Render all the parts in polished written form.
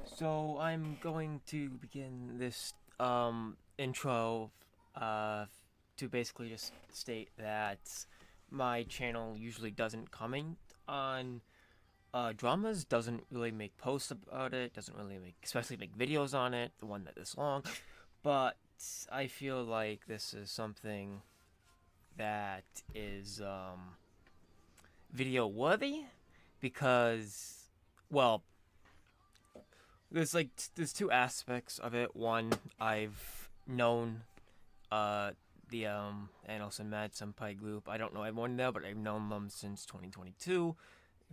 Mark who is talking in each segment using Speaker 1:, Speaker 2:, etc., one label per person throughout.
Speaker 1: So I'm going to begin this intro uh, to basically just state that my channel usually doesn't comment on dramas, doesn't really make posts about it, doesn't really make, especially make videos on it, the one that is long. But I feel like this is something that is video worthy because, well, there's two aspects of it. One, I've known uh the Anos and Mad Senpai group. I don't know everyone there, but I've known them since 2022.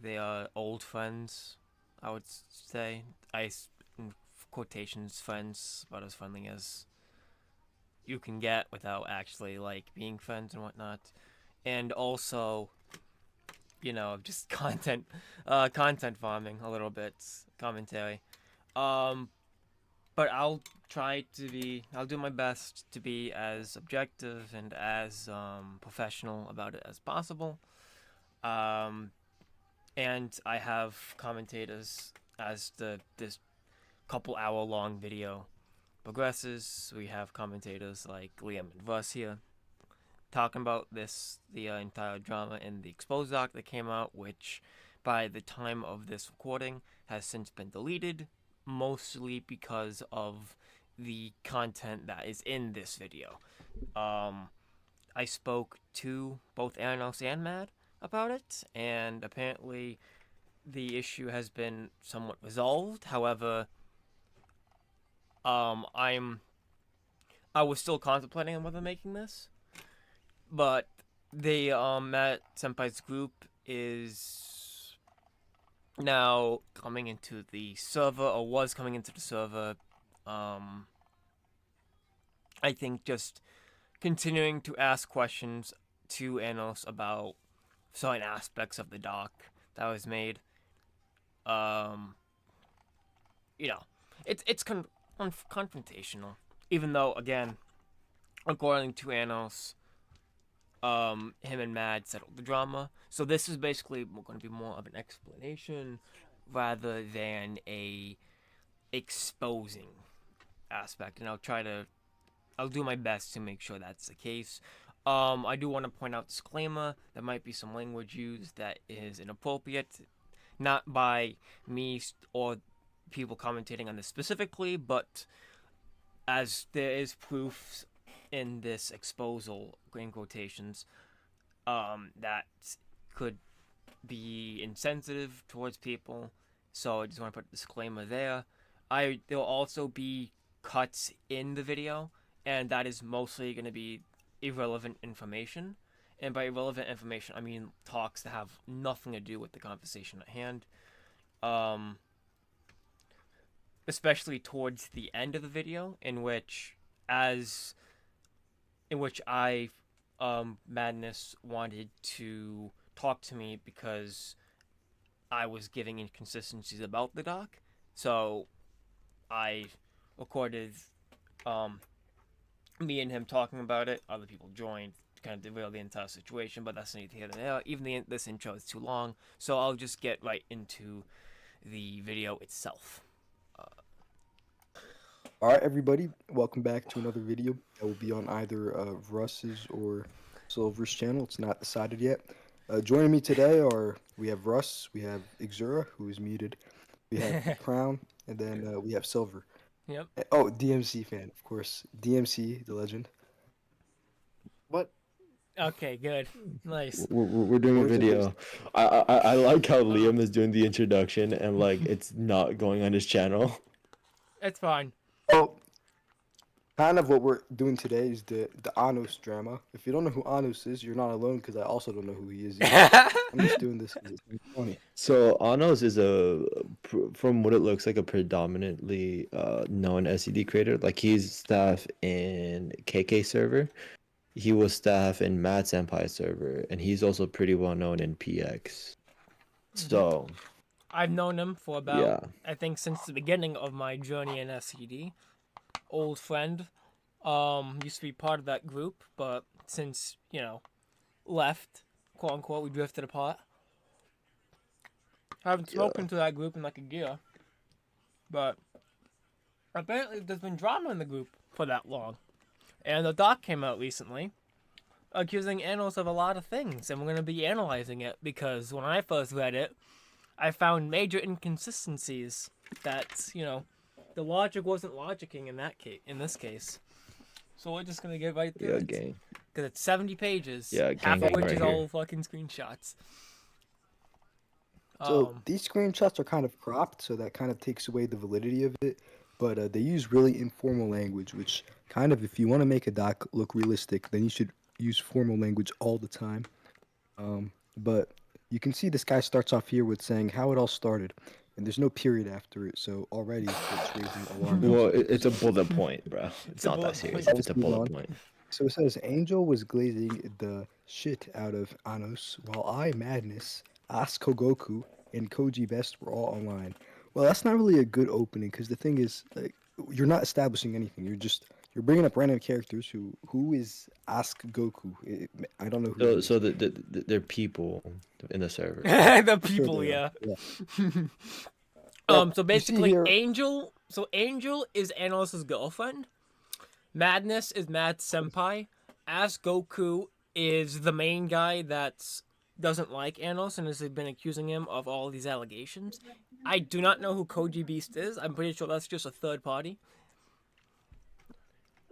Speaker 1: They are old friends, I would say. In quotations, friends, about as friendly as you can get without actually like being friends and whatnot. And also, just content farming a little bit, commentary. Um, but I'll do my best to be as objective and as professional about it as possible. Um, and I have commentators as this couple hour long video progresses. We have commentators like Liam and Russ here talking about the entire drama in the Exposed doc that came out, which by the time of this recording has since been deleted, mostly because of the content that is in this video. Um, I spoke to both Aranos and Mad about it, and apparently the issue has been somewhat resolved. However, I was still contemplating on whether making this, but the Matt Senpai's group is now coming into the server, or was coming into the server. Um, I think just continuing to ask questions to Anos about certain aspects of the doc that was made. Um, you know, it's confrontational, even though again, according to Anos, him and Mad settled the drama. So this is basically going to be more of an explanation rather than a exposing aspect, and I'll do my best to make sure that's the case. I do want to point out disclaimer: there might be some language used that is inappropriate, not by me or people commentating on this specifically, but as there is proof in this exposal, in quotations, that could be insensitive towards people. So I just want to put a disclaimer there. There'll also be cuts in the video, and that is mostly going to be irrelevant information. And by irrelevant information, I mean talks that have nothing to do with the conversation at hand. Um, Especially towards the end of the video, as in which I Madness wanted to talk to me because I was giving inconsistencies about the doc. So I recorded um, me and him talking about it. Other people joined to kind of derail the entire situation, but that's neither here nor there. Even this intro is too long, so I'll just get right into the video itself.
Speaker 2: All right, everybody, welcome back to another video that will be on either Russ's or Silver's channel. It's not decided yet. Joining me today are we have Russ, we have Exura, who is muted, we have Crown, and then we have Silver.
Speaker 1: Yep.
Speaker 2: Oh, DMC fan, of course. DMC, the legend.
Speaker 3: What?
Speaker 1: Okay, good. Nice.
Speaker 4: We're doing a
Speaker 2: Words of
Speaker 4: video.
Speaker 2: wisdom.
Speaker 4: I like how Liam is doing the introduction and like it's not going on his channel.
Speaker 1: It's fine.
Speaker 2: Oh, kind of what we're doing today is the Anos drama. If you don't know who Anos is, you're not alone because I also don't know who he is either. I'm just doing this because it's funny.
Speaker 4: So Anos is from what it looks like, a predominantly known SED creator. Like he's staff in KK server. He was staff in Mad Senpai server, and he's also pretty well known in PX.
Speaker 1: Mhm.
Speaker 4: So
Speaker 1: I've known him for about,
Speaker 4: yeah,
Speaker 1: I think, since the beginning of my journey in SCD. Old friend. Used to be part of that group, but since, left, quote unquote, we drifted apart. I haven't
Speaker 4: yeah.
Speaker 1: spoken to that group in like a year. But apparently, there's been drama in the group for that long, and the doc came out recently, accusing Anos of a lot of things, and we're gonna be analyzing it because when I first read it, I found major inconsistencies that the logic wasn't logicking in that case. In this case, so we're just gonna get right through
Speaker 4: Yeah,
Speaker 1: it
Speaker 4: gang.
Speaker 1: because it's 70 pages,
Speaker 4: Yeah,
Speaker 1: half
Speaker 4: gang
Speaker 1: of which
Speaker 4: right
Speaker 1: is
Speaker 4: here.
Speaker 1: all fucking screenshots.
Speaker 2: So these screenshots are kind of cropped, so that kind of takes away the validity of it. But they use really informal language, which kind of, if you want to make a doc look realistic, then you should use formal language all the time. But you can see this guy starts off here with saying how it all started, and there's no period after it, so already it's raising alarm bells.
Speaker 4: Well, it's a bullet point, bro. It's
Speaker 1: a
Speaker 4: not
Speaker 1: bullet
Speaker 4: that serious
Speaker 1: point.
Speaker 4: if it's a
Speaker 2: Let's move
Speaker 4: bullet
Speaker 2: on.
Speaker 4: point.
Speaker 2: So it says Angel was glazing the shit out of Anos, while I, Madness, AskGoku, and Koji Best were all online. Well, that's not really a good opening because the thing is, like, you're not establishing anything. You're bringing up random characters who is AskGoku. I don't know who that
Speaker 4: So
Speaker 2: is.
Speaker 4: they're people in the server.
Speaker 1: The
Speaker 2: I'm sure
Speaker 1: people,
Speaker 2: they are.
Speaker 1: yeah.
Speaker 2: Yeah,
Speaker 1: So
Speaker 2: you see
Speaker 1: basically,
Speaker 2: here-
Speaker 1: Angel. So Angel is Anos' girlfriend. Madness is Mad's senpai. Ask Goku is the main guy that doesn't like Anos and has been accusing him of all these allegations. I do not know who Koji Beast is. I'm pretty sure that's just a third party.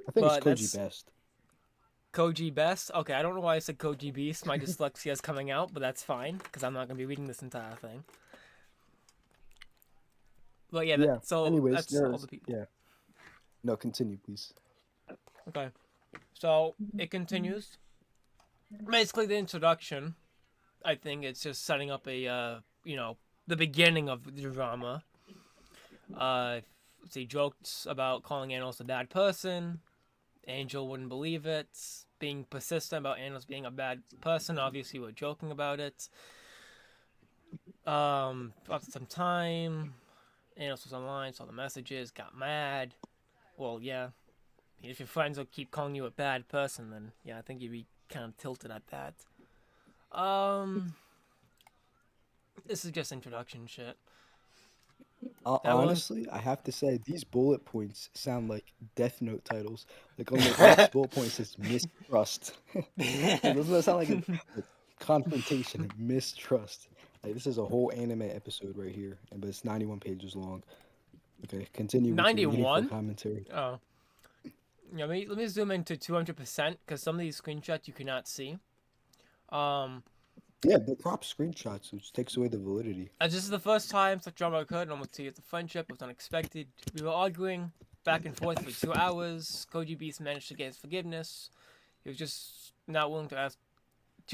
Speaker 2: I think it's
Speaker 1: But
Speaker 2: Koji
Speaker 1: that's
Speaker 2: Best.
Speaker 1: Koji Best. Okay, I don't know why I said Koji Beast. My dyslexia is coming out, but that's fine because I'm not gonna be reading this entire thing. But yeah,
Speaker 2: Yeah.
Speaker 1: so
Speaker 2: Anyways,
Speaker 1: that's all
Speaker 2: there's
Speaker 1: the people.
Speaker 2: yeah. No, continue, please.
Speaker 1: Okay. So it continues. Basically, the introduction. I think it's just setting up a the beginning of the drama. He joked about calling Anos a bad person. Angel wouldn't believe it. Being persistent about Anos being a bad person. Obviously, we're joking about it. After some time, Anos was online, saw the messages, got mad. Well, yeah. If your friends will keep calling you a bad person, then yeah, I think you'd be kind of tilted at that. This is just introduction shit. That was
Speaker 2: Honestly, I have to say these bullet points sound like Death Note titles. Like on the last bullet point it says mistrust. Doesn't that sound like a confrontation, mistrust? Like this is a whole anime episode right here, but it's 91 pages long. Okay, continue with your meaningful
Speaker 1: 91.
Speaker 2: commentary.
Speaker 1: Oh, yeah. Let me zoom into 200% because some of these screenshots you cannot see.
Speaker 2: Yeah, the crop screenshots, which takes away the validity.
Speaker 1: As this is the first time such drama occurred, almost 2 years of friendship was unexpected. We were arguing back and forth for 2 hours. Koji Beast managed to get his forgiveness. He was just not willing to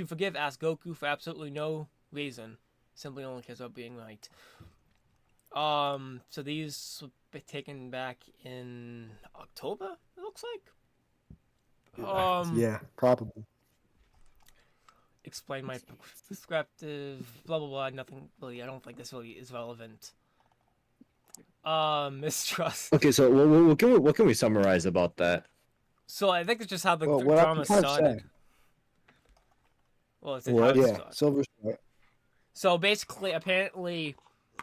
Speaker 1: forgive Ask Goku for absolutely no reason. Simply only because of being right. So these will be taken back in October, it looks like.
Speaker 2: Yeah, probably.
Speaker 1: Explain my perspective, blah blah blah. Nothing really. I don't think this really is relevant. Mistrust.
Speaker 4: Okay, so what can we summarize about that?
Speaker 1: So I think it's just how the
Speaker 2: Well, what I
Speaker 1: drama
Speaker 2: can kind of
Speaker 1: started.
Speaker 2: say,
Speaker 1: Well, it's how
Speaker 4: What?
Speaker 1: it
Speaker 2: yeah,
Speaker 1: started.
Speaker 2: Silver's right.
Speaker 1: So basically, apparently,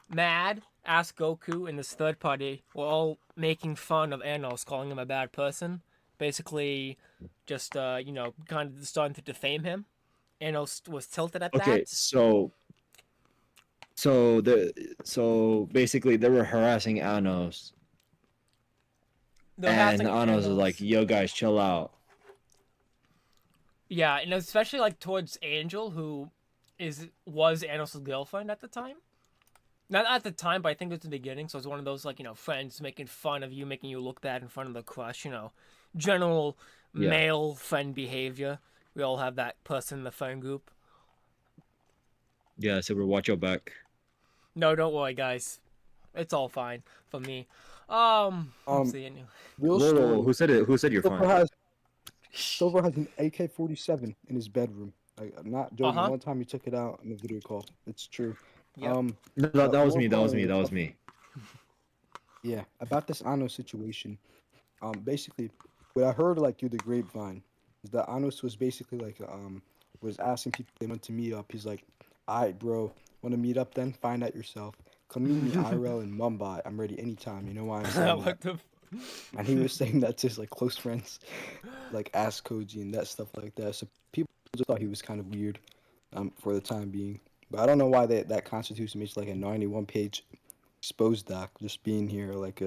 Speaker 1: Mad, Ask Goku, and this third party were all making fun of Anos, calling him a bad person. Basically, just kind of starting to defame him. Anos was tilted at
Speaker 4: Okay,
Speaker 1: that.
Speaker 4: so basically they were harassing Anos,
Speaker 1: They were
Speaker 4: and
Speaker 1: harassing
Speaker 4: Anos was like, "Yo, guys, chill out."
Speaker 1: Yeah, and especially like towards Angel, who was Anos' girlfriend at the time. Not at the time, but I think it was the beginning. So it's one of those like friends making fun of you, making you look bad in front of the crush. General
Speaker 4: Yeah.
Speaker 1: male friend behavior. We all have that person in the friend group.
Speaker 4: Yeah, so we watch your back.
Speaker 1: No, don't worry, guys. It's all fine for me. Let's see.
Speaker 2: Real
Speaker 4: Whoa,
Speaker 2: story.
Speaker 4: who said it? Who said you're fine?
Speaker 2: Silver has an AK-47 in his bedroom. I'm not joking.
Speaker 1: Uh-huh.
Speaker 2: One time he took it out in a video call. It's true.
Speaker 1: Yep.
Speaker 4: No, that was
Speaker 2: more
Speaker 4: me. That was me.
Speaker 2: importantly,
Speaker 4: That was me.
Speaker 2: Yeah, about this Anos situation. Basically, what I heard like through the grapevine is that Anos was basically like was asking people if they want to meet up. He's like, "All right, bro, want to meet up then? Find out yourself." come meet me IRL in Mumbai. I'm ready anytime. You know why I'm saying that?
Speaker 1: What the?
Speaker 2: And he was saying that to his like close friends, like Ask Koji and that stuff like that. So people just thought he was kind of weird, for the time being. But I don't know why that constitutes me like a 91-page exposed doc, just being here, like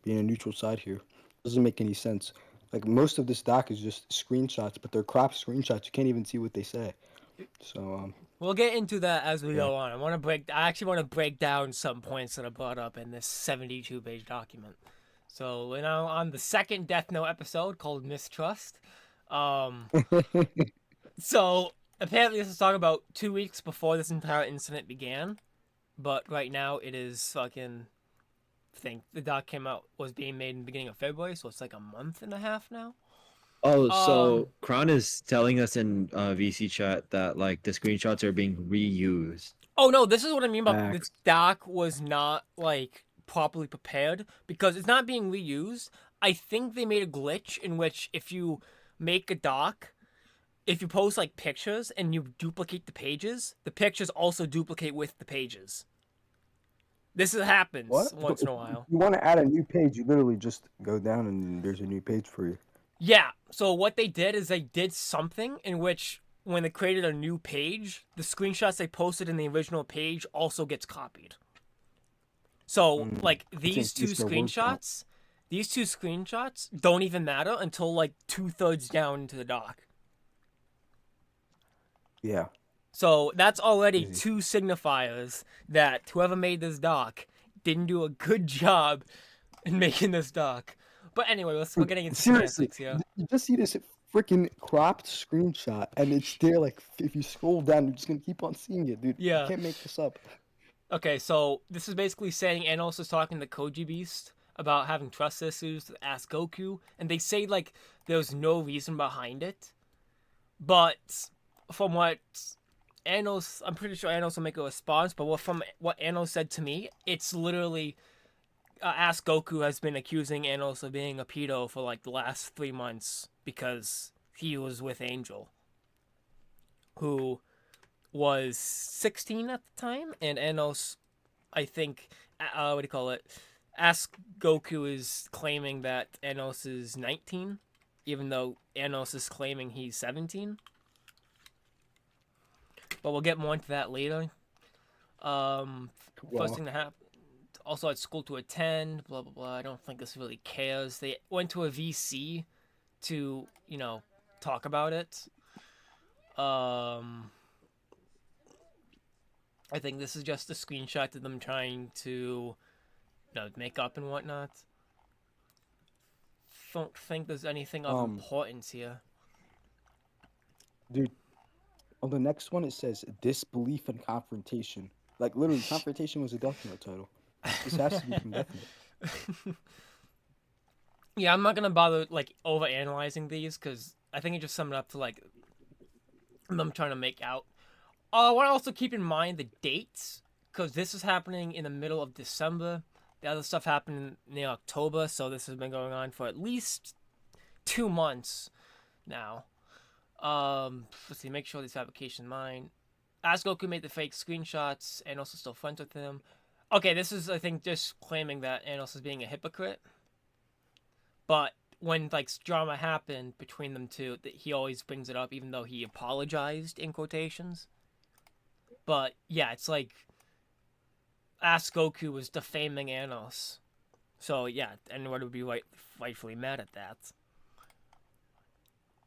Speaker 2: being a neutral side here. Doesn't make any sense. Like most of this doc is just screenshots, but they're cropped screenshots. You can't even see what they say. So
Speaker 1: We'll get into that as we
Speaker 2: Yeah.
Speaker 1: go on. I actually want to break down some points that are brought up in this 72-page document. So we're now on the second Death Note episode called Mistrust. So apparently this is talking about 2 weeks before this entire incident began, but right now it is fucking. I think the doc came out was being made in the beginning of February, so it's like a month and a half now.
Speaker 4: Oh, so Kron is telling us in VC chat that like the screenshots are being reused.
Speaker 1: Oh no, this is what I mean about
Speaker 2: Facts.
Speaker 1: this doc was not like properly prepared because it's not being reused. I think they made a glitch in which if you make a doc, if you post like pictures and you duplicate the pages, the pictures also duplicate with the pages. This happens
Speaker 2: what?
Speaker 1: once in a while.
Speaker 2: If you want to add a new page, you literally just go down and there's a new page for you.
Speaker 1: Yeah, so what they did is they did something in which when they created a new page, the screenshots they posted in the original page also gets copied. So, like these two screenshots don't even matter until like 2/3 down into the doc.
Speaker 2: Yeah.
Speaker 1: So that's already
Speaker 2: Easy.
Speaker 1: two signifiers that whoever made this doc didn't do a good job in making this doc. But anyway, we're getting into
Speaker 2: Seriously,
Speaker 1: semantics here.
Speaker 2: you just see this freaking cropped screenshot, and it's there. Like, if you scroll down, you're just gonna keep on seeing it, dude.
Speaker 1: Yeah.
Speaker 2: You can't make this up.
Speaker 1: Okay, so this is basically saying Anos is talking to Koji Beast about having trust issues with AskGoku, and they say like there's no reason behind it. But from what Anos, I'm pretty sure Anos will make a response, but from what Anos said to me, it's literally AskGoku has been accusing Anos of being a pedo for like the last 3 months because he was with Angel, who was 16 at the time, and Anos, I think, what do you call it? AskGoku is claiming that Anos is 19, even though Anos is claiming he's 17. But we'll get more into that later. First thing to happen. Also at school to attend, blah blah blah. I don't think this really cares. They went to a VC to, talk about it. I think this is just a screenshot of them trying to, make up and whatnot. Don't think there's anything of importance here.
Speaker 2: Dude, on the next one it says disbelief and confrontation. Like literally, confrontation was a Death Note title. This has to be from Death Note.
Speaker 1: Yeah, I'm not gonna bother like over analyzing these because I think it just summed up to like them trying to make out. I want to also keep in mind the dates because this is happening in the middle of December. The other stuff happened near October, so this has been going on for at least 2 months now. Let's see, make sure this application mine. AskGoku made the fake screenshots and also still friends with him. Okay, this is, I think, just claiming that Anos is being a hypocrite. But when, like, drama happened between them two, he always brings it up, even though he apologized, in quotations. But, yeah, it's like AskGoku was defaming Anos. So, yeah, anyone would be rightfully mad at that.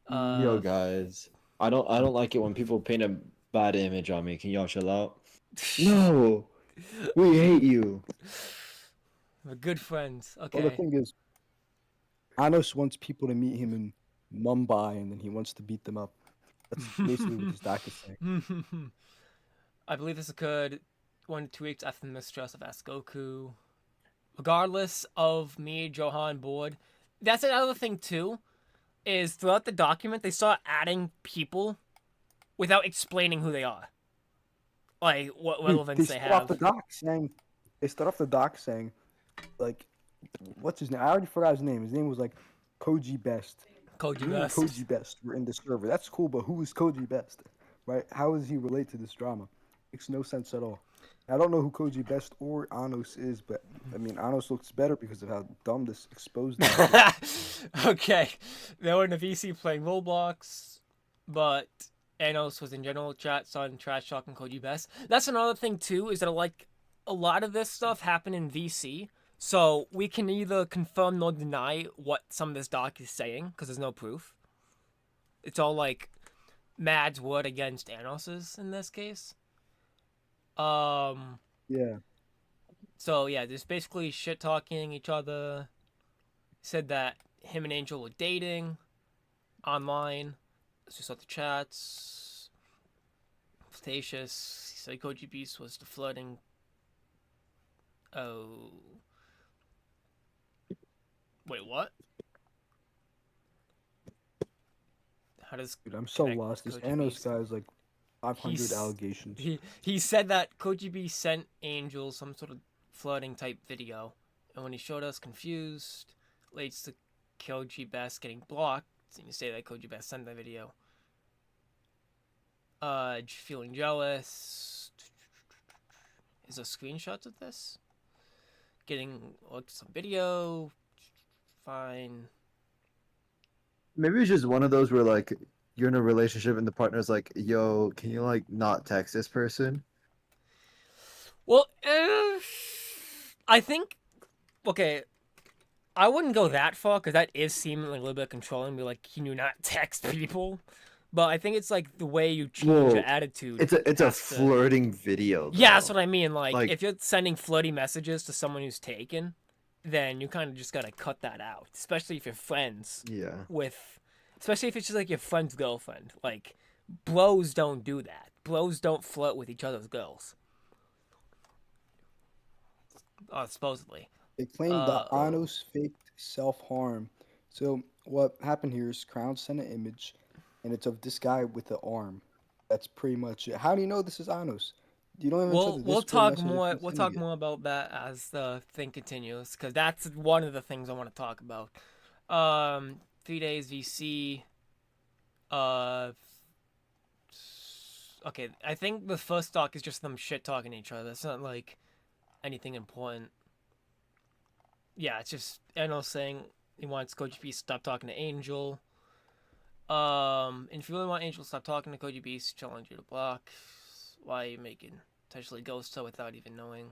Speaker 4: Yo, guys, I don't like it when people paint a bad image on me. Can y'all chill out? No, we hate you.
Speaker 1: We're good friends. Okay.
Speaker 2: Well, the thing is, Anos wants people to meet him in Mumbai, and then he wants to beat them up. That's basically what this doc is saying.
Speaker 1: I believe this occurred 1 to 2 weeks after the mistrust of AskGoku. Regardless of me, Johan, board. That's another thing, too, is throughout the document, they start adding people without explaining who they are. Like, what relevance they have.
Speaker 2: They start off the doc saying, like, what's his name? I already forgot his name. His name was, like, Koji Best.
Speaker 1: Koji
Speaker 2: Me and
Speaker 1: Best.
Speaker 2: Koji Best were in the server. That's cool, but who is Koji Best? Right? How does he relate to this drama? Makes no sense at all. I don't know who Koji Best or Anos is, but I mean Anos looks better because of how dumb this exposed ass is.
Speaker 1: Okay, they were in the VC playing Roblox, but Anos was in general chat, starting trash talking Koji Best. That's another thing too, is that like a lot of this stuff happened in VC, so we can neither confirm nor deny what some of this doc is saying because there's no proof. It's all like Mad's word against Anos's in this case. Um.
Speaker 2: Yeah.
Speaker 1: So yeah, just basically shit talking each other. Said that him and Angel were dating online. Let's just saw the chats. Flirtatious. He said Koji Beast was the flirting. Oh. Wait, what? How does
Speaker 2: Dude, I'm so
Speaker 1: connect
Speaker 2: lost. This
Speaker 1: Koji
Speaker 2: Anos
Speaker 1: Beast?
Speaker 2: guy is like 500
Speaker 1: He's-
Speaker 2: allegations.
Speaker 1: He said that Koji Beast sent Angel some sort of flirting type video, and when he showed us confused, leads to Koji Best getting blocked. And you say that Koji Best sent that video. Feeling jealous. Is there screenshots of this? Getting looked at some video. Fine.
Speaker 4: Maybe it's just one of those where like you're in a relationship and the partner's like, "Yo, can you like not text this person?"
Speaker 1: Well, I think. Okay, I wouldn't go that far because that is seemingly a little bit controlling. Be like, can you not text people? But I think it's like the way you change
Speaker 4: Well,
Speaker 1: your attitude.
Speaker 4: It's a
Speaker 1: has to-
Speaker 4: flirting video.
Speaker 1: Yeah, that's
Speaker 4: though.
Speaker 1: what I mean. Like,
Speaker 4: Like-
Speaker 1: if you're sending flirty messages to someone who's taken, then you kind of just gotta cut that out. Especially if you're friends
Speaker 4: Yeah.
Speaker 1: with, especially if it's just like your friend's girlfriend. Like, bros don't do that. Bros don't flirt with each other's girls. Supposedly.
Speaker 2: They claim that
Speaker 1: Uh-oh.
Speaker 2: Anos faked self-harm. So what happened here is Crown sent an image, and it's of this guy with the arm. That's pretty much it. How do you know this is Anos? You don't even show the
Speaker 1: We'll
Speaker 2: Discord
Speaker 1: talk
Speaker 2: message if
Speaker 1: more.
Speaker 2: you've
Speaker 1: We'll
Speaker 2: seen
Speaker 1: talk
Speaker 2: it.
Speaker 1: more about that as the thing continues, because that's one of the things I want to talk about. 3 days VC. Uh, okay. I think the first talk is just them shit talking to each other. It's not like anything important. Yeah, it's just Eno saying he wants Koji Beast to stop talking to Angel. And if you really want Angel to stop talking to Koji Beast, challenge you to block. Why are you making potentially ghost her without even knowing?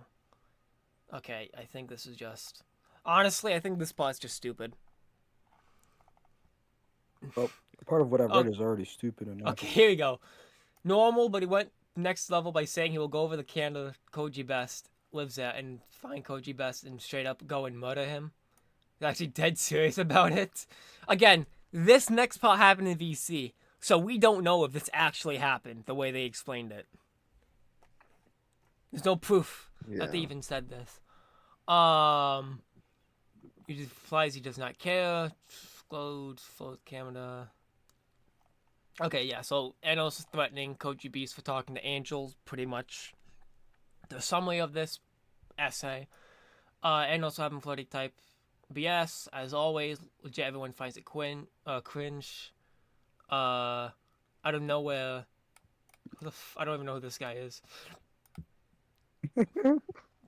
Speaker 1: Okay, I think this is just. Honestly, I think this part's just stupid.
Speaker 2: Part of what I've read
Speaker 1: Oh.
Speaker 2: is already stupid enough.
Speaker 1: Okay, here we go. Normal, but he went next level by saying he will go over the Canada Koji Best lives at and find Koji Best and straight up go and murder him. He's actually dead serious about it. Again, this next part happened in VC, so we don't know if this actually happened the way they explained it. There's no proof that they
Speaker 4: Yeah.
Speaker 1: even said this. He just replies he does not care. Disclosed, full camera. Okay, yeah, so Enos is threatening Koji Beast for talking to angels, pretty much the summary of this essay. Enos having flirty type BS, as always. Legit, everyone finds it cringe. Out of nowhere. I don't even know who this guy is.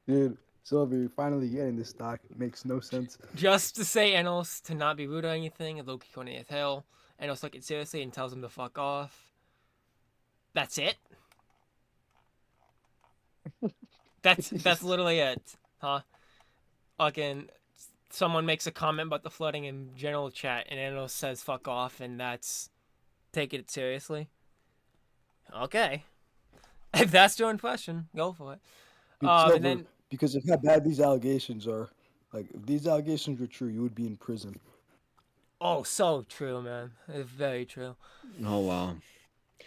Speaker 2: Dude, Sylvia, you're finally getting this stock. It makes no sense.
Speaker 1: Just to say Enos to not be rude or anything, and Loki corny as hell. Enos took it seriously and tells him to fuck off. That's it? That's literally it, huh? Fucking someone makes a comment about the flooding in general chat, and Enos says fuck off, and that's taking it seriously. Okay, if that's your impression, go for it.
Speaker 2: Silver,
Speaker 1: And then
Speaker 2: because of how bad these allegations are, like if these allegations were true, you would be in prison.
Speaker 1: oh, so true, man. It's very true.
Speaker 4: Oh wow.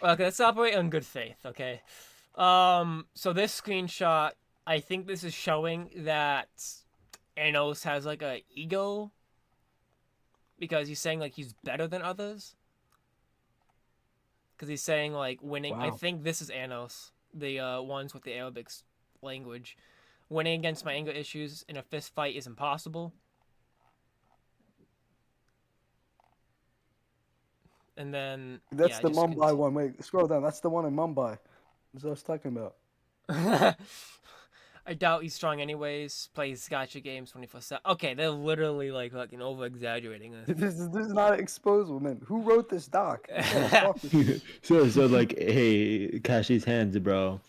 Speaker 1: Okay, let's operate on good faith, okay? So this screenshot, I think this is showing that Enos has like a ego because he's saying like he's better than others. Because he's saying like winning. I
Speaker 2: Wow.
Speaker 1: think this is Enos, the ones with the Arabic language. Winning against my anger issues in a fist fight is impossible. And then
Speaker 2: That's
Speaker 1: yeah,
Speaker 2: the
Speaker 1: just
Speaker 2: Mumbai one. Wait, scroll down. That's the one in Mumbai. That's what I was talking about.
Speaker 1: I doubt he's strong anyways. Plays gacha games 24/7. Okay, they're literally like fucking over exaggerating this.
Speaker 2: This is not exposable, man. Who wrote this doc? You gotta talk with me.
Speaker 4: So like, hey, cash these hands, bro.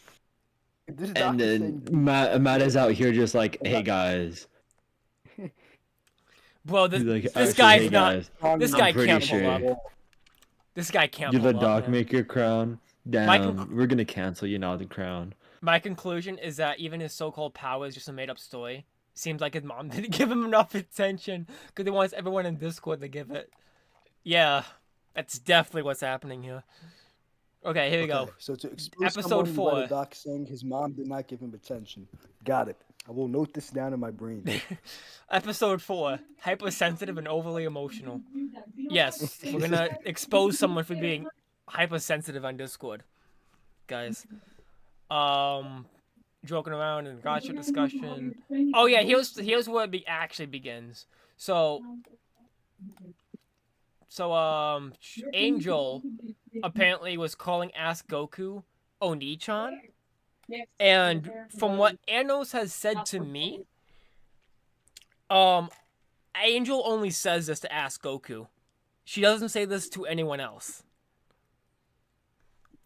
Speaker 2: This
Speaker 4: And
Speaker 2: doc is
Speaker 4: then
Speaker 2: saying
Speaker 4: Matt is out here just like,
Speaker 2: I'm
Speaker 4: hey
Speaker 2: not-
Speaker 4: guys.
Speaker 1: Bro,
Speaker 4: He's like,
Speaker 1: this
Speaker 4: actually,
Speaker 1: guy's
Speaker 4: hey
Speaker 1: not.
Speaker 4: guys,
Speaker 1: This
Speaker 4: I'm
Speaker 1: guy
Speaker 4: pretty
Speaker 1: can't pull
Speaker 4: sure.
Speaker 1: up. This guy can't
Speaker 4: You're
Speaker 1: pull
Speaker 4: the
Speaker 1: up.
Speaker 4: doc
Speaker 1: Man.
Speaker 4: maker crown.
Speaker 1: My
Speaker 4: Damn, we're gonna cancel you now, the crown.
Speaker 1: My conclusion is that even his so-called power is just a made-up story. Seems like his mom didn't give him enough attention because he wants everyone in Discord to give it. Yeah, that's definitely what's happening here. Okay, here we go.
Speaker 2: So to expose
Speaker 1: Episode
Speaker 2: someone, you write
Speaker 1: 4.
Speaker 2: a doc saying his mom did not give him attention. Got it. I will note this down in my brain.
Speaker 1: Episode 4. Hypersensitive and overly emotional. Yes, we're gonna expose someone for being hypersensitive on Discord, guys. Joking around and gotcha discussion. Oh yeah, here's where it actually begins. So Angel apparently was calling AskGoku Oni-chan, and from what Anos has said to me, Angel only says this to AskGoku. She doesn't say this to anyone else.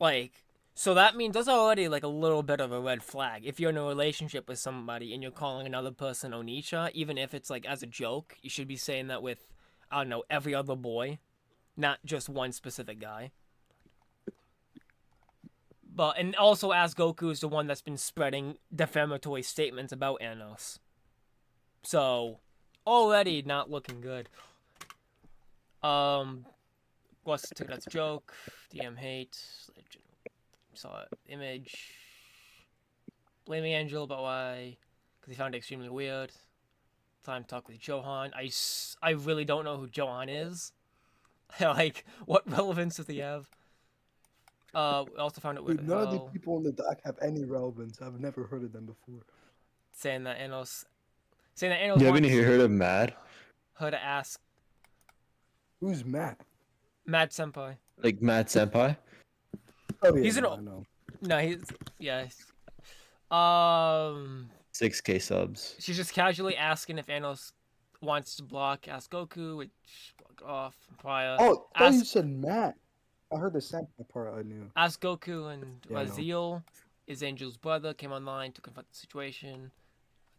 Speaker 1: Like, so that means that's already like a little bit of a red flag. If you're in a relationship with somebody and you're calling another person Onisha, even if it's like as a joke, you should be saying that with, I don't know, every other boy, not just one specific guy. But, and also AskGoku is the one that's been spreading defamatory statements about Anos. So, already not looking good. What's the that's a joke? DM hate. Saw image. Blaming Angel about why. Because he found it extremely weird. Time to talk with Johan. I really don't know who Johan is. Like, what relevance does he have? We also found it weird
Speaker 2: Dude,
Speaker 1: as
Speaker 2: none of the
Speaker 1: well.
Speaker 2: people in the doc have any relevance. I've never heard of them before.
Speaker 1: Saying that Anos
Speaker 4: You haven't
Speaker 1: wants
Speaker 4: heard of Mad?
Speaker 1: her to ask
Speaker 2: Who's Matt?
Speaker 1: Mad Senpai.
Speaker 4: Like Mad Senpai?
Speaker 2: Oh yeah,
Speaker 1: He's
Speaker 2: no,
Speaker 1: an-
Speaker 2: I know.
Speaker 1: No, yeah.
Speaker 4: 6K subs.
Speaker 1: She's just casually asking if Anos wants to block AskGoku, which block off prior.
Speaker 2: Oh, I thought you
Speaker 1: Ask
Speaker 2: said Matt. I heard the Senpai part. I knew.
Speaker 1: AskGoku and
Speaker 2: Yeah, I know.
Speaker 1: Raziel is Angel's brother, came online to confront the situation.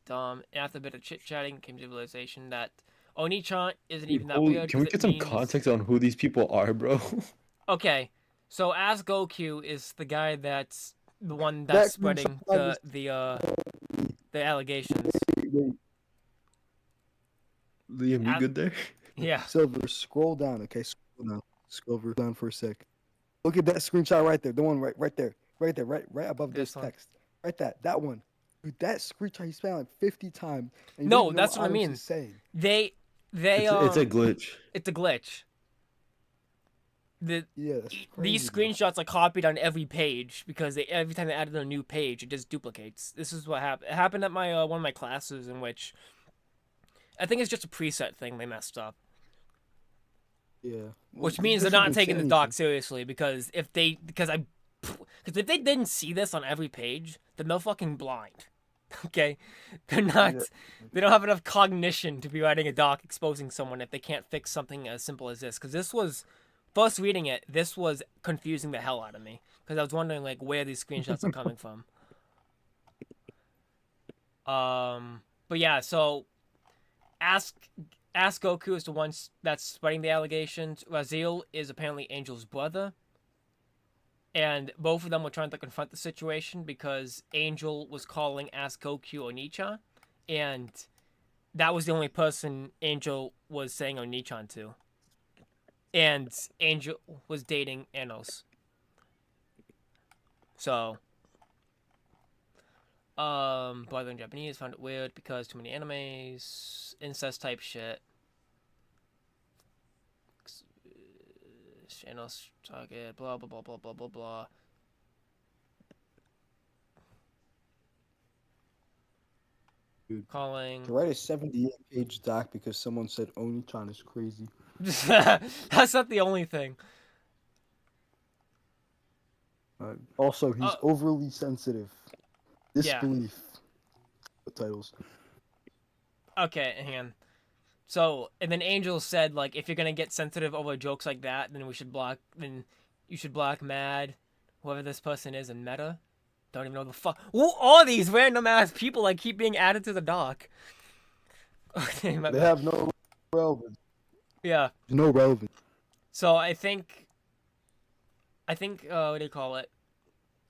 Speaker 1: And after a bit of chit-chatting, came to the realization that Oni-chan isn't even that weird.
Speaker 4: Can we
Speaker 1: 'cause
Speaker 4: get
Speaker 1: it
Speaker 4: some
Speaker 1: means...
Speaker 4: context on who these people are, bro?
Speaker 1: Okay, so AskGoku is the guy that's the one
Speaker 2: That
Speaker 1: that's
Speaker 2: group
Speaker 1: spreading
Speaker 2: sometimes-
Speaker 1: the allegations.
Speaker 2: Wait,
Speaker 4: Liam, you good there?
Speaker 1: Yeah.
Speaker 2: Silver, scroll down. Okay, scroll down for a sec. Look at that screenshot right there. The one right there, right above
Speaker 1: This
Speaker 2: this
Speaker 1: one.
Speaker 2: text. Right that one. Dude, that screenshot he spent like 50 times. And you
Speaker 1: No,
Speaker 2: don't even know
Speaker 1: that's what I
Speaker 2: Onyx
Speaker 1: mean.
Speaker 2: is saying.
Speaker 4: It's a glitch.
Speaker 1: It's a glitch.
Speaker 2: Yeah, that's crazy.
Speaker 1: These
Speaker 2: bro.
Speaker 1: screenshots are copied on every page because every time they added a new page, it just duplicates. This is what happened. It happened at my one of my classes in which I think it's just a preset thing they messed up,
Speaker 2: Yeah.
Speaker 1: which
Speaker 2: Well,
Speaker 1: means
Speaker 2: this
Speaker 1: they're not
Speaker 2: isn't
Speaker 1: taking the
Speaker 2: saying
Speaker 1: doc seriously because if they didn't see this on every page, then they're fucking blind. Okay, they're not.
Speaker 2: Yeah.
Speaker 1: They don't have enough cognition to be writing a doc exposing someone if they can't fix something as simple as this. Because this was, first reading it, this was confusing the hell out of me. Because I was wondering like where these screenshots are coming from. But yeah, so AskGoku is the one that's spreading the allegations. Raziel is apparently Angel's brother. And both of them were trying to confront the situation because Angel was calling AskGoku Oni-chan. And that was the only person Angel was saying Oni-chan to. And Angel was dating Anos. So, brother in Japanese found it weird because too many animes, incest type shit. Anos target, blah blah blah blah blah blah blah.
Speaker 2: Dude.
Speaker 1: Calling.
Speaker 2: To write a 78-page doc because someone said Oni-chan is crazy.
Speaker 1: That's not the only thing.
Speaker 2: Also, he's overly sensitive. Disbelief. Titles.
Speaker 1: Okay, hang on. So, and then Angel said, like, if you're gonna get sensitive over jokes like that, then you should block Mad, whoever this person is in Meta. Don't even know the fuck. Who are these random ass people like keep being added to the doc? Okay, my
Speaker 2: They
Speaker 1: bad.
Speaker 2: have no relevance.
Speaker 1: Yeah.
Speaker 2: No relevance.
Speaker 1: So I think what do you call it?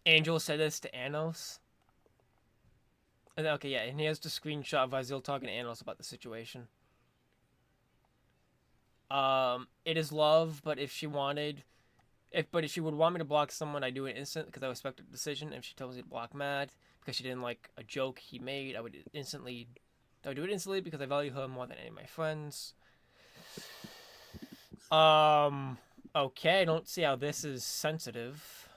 Speaker 1: Angel said this to Anos. Okay, yeah, and here's the screenshot of Azil talking to Anos about the situation. It is love, but if she would want me to block someone, I do it instant because I respect her decision. If she tells me to block Mad because she didn't like a joke he made, I would do it instantly because I value her more than any of my friends. Okay, I don't see how this is sensitive.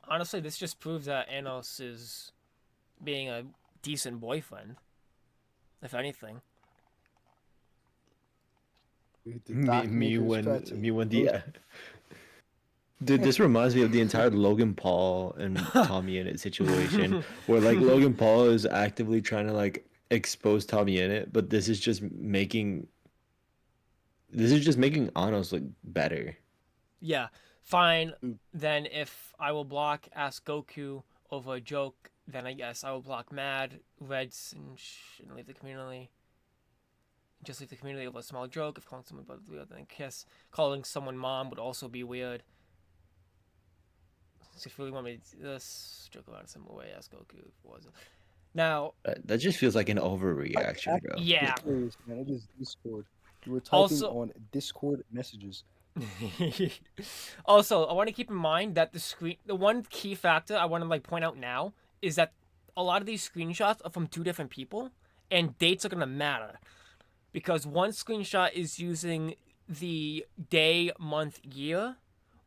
Speaker 1: Honestly, this just proves that Anos is being a decent boyfriend, if anything.
Speaker 2: The
Speaker 4: Me,
Speaker 2: doc
Speaker 4: me
Speaker 2: makers
Speaker 4: when
Speaker 2: tried to
Speaker 4: me when the dude, this reminds me of the entire Logan Paul and Tommy Innit situation, where like Logan Paul is actively trying to like expose Tommy Innit, but this is just making Anos look better.
Speaker 1: Yeah, fine. Then if I will block AskGoku over a joke, then I guess I will block Mad, Reds, and leave the community. Just leave the community over a small joke. If calling someone brother weird, then kiss. Calling someone mom would also be weird. So if you really want me to do this, joke about a similar way, AskGoku if it wasn't. Now,
Speaker 4: That just feels like an overreaction, bro.
Speaker 1: yeah.
Speaker 2: Serious, man. It is Discord. You were typing
Speaker 1: Also,
Speaker 2: on Discord messages.
Speaker 1: also, I want to keep in mind that the one key factor I want to like point out now is that a lot of these screenshots are from two different people, and dates are gonna matter because one screenshot is using the day, month, year,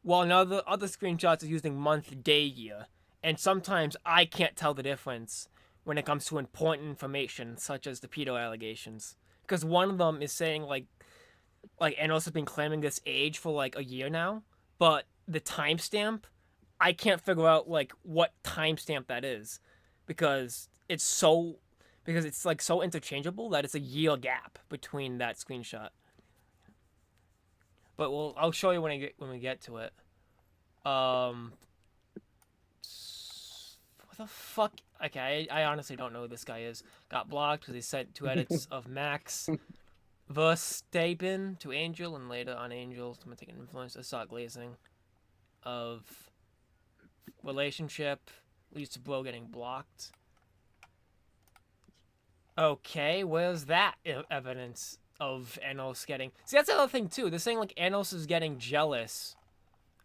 Speaker 1: while another other screenshots is using month, day, year, and sometimes I can't tell the difference when it comes to important information such as the pedo allegations because one of them is saying like Anos has been claiming this age for like a year now, but the timestamp, I can't figure out like what timestamp that is, because it's like so interchangeable that it's a year gap between that screenshot. But I'll show you when we get to it. What the fuck? Okay, I honestly don't know who this guy is. Got blocked because he sent 2 edits of Max Verstappen to Angel, and later on Angel to take an influence. I saw glazing of relationship leads to bro getting blocked. Okay, where's that evidence of Anos getting? See, that's the other thing too. They're saying like Anos is getting jealous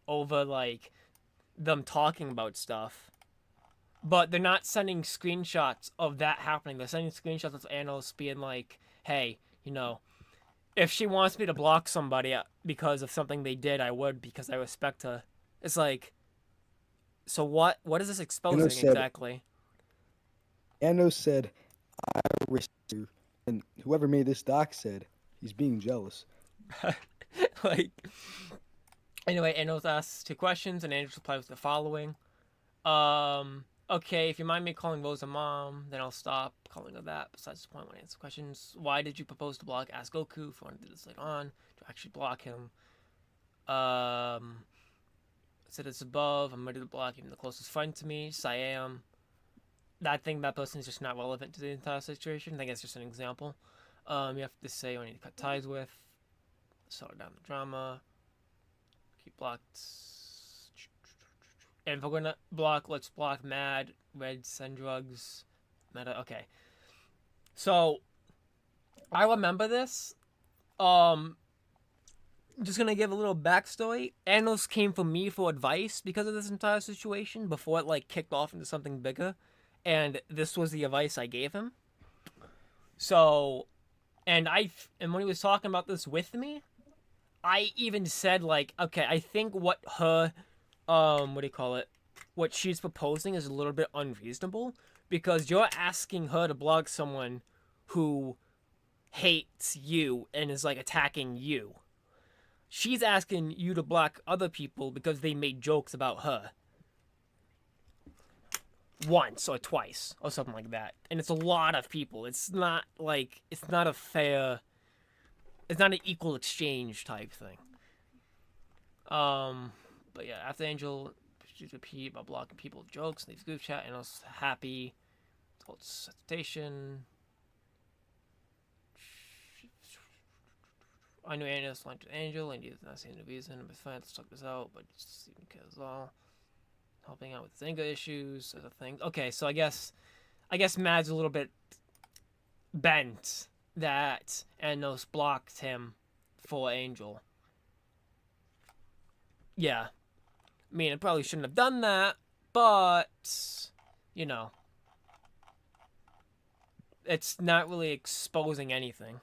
Speaker 1: over like them talking about stuff, but they're not sending screenshots of that happening. They're sending screenshots of Anos being like, "Hey, if she wants me to block somebody because of something they did, I would because I respect her." It's like, so what? What is this exposing exactly?
Speaker 2: Anno said, I respect you. And whoever made this doc said, he's being jealous.
Speaker 1: Like, anyway, Anos asks 2 questions, and Anos replies with the following. Okay, if you mind me calling Rose a mom, then I'll stop calling her that. Besides the point when I answer questions, why did you propose to block AskGoku? If you want to do this later on, to actually block him. Said it's above. I'm ready to block even the closest friend to me, Siam. That person is just not relevant to the entire situation. I think it's just an example. You have to say when you cut ties with. Slow down the drama. Keep blocked. And if we're gonna block, let's block Mad, Red, Send Drugs, Meta. Okay. So, I remember this. Just gonna give a little backstory. Anos came for me for advice because of this entire situation before it like kicked off into something bigger, and this was the advice I gave him. So, and when he was talking about this with me, I even said like, okay, I think what her, what do you call it? What she's proposing is a little bit unreasonable because you're asking her to block someone who hates you and is like attacking you. she's asking you to block other people because they made jokes about her. Once or twice or something like that. And it's a lot of people. It's not like, it's not a fair, it's not an equal exchange type thing. But yeah, after Angel, she's repeat about blocking people's jokes, leaves group chat, and I was happy. Told station. I knew Anna was to Angel, and he did not see any reason. But fine, let's talk this out, but just even cares all. Helping out with anger issues, other things. Okay, so I guess Mad's a little bit bent that Anos blocked him for Angel. Yeah. I mean, I probably shouldn't have done that, but, you know, it's not really exposing anything.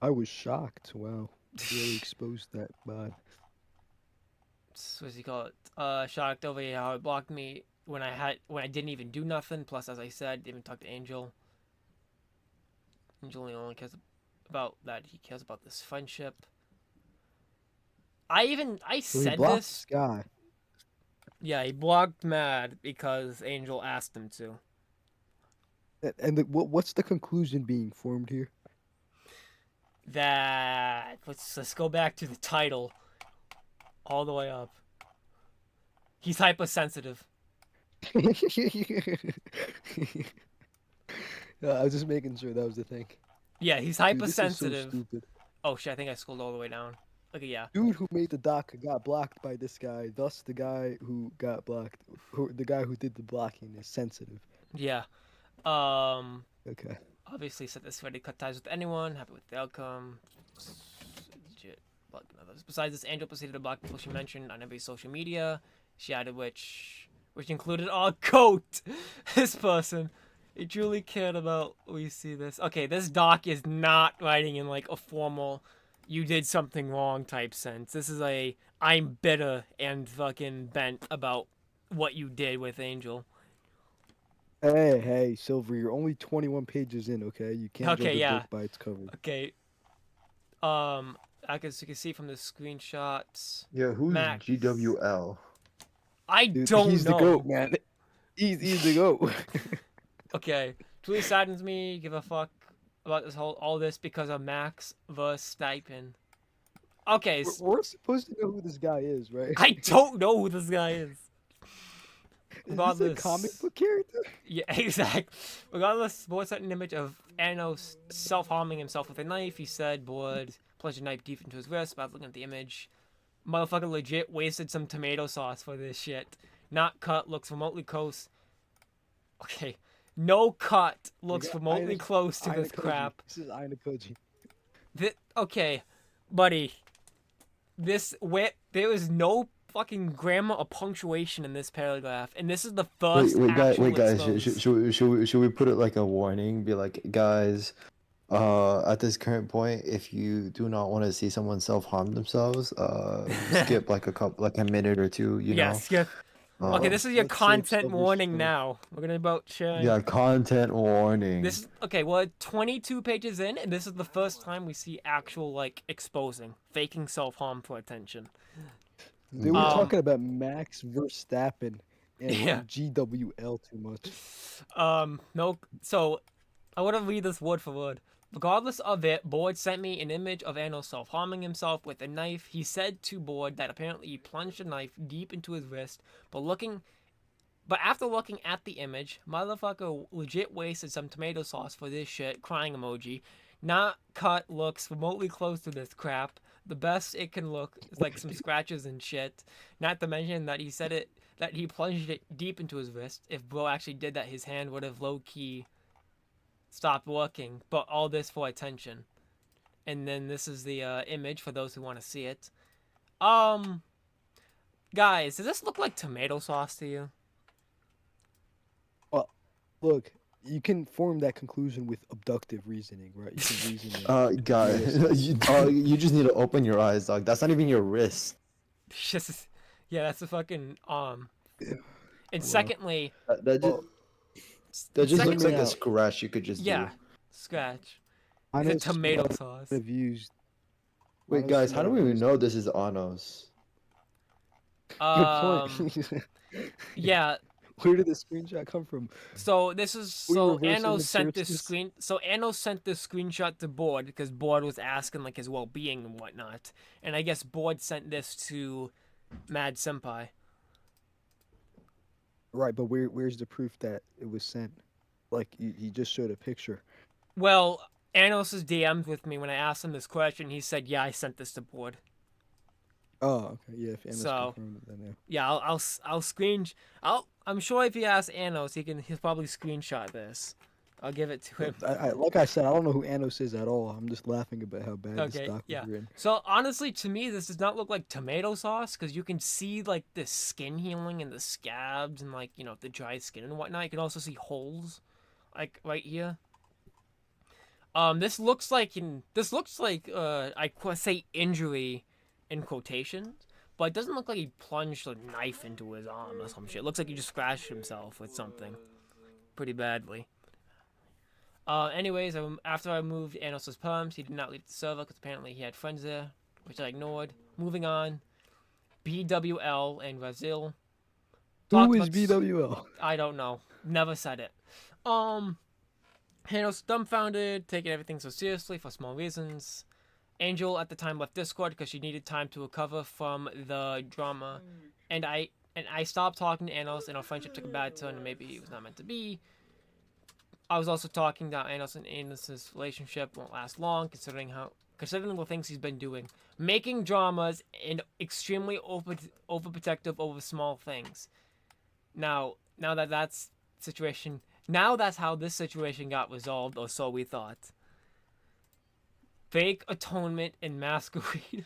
Speaker 2: I was shocked. Wow. Really exposed that bad.
Speaker 1: What does he call it? Shocked over how it blocked me when I didn't even do nothing. Plus, as I said, didn't even talk to Angel. Angel only cares about that. He cares about this friendship. I
Speaker 2: So he
Speaker 1: said
Speaker 2: blocked
Speaker 1: this.
Speaker 2: this guy.
Speaker 1: Yeah, he blocked Mad because Angel asked him to.
Speaker 2: And what's the conclusion being formed here?
Speaker 1: That let's go back to the title. All the way up. He's hypersensitive.
Speaker 2: I was just making sure that was the thing.
Speaker 1: Yeah, he's
Speaker 2: Dude, this is so
Speaker 1: hypersensitive.
Speaker 2: stupid.
Speaker 1: Oh shit, I think I scrolled all the way down. Okay, yeah.
Speaker 2: Dude who made the doc got blocked by this guy. Thus, the guy who got blocked, the guy who did the blocking, is sensitive.
Speaker 1: Yeah.
Speaker 2: Okay.
Speaker 1: Obviously set this ready to cut ties with anyone, happy with the outcome. Legit. Blocking others. Besides this, Angel proceeded to block people she mentioned on every social media. She added which included our coat. This person. He truly cared about we see this. Okay, this doc is not writing in like a formal you did something wrong type sense. This is a I'm bitter and fucking bent about what you did with Angel.
Speaker 2: Hey, Silver, you're only 21 pages in, okay? You can't
Speaker 1: Okay,
Speaker 2: judge a
Speaker 1: yeah.
Speaker 2: book by its cover.
Speaker 1: Okay. I guess you can see from the screenshots.
Speaker 4: Yeah, who's
Speaker 1: Max.
Speaker 4: GWL?
Speaker 1: I
Speaker 2: Dude,
Speaker 1: don't
Speaker 2: he's
Speaker 1: know.
Speaker 2: the GOAT, man. He's the GOAT.
Speaker 1: Okay. Truly saddens me. Give a fuck about all this because of Max the stipend. Okay.
Speaker 2: We're supposed to know who this guy is, right?
Speaker 1: I don't know who this guy is.
Speaker 2: Is this a comic book character?
Speaker 1: Yeah, exactly. Regardless, Boyd sent an image of Anos self-harming himself with a knife. He said Boyd plunged a knife deep into his wrist. By looking at the image, motherfucker legit wasted some tomato sauce for this shit. Not cut, looks remotely close. Okay. No cut, looks remotely close to this crap.
Speaker 2: This is Aina Koji.
Speaker 1: Okay, buddy. There is no fucking grammar or punctuation in this paragraph, and this is the first actual
Speaker 4: guys.
Speaker 1: exposed.
Speaker 4: Should we put it like a warning? Be like, guys, at this current point, if you do not want to see someone self-harm themselves, skip like a minute or two. You
Speaker 1: Yeah,
Speaker 4: know.
Speaker 1: skip. Okay, this is your
Speaker 2: let's save
Speaker 1: content
Speaker 2: Silver's
Speaker 1: warning
Speaker 2: time.
Speaker 1: now. We're gonna about sharing.
Speaker 4: Yeah, content warning.
Speaker 1: This is okay. We're 22 pages in, and this is the first time we see actual like exposing, faking self-harm for attention.
Speaker 2: They were talking about Max Verstappen and
Speaker 1: Yeah.
Speaker 2: GWL too much.
Speaker 1: No. So, I want to read this word for word. Regardless of it, Boyd sent me an image of Anos self-harming himself with a knife. He said to Boyd that apparently he plunged a knife deep into his wrist, but after looking at the image, motherfucker legit wasted some tomato sauce for this shit, crying emoji. Not cut, looks remotely close to this crap. The best it can look is like some scratches and shit. Not to mention that he said that he plunged it deep into his wrist. If bro actually did that, his hand would have low-key stopped working, but all this for attention. And then this is the image for those who want to see it. Guys, does this look like tomato sauce to you?
Speaker 2: Look, you can form that conclusion with abductive reasoning, right? You can reason. Like,
Speaker 4: Guys, you just need to open your eyes, dog. That's not even your wrist.
Speaker 1: Just, yeah, that's a fucking And
Speaker 2: Well,
Speaker 1: secondly,
Speaker 4: That just looks like
Speaker 1: secondly,
Speaker 4: a scratch you could just
Speaker 1: yeah,
Speaker 4: do.
Speaker 1: scratch.
Speaker 2: I
Speaker 1: It's
Speaker 2: know
Speaker 1: a tomato
Speaker 2: someone
Speaker 1: sauce.
Speaker 2: have used
Speaker 4: Wait,
Speaker 2: Anos
Speaker 4: guys,
Speaker 2: should
Speaker 4: how do
Speaker 2: never
Speaker 4: we
Speaker 2: voice
Speaker 4: know
Speaker 2: it.
Speaker 4: this is Anos?
Speaker 2: Good point.
Speaker 1: Yeah.
Speaker 2: Where did the screenshot come from?
Speaker 1: So this is
Speaker 2: We
Speaker 1: so
Speaker 2: reversing
Speaker 1: Anno
Speaker 2: the
Speaker 1: sent this
Speaker 2: curses?
Speaker 1: screen. So Anno sent this screenshot to Board because Board was asking like his well-being and whatnot, and I guess Board sent this to Mad Senpai.
Speaker 2: Right, but where's the proof that it was sent? Like he just showed a picture.
Speaker 1: Well, Anos' DM'd with me when I asked him this question. He said, "Yeah, I sent this to Board."
Speaker 2: Oh, okay. Yeah, if Anos
Speaker 1: So
Speaker 2: confirmed it, then yeah.
Speaker 1: yeah, I'll screen. I'm sure if he asks Anos, he'll probably screenshot this. I'll give it to him.
Speaker 2: Like I said, I don't know who Anos is at all. I'm just laughing about how bad this
Speaker 1: Okay,
Speaker 2: doc was
Speaker 1: yeah.
Speaker 2: written.
Speaker 1: So honestly, to me, this does not look like tomato sauce because you can see like the skin healing and the scabs and like the dry skin and whatnot. You can also see holes, like right here. This looks like say injury, in quotations, but it doesn't look like he plunged a knife into his arm or some shit. It looks like he just scratched himself with something, pretty badly. Anyways, after I moved Anos' perms, he did not leave the server because apparently he had friends there, which I ignored. Moving on, BWL and Brazil.
Speaker 2: Who is BWL?
Speaker 1: I don't know. Never said it. Anos dumbfounded, taking everything so seriously for small reasons. Angel at the time left Discord because she needed time to recover from the drama, and I stopped talking to Anos, and our friendship took a bad turn, and maybe it was not meant to be. I was also talking that Anos and Anos' relationship won't last long, considering the things he's been doing, making dramas and extremely overprotective over small things. Now that's situation. Now that's how this situation got resolved, or so we thought. Fake atonement and masquerade.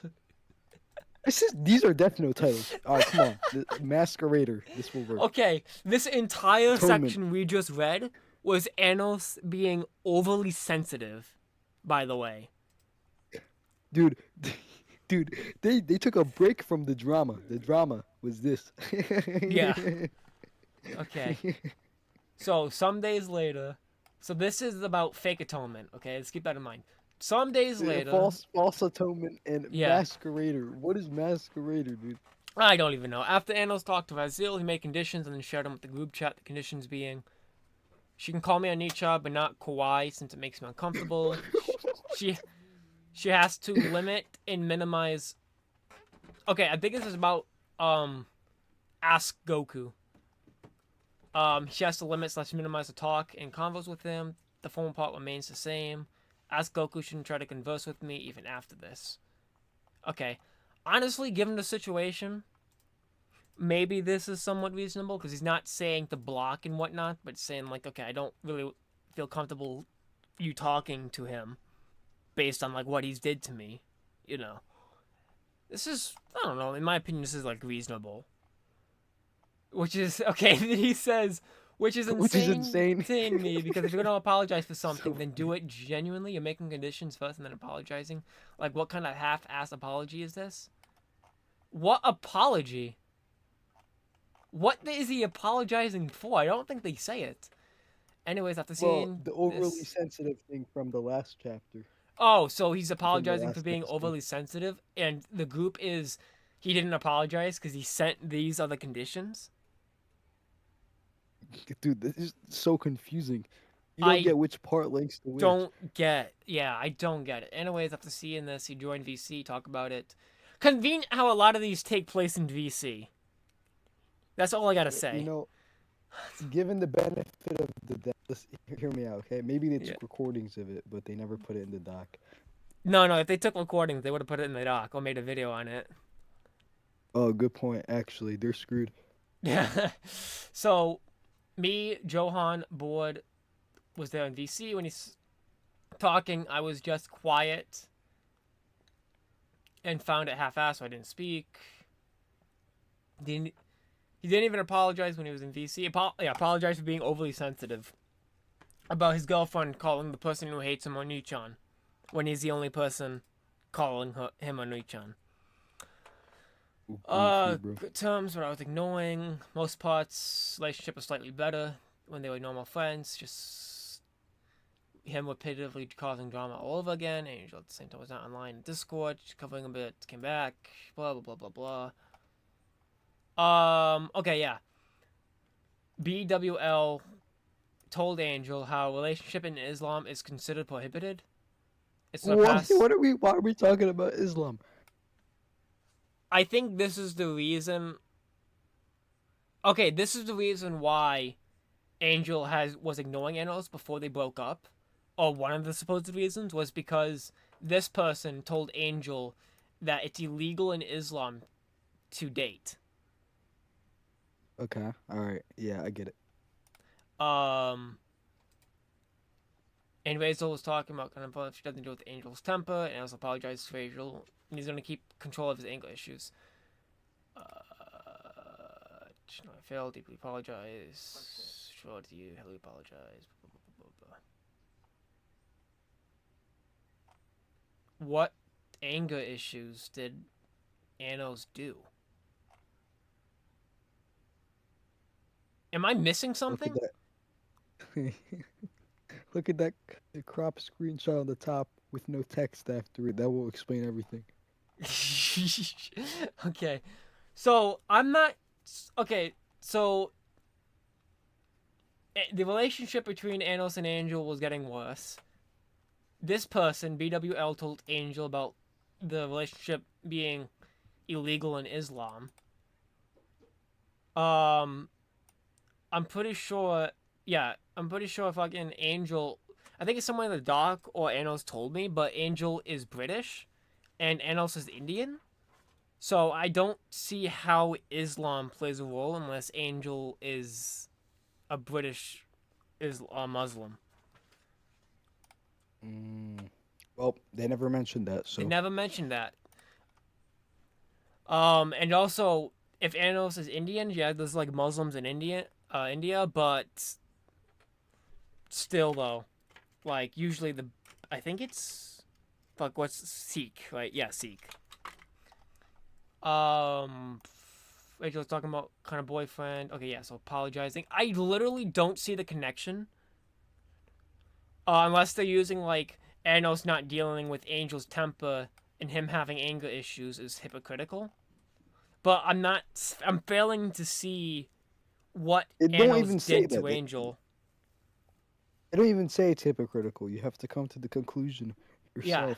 Speaker 2: These are Death Note titles. All right, come on. The Masquerader. This will work.
Speaker 1: Okay, this entire
Speaker 2: Atonement.
Speaker 1: section we just read was Anos being overly sensitive, by the way.
Speaker 2: Dude, they took a break from the drama. The drama was this.
Speaker 1: Yeah. Okay. So, some days later. So, this is about fake atonement, okay? Let's keep that in mind. Some days later.
Speaker 2: False atonement and
Speaker 1: Yeah.
Speaker 2: masquerader. What is masquerader, dude?
Speaker 1: I don't even know. After Anos talked to Vazil, he made conditions and then shared them with the group chat. The conditions being, she can call me Onicha, but not Kawaii since it makes me uncomfortable. She has to limit and minimize. Okay, I think this is about AskGoku. She has to limit / minimize the talk and convos with him. The formal part remains the same. AskGoku shouldn't try to converse with me even after this. Okay, honestly, given the situation, maybe this is somewhat reasonable because he's not saying to block and whatnot, but saying like, okay, I don't really feel comfortable you talking to him based on like what he's did to me, This is, I don't know, in my opinion, this is like reasonable. Which is okay. He says, which is insane to me because if you're gonna apologize for something, then do it genuinely. You're making conditions first and then apologizing. Like, what kind of half-ass apology is this? What apology? What is he apologizing for? I don't think they say it. Anyways, after seeing
Speaker 2: the overly sensitive thing from the last chapter.
Speaker 1: Oh, so he's apologizing for
Speaker 2: last
Speaker 1: being
Speaker 2: episode.
Speaker 1: overly sensitive, and the group is he didn't apologize because he sent these other conditions.
Speaker 2: Dude, this is so confusing. You don't get which part links to which.
Speaker 1: I don't get it. Anyways, after seeing this, he joined VC, talk about it. Convenient how a lot of these take place in VC. That's all I gotta say.
Speaker 2: Given the benefit of the doubt, hear me out, okay? Maybe they took recordings of it, but they never put it in the doc.
Speaker 1: No, if they took recordings, they would have put it in the doc or made a video on it.
Speaker 2: Oh, good point. Actually, they're screwed.
Speaker 1: Yeah. So, me, Johan, Board was there in VC when he's talking. I was just quiet and found it half-assed, so I didn't speak. He didn't even apologize when he was in VC. Apologized for being overly sensitive about his girlfriend calling the person who hates him Oni-chan when he's the only person calling him Oni-chan. Good terms, but I was ignoring. Most parts, relationship was slightly better when they were normal friends. him repetitively causing drama all over again. Angel at the same time was not online in Discord, covering a bit, came back, blah blah blah blah blah. Okay, yeah. BWL told Angel how relationship in Islam is considered prohibited. It's not
Speaker 2: What?
Speaker 1: past.
Speaker 2: What are we? Why are we talking about Islam?
Speaker 1: I think this is the reason. Okay, this is the reason why Angel was ignoring Anos before they broke up, or one of the supposed reasons was because this person told Angel that it's illegal in Islam to date.
Speaker 2: Okay. All right. Yeah, I get it.
Speaker 1: And Razel was talking about kind of she doesn't deal with Angel's temper, and Anos apologized to Razel, and he's gonna keep control of his anger issues. I failed. Deeply apologize. Sure to you. Heavily apologize. Blah, blah, blah, blah. What anger issues did Anos do? Am I missing something?
Speaker 2: Look at that. Look at that crop screenshot on the top with no text after it. That will explain everything.
Speaker 1: Okay. So, I'm not. Okay, so. The relationship between Anos and Angel was getting worse. This person, BWL, told Angel about the relationship being illegal in Islam. I'm pretty sure. Yeah, I'm pretty sure fucking Angel. I think it's someone in the doc or Anos told me, but Angel is British, and Anos is Indian. So I don't see how Islam plays a role unless Angel is a British Muslim.
Speaker 2: Well, they never mentioned that, so
Speaker 1: They never mentioned that. And also, if Anos is Indian, yeah, there's like Muslims in India, but still though, like usually I think it's, fuck, what's Sikh, right? Yeah, Sikh. Rachel was talking about kind of boyfriend. Okay, yeah, so apologizing. I literally don't see the connection. Unless they're using like Anos not dealing with Angel's temper and him having anger issues is hypocritical. But I'm failing to see what
Speaker 2: it don't
Speaker 1: Anos
Speaker 2: even say
Speaker 1: did
Speaker 2: that.
Speaker 1: to Angel.
Speaker 2: They don't even say it's hypocritical. You have to come to the conclusion yourself.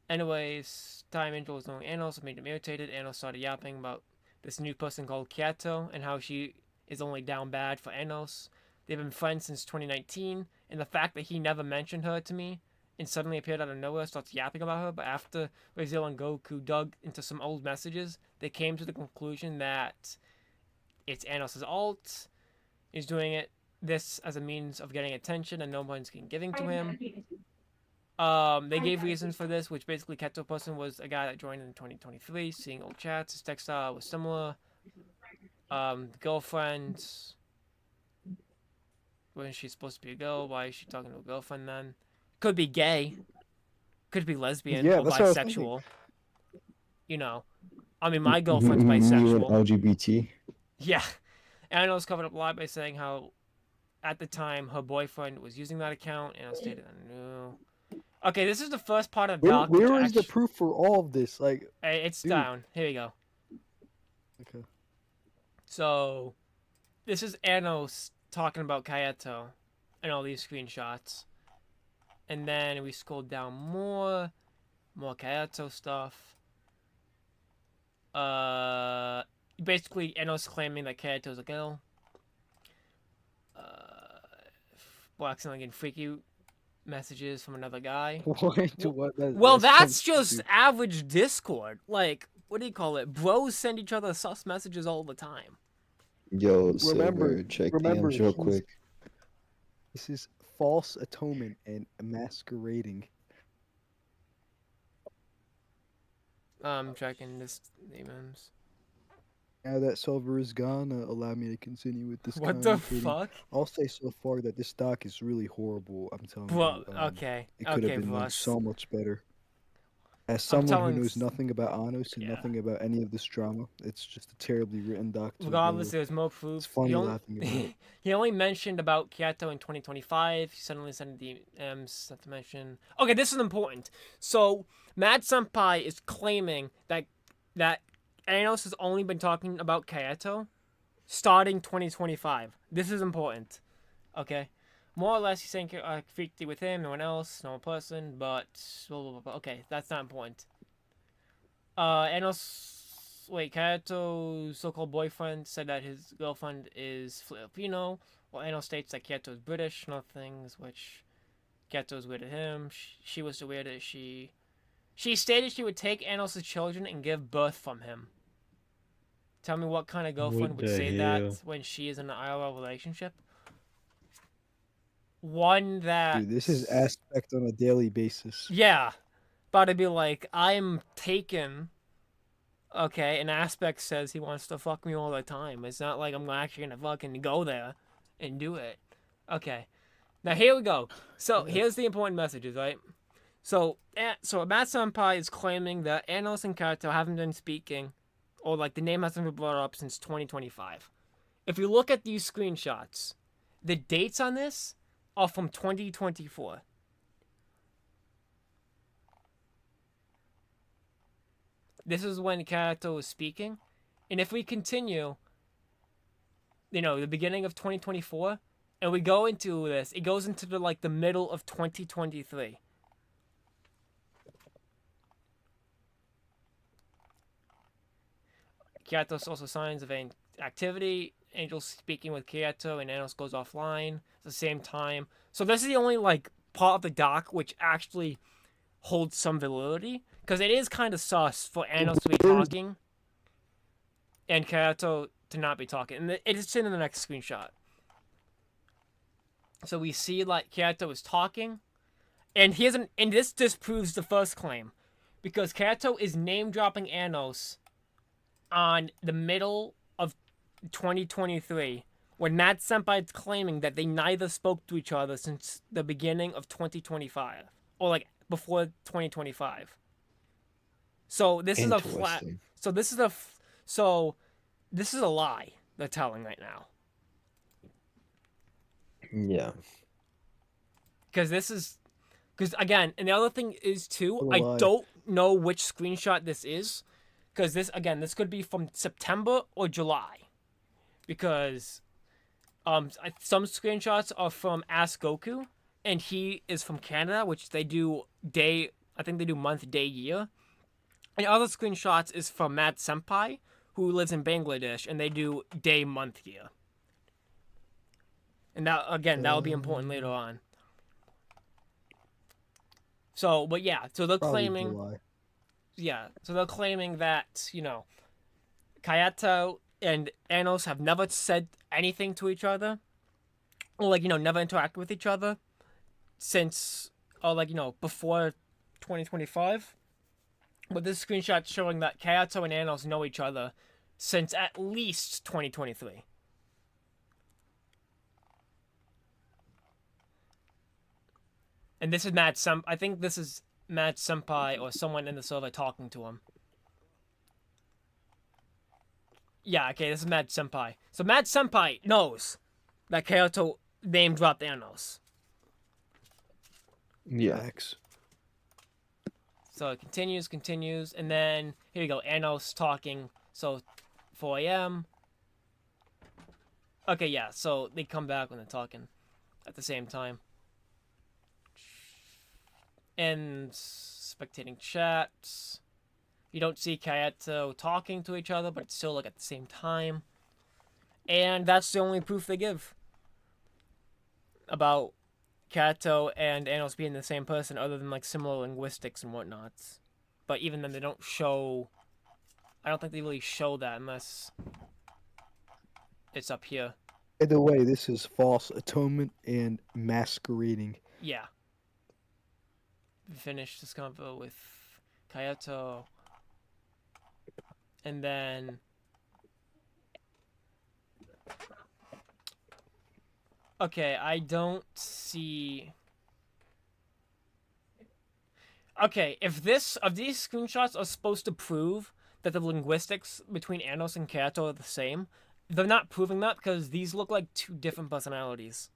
Speaker 1: Anyways, time Angel was knowing Anos made him irritated. Anos started yapping about this new person called Kyato and how she is only down bad for Anos. They've been friends since 2019, and the fact that he never mentioned her to me and suddenly appeared out of nowhere starts yapping about her. But after Raziel and Goku dug into some old messages, they came to the conclusion that it's Anos' alt. He's doing this as a means of getting attention, and no one's giving to him. They gave reasons for this, which basically Keto Person was a guy that joined in 2023, seeing old chats. His text style was similar. Girlfriends. When she's supposed to be a girl, why is she talking to a girlfriend then? Could be gay. Could be lesbian
Speaker 2: Yeah,
Speaker 1: or
Speaker 2: that's what I was thinking.
Speaker 1: bisexual. You know. I mean, my girlfriend's bisexual.
Speaker 4: LGBT.
Speaker 1: Yeah. And I know it's covered up a lot by saying how at the time her boyfriend was using that account, and I stated that no. Okay, this is the first part of Doc.
Speaker 2: Where is the proof for all of this? Like,
Speaker 1: it's
Speaker 2: dude.
Speaker 1: down. Here we go.
Speaker 2: Okay.
Speaker 1: So, this is Anos talking about Kayato and all these screenshots. And then we scroll down more Kayato stuff. Basically, Anos claiming that Kayato is a girl. Accidentally getting freaky messages from another guy.
Speaker 2: What?
Speaker 1: That's just average Discord. Like, what do you call it? Bros send each other sus messages all the time.
Speaker 4: Yo, Silver, check DMs real quick.
Speaker 2: This is false atonement and masquerading.
Speaker 1: I'm checking this DMs.
Speaker 2: Now that Silver is gone, allow me to continue with this.
Speaker 1: What the fuck?
Speaker 2: I'll say so far that this doc is really horrible. I'm telling
Speaker 1: Well,
Speaker 2: you.
Speaker 1: okay.
Speaker 2: It could have been done so much better. As
Speaker 1: I'm
Speaker 2: someone who
Speaker 1: telling.
Speaker 2: knows nothing about Anos and
Speaker 1: Yeah.
Speaker 2: nothing about any of this drama, it's just a terribly written Doctor
Speaker 1: Regardless,
Speaker 2: Who.
Speaker 1: there's more
Speaker 2: It's
Speaker 1: proof.
Speaker 2: funny laughing about it.
Speaker 1: He only mentioned about Kyoto in 2025. He suddenly sent the DMs not to mention. Okay, this is important. So Mad Senpai is claiming that Anos has only been talking about Kyoto starting 2025. This is important. Okay. More or less, he's saying freaky with him, no one else, no one person, but blah, blah, blah, blah. Okay, that's not important. Kayato's so-called boyfriend said that his girlfriend is Filipino, while Ano states that Kayato is British, not things which Kayato is weird to him. She was so weird that she stated she would take Anos' children and give birth from him. Tell me what kind of girlfriend
Speaker 4: What
Speaker 1: would
Speaker 4: the
Speaker 1: say
Speaker 4: hell?
Speaker 1: that when she is in an IRL relationship? One that...
Speaker 2: Dude, this is aspect on a daily basis.
Speaker 1: Yeah. About to be like, I'm taken. Okay, and Aspect says he wants to fuck me all the time. It's not like I'm actually gonna fucking go there and do it. Okay, now here we go. So
Speaker 2: Yeah.
Speaker 1: here's the important messages, right? So Matt Senpai is claiming that Anos and Kato haven't been speaking, or like the name hasn't been brought up since 2025. If you look at these screenshots, the dates on this are from 2024. This is when Kato was speaking, and if we continue, the beginning of 2024, and we go into this, it goes into the middle of 2023. Kyatos also signs of activity. Angel speaking with Kyato, and Anos goes offline at the same time. So this is the only part of the doc which actually holds some validity, because it is kind of sus for Anos to be talking and Kyato to not be talking. And it's in the next screenshot. So we see Kyato is talking, and this disproves the first claim, because Kato is name dropping Anos on the middle of 2023, when Matt Senpai is claiming that they neither spoke to each other since the beginning of 2025, or before 2025. So this is a flat.
Speaker 4: Interesting.
Speaker 1: So this is a. So this is a lie they're telling right now,
Speaker 4: Yeah.
Speaker 1: because this is. Because again, and the other thing is too,
Speaker 2: Still a
Speaker 1: I
Speaker 2: lie.
Speaker 1: don't know which screenshot this is, because this could be from September or July, because some screenshots are from AskGoku, and he is from Canada, which they do day. I think they do month, day, year. And other screenshots is from Matt Senpai, who lives in Bangladesh, and they do day, month, year. And that will be important later on. So, but yeah, so they're
Speaker 2: Probably
Speaker 1: claiming.
Speaker 2: July.
Speaker 1: Yeah, so they're claiming that, Kayato and Anos have never said anything to each other, or never interacted with each other since, or before 2025. But this screenshot showing that Kayato and Anos know each other since at least 2023. And this is I think this is Matt Senpai or someone in the server talking to him. Yeah, okay, this is Mad Senpai. So Mad Senpai knows that Kyoto name dropped Anos.
Speaker 4: Yeah.
Speaker 2: Facts.
Speaker 1: So it continues, and then here you go, Anos talking. So 4 a.m. Okay, yeah, so they come back when they're talking at the same time. And spectating chats. You don't see Kayato talking to each other, but it's still at the same time. And that's the only proof they give about Kato and Anos being the same person, other than similar linguistics and whatnot. But even then, they don't show. I don't think they really show that unless it's up here.
Speaker 2: Either way, this is false atonement and masquerading.
Speaker 1: Yeah. We finished this convo with Kayato. And then. Okay, I don't see. Okay, if these screenshots are supposed to prove that the linguistics between Anos and Kato are the same, they're not proving that because these look like two different personalities.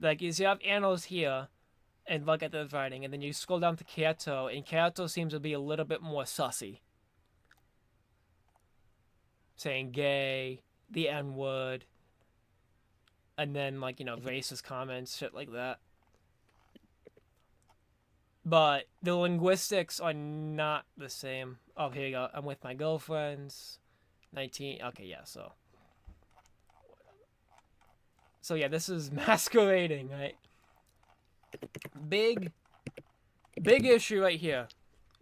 Speaker 1: Like, you have Anos here, and look at the writing, and then you scroll down to Kato, and Kato seems to be a little bit more sussy. Saying gay, the N-word, and then, like, racist comments, shit like that. But the linguistics are not the same. Oh, here you go. I'm with my girlfriends. 19. Okay, yeah, so. So, yeah, this is masquerading, right? Big issue right here.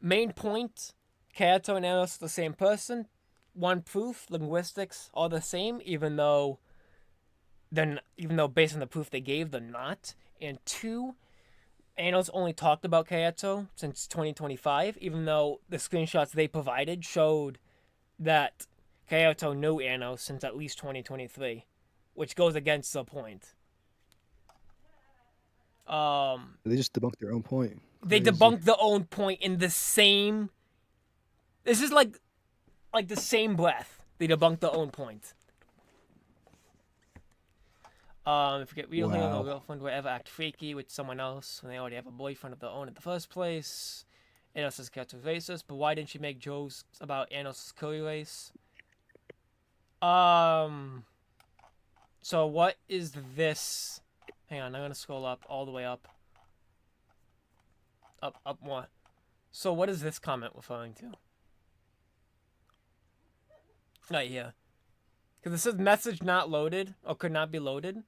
Speaker 1: Main point, Kato and Anos are the same person. One proof, linguistics are the same, even though based on the proof they gave, they're not. And two, Anos only talked about Kato since 2025, even though the screenshots they provided showed that Kato knew Anos since at least 2023, which goes against the point.
Speaker 2: They just debunked their own point.
Speaker 1: They
Speaker 2: Crazy.
Speaker 1: debunked their own point in the same. This is like the same breath. They debunked their own point. Forget real him or girlfriend would ever act freaky with someone else when they already have a boyfriend of their own in the first place. Anos is Kato racist, but why didn't she make jokes about Anos' curry race? So what is this? Hang on, I'm gonna scroll up all the way up. Up more. So what is this comment referring to? Right here. Because it says message not loaded or could not be loaded.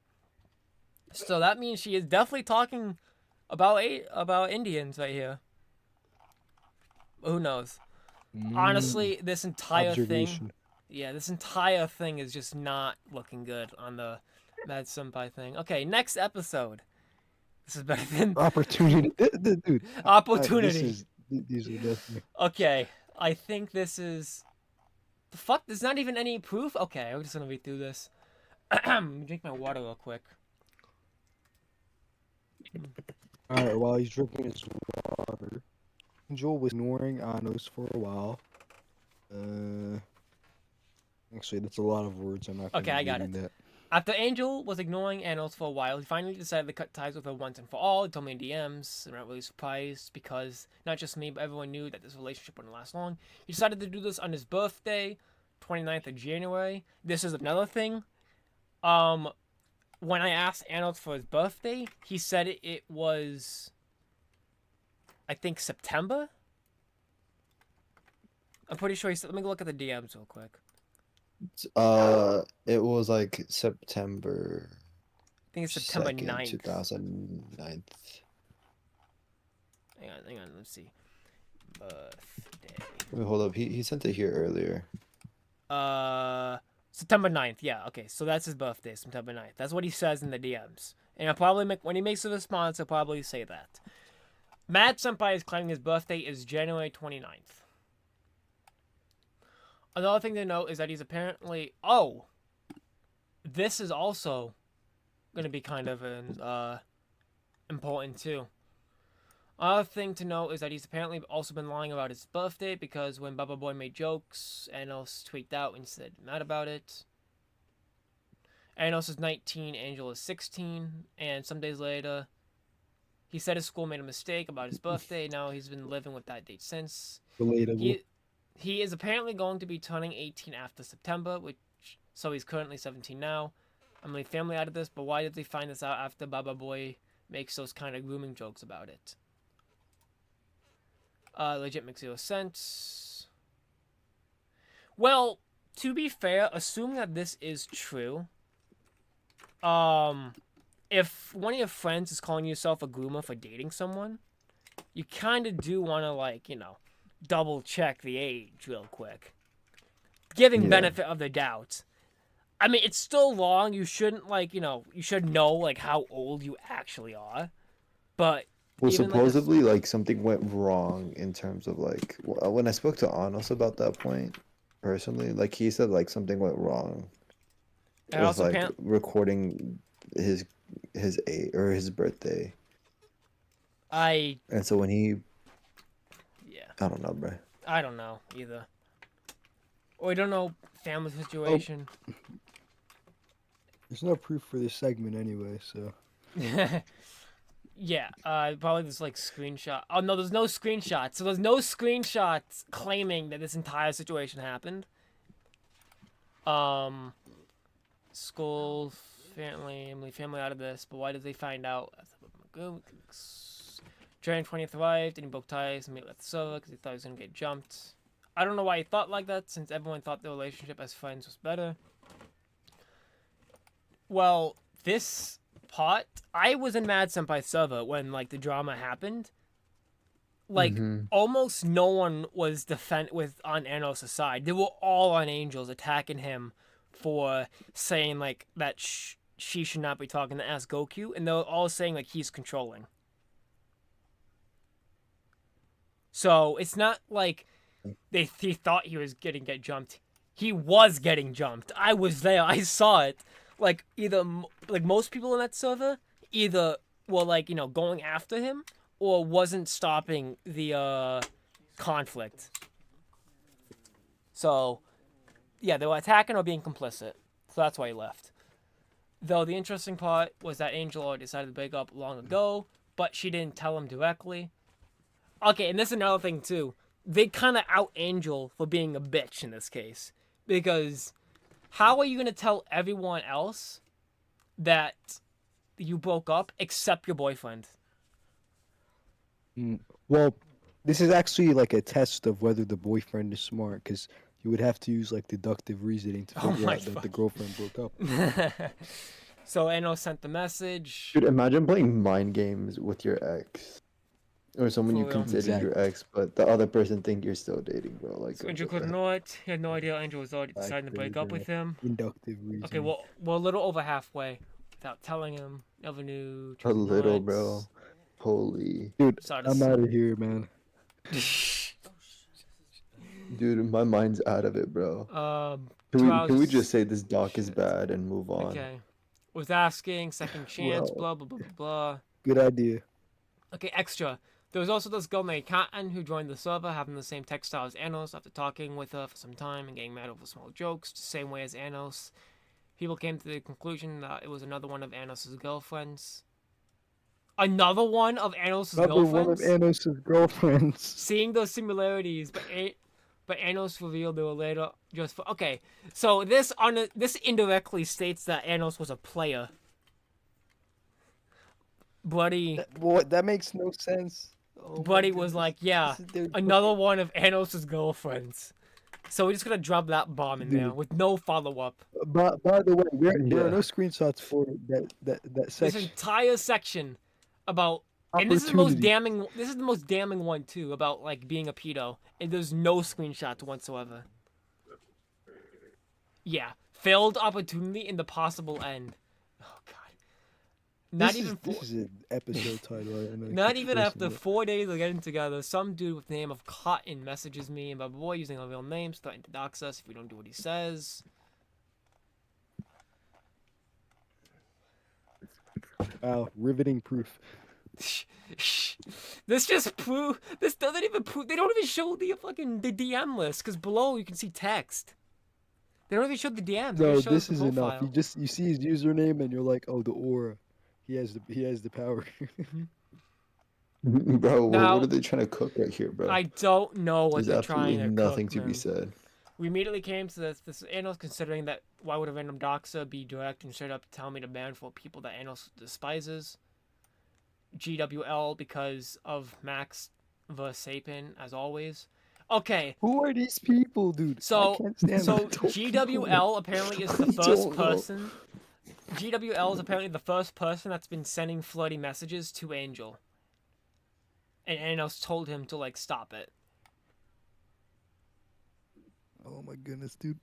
Speaker 1: So that means she is definitely talking about Indians right here. Who knows? Honestly, this entire thing. Yeah, this entire thing is just not looking good on the Mad Senpai thing. Okay, next episode. This is better than
Speaker 2: opportunity, dude.
Speaker 1: Opportunity.
Speaker 2: These are definitely.
Speaker 1: Okay, I think this is. The fuck? There's not even any proof. Okay, I'm just gonna read through this. Drink my water real quick.
Speaker 2: All right, while he's drinking his water, Joel was ignoring Anos for a while. Actually, that's a lot of words. I'm not.
Speaker 1: Okay, I got it.
Speaker 2: That.
Speaker 1: After Angel was ignoring Anos for a while, he finally decided to cut ties with her once and for all. He told me in DMs. I'm not really surprised because not just me, but everyone knew that this relationship wouldn't last long. He decided to do this on his birthday, 29th of January. This is another thing. When I asked Anos for his birthday, he said it was, I think, September? I'm pretty sure he said, let me look at the DMs real quick.
Speaker 4: It was like September.
Speaker 1: I think it's September 9th.
Speaker 4: 2009.
Speaker 1: Hang on, let's see. Birthday.
Speaker 4: Wait, hold up. He sent it here earlier.
Speaker 1: September 9th, yeah, okay, so that's his birthday, September 9th. That's what he says in the DMs. And I'll probably when he makes a response, he'll probably say that. Mad Senpai is claiming his birthday is January 29th. Another thing to note is that he's apparently... Oh! This is also going to be kind of important, too. Another thing to note is that he's apparently also been lying about his birthday because when Baba Boy made jokes, Anos tweaked out and said mad about it. Anos is 19, Angel is 16, and some days later, he said his school made a mistake about his birthday. Now he's been living with that date since.
Speaker 2: Relatable.
Speaker 1: He is apparently going to be turning 18 after September, so he's currently 17 now. I'm leaving family out of this, but why did they find this out after Baba Boy makes those kind of grooming jokes about it? Legit makes zero sense. Well, to be fair, assume that this is true. If one of your friends is calling yourself a groomer for dating someone, you kind of do want to, like, double check the age real quick. Giving benefit of the doubt. I mean, it's still long. You shouldn't, you should know, how old you actually are. But...
Speaker 4: Well, supposedly, something went wrong in terms of, when I spoke to Anos about that point, personally, he said, something went wrong with, recording his age or his birthday.
Speaker 1: I
Speaker 4: And so when he,
Speaker 1: yeah,
Speaker 4: I don't know, bro.
Speaker 1: I don't know either. Or I don't know family
Speaker 2: Oh,
Speaker 1: situation.
Speaker 2: there's no proof for this segment anyway, so.
Speaker 1: Yeah, probably just like screenshot. Oh no, there's no screenshots. So there's no screenshots claiming that this entire situation happened. Um, school, family out of this. But why did they find out? Train 20th arrived and he broke ties and made left the server because he thought he was gonna get jumped. I don't know why he thought like that, since everyone thought the relationship as friends was better. Well, this part, I was in Mad Senpai's server when like the drama happened. Like
Speaker 4: Mhm.
Speaker 1: almost no one was on Anos' side. They were all on Angel's, attacking him for saying like that she should not be talking to AskGoku, and they were all saying like he's controlling. So it's not like he thought he was get jumped. He was getting jumped. I was there. I saw it. Like either like most people in that server either were like going after him or wasn't stopping the conflict. So yeah, they were attacking or being complicit. So that's why he left. Though the interesting part was that Angel already decided to break up long ago, but she didn't tell him directly. Okay, and this is another thing too. They kind of out Angel for being a bitch in this case. Because how are you going to tell everyone else that you broke up except your boyfriend?
Speaker 2: Well, this is actually like a test of whether the boyfriend is smart, because you would have to use like deductive reasoning to
Speaker 1: Oh
Speaker 2: figure
Speaker 1: my
Speaker 2: out that the
Speaker 1: fuck.
Speaker 2: girlfriend broke up.
Speaker 1: So Ano sent the message.
Speaker 4: Dude, imagine playing mind games with your ex. Or someone
Speaker 1: For
Speaker 4: you
Speaker 1: real.
Speaker 4: considered your ex, but the other person think you're still dating, bro. Like,
Speaker 1: So
Speaker 4: what
Speaker 1: Angel
Speaker 4: the
Speaker 1: couldn't
Speaker 4: fuck?
Speaker 1: know it. He had no idea Angel was already
Speaker 2: Fact
Speaker 1: deciding to break up with
Speaker 2: reasoning,
Speaker 1: him.
Speaker 2: inductive
Speaker 1: Okay,
Speaker 2: reasoning.
Speaker 1: well, we're a little over halfway without telling him. Never knew.
Speaker 4: A little, bro. Holy.
Speaker 2: Dude,
Speaker 1: Started
Speaker 2: I'm out of here, man.
Speaker 4: Dude, my mind's out of it, bro. Can
Speaker 1: 2
Speaker 4: we
Speaker 1: hours.
Speaker 4: can we just say this doc is
Speaker 1: Shit.
Speaker 4: bad and move on?
Speaker 1: Okay. Was asking, second chance,
Speaker 2: Well,
Speaker 1: blah, blah, blah, blah, blah.
Speaker 2: good idea.
Speaker 1: Okay, extra. There was also this girl named Cotton who joined the server, having the same textile as Anos. After talking with her for some time and getting mad over small jokes, the same way as Anos, people came to the conclusion that it was another one of Anos' girlfriends. Another one of Anos'
Speaker 2: Another one of
Speaker 1: girlfriends?
Speaker 2: Anos' girlfriends.
Speaker 1: Seeing those similarities, but Anos revealed they were later just for. Okay, so this indirectly states that Anos was a player. Bloody
Speaker 2: What? That makes no sense. Oh my
Speaker 1: Buddy was
Speaker 2: goodness.
Speaker 1: like, yeah,
Speaker 2: They're
Speaker 1: another
Speaker 2: fucking-
Speaker 1: one of Anos' girlfriends. So we're just gonna drop that bomb in there
Speaker 2: Dude.
Speaker 1: with no follow up.
Speaker 2: By the way, there are
Speaker 4: Yeah.
Speaker 2: no screenshots for that
Speaker 1: This
Speaker 2: section.
Speaker 1: entire section about, and this is the most
Speaker 2: Opportunity.
Speaker 1: damning. This is the most damning one too, about like being a pedo, and there's no screenshots whatsoever. Yeah, failed opportunity in the possible end. Oh god. Not
Speaker 2: This
Speaker 1: even
Speaker 2: is, this is an episode title. I know I
Speaker 1: Not
Speaker 2: keep
Speaker 1: even
Speaker 2: stressing
Speaker 1: after
Speaker 2: it.
Speaker 1: 4 days of getting together, some dude with the name of Cotton messages me and my boy using our real names, threatening to dox us if we don't do what he says.
Speaker 2: Wow, riveting proof.
Speaker 1: This just prove. This doesn't even prove. They don't even show the DM list because below you can see text. They don't even show the DMs. They
Speaker 2: No,
Speaker 1: just show
Speaker 2: this
Speaker 1: the
Speaker 2: is enough.
Speaker 1: profile.
Speaker 2: You see his username and you're like, oh, the aura. He has the power.
Speaker 4: Bro,
Speaker 1: Now-
Speaker 4: what are they trying to cook right here, bro?
Speaker 1: I don't know what
Speaker 4: There's
Speaker 1: they're
Speaker 4: absolutely
Speaker 1: trying to
Speaker 4: nothing
Speaker 1: cook,
Speaker 4: to be
Speaker 1: man.
Speaker 4: said.
Speaker 1: We immediately came to this Anos considering that why would a random doxer be direct and straight up tell me to ban for people that Anos despises? GWL because of Max Versapin, as always. Okay,
Speaker 2: Who are these people, dude?
Speaker 1: so
Speaker 2: I can't stand
Speaker 1: so
Speaker 2: them.
Speaker 1: GWL apparently is the
Speaker 2: I
Speaker 1: first
Speaker 2: don't know.
Speaker 1: person. GWL is apparently the first person that's been sending flirty messages to Angel. And Anos told him to like stop it.
Speaker 2: Oh my goodness, dude.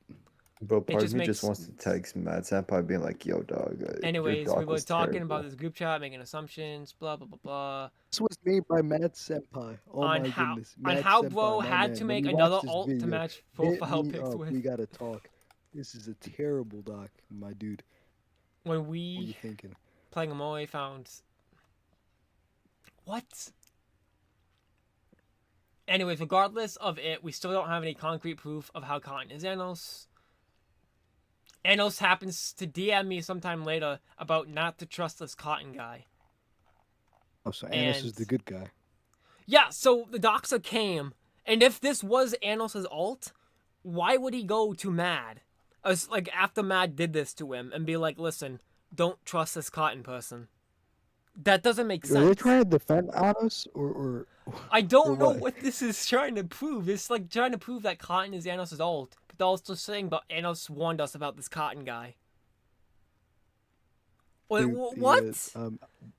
Speaker 4: Bro, part
Speaker 1: just
Speaker 4: of me just
Speaker 1: makes-
Speaker 4: wants to text Mad Senpai being like, yo, dog. Your
Speaker 1: Anyways,
Speaker 4: doc
Speaker 1: we were
Speaker 4: was
Speaker 1: talking
Speaker 4: terrible.
Speaker 1: about this group chat, making assumptions, blah blah blah blah.
Speaker 2: This was made by Mad Senpai. Oh
Speaker 1: On
Speaker 2: my
Speaker 1: how-
Speaker 2: goodness.
Speaker 1: on
Speaker 2: Mad
Speaker 1: how
Speaker 2: Senpai,
Speaker 1: bro
Speaker 2: my
Speaker 1: had
Speaker 2: man.
Speaker 1: to
Speaker 2: When
Speaker 1: make
Speaker 2: you
Speaker 1: another
Speaker 2: watch this
Speaker 1: alt to
Speaker 2: video,
Speaker 1: match
Speaker 2: hit
Speaker 1: profile
Speaker 2: me
Speaker 1: pics
Speaker 2: up.
Speaker 1: with.
Speaker 2: We gotta talk. This is a terrible doc, my dude.
Speaker 1: When
Speaker 2: What are you
Speaker 1: we
Speaker 2: thinking?
Speaker 1: playing Amoe found What? Anyways, regardless of it, we still don't have any concrete proof of how Cotton is Anos. Anos happens to DM me sometime later about not to trust this Cotton guy.
Speaker 2: Oh, so Anos is
Speaker 1: And-
Speaker 2: the good guy.
Speaker 1: Yeah, so the doxa came, and if this was Anos' ult, why would he go to Mad? As, like, after Mad did this to him, and be like, listen, don't trust this Cotton person. That doesn't make
Speaker 2: Are they
Speaker 1: sense.
Speaker 2: trying to defend Anos or
Speaker 1: I
Speaker 2: or
Speaker 1: don't know
Speaker 2: what?
Speaker 1: what this is trying to prove. It's like trying to prove that Cotton is Anos' ult. But they're also saying, but Anos warned us about this Cotton guy. Wait,
Speaker 2: Dude,
Speaker 1: what?
Speaker 2: yeah,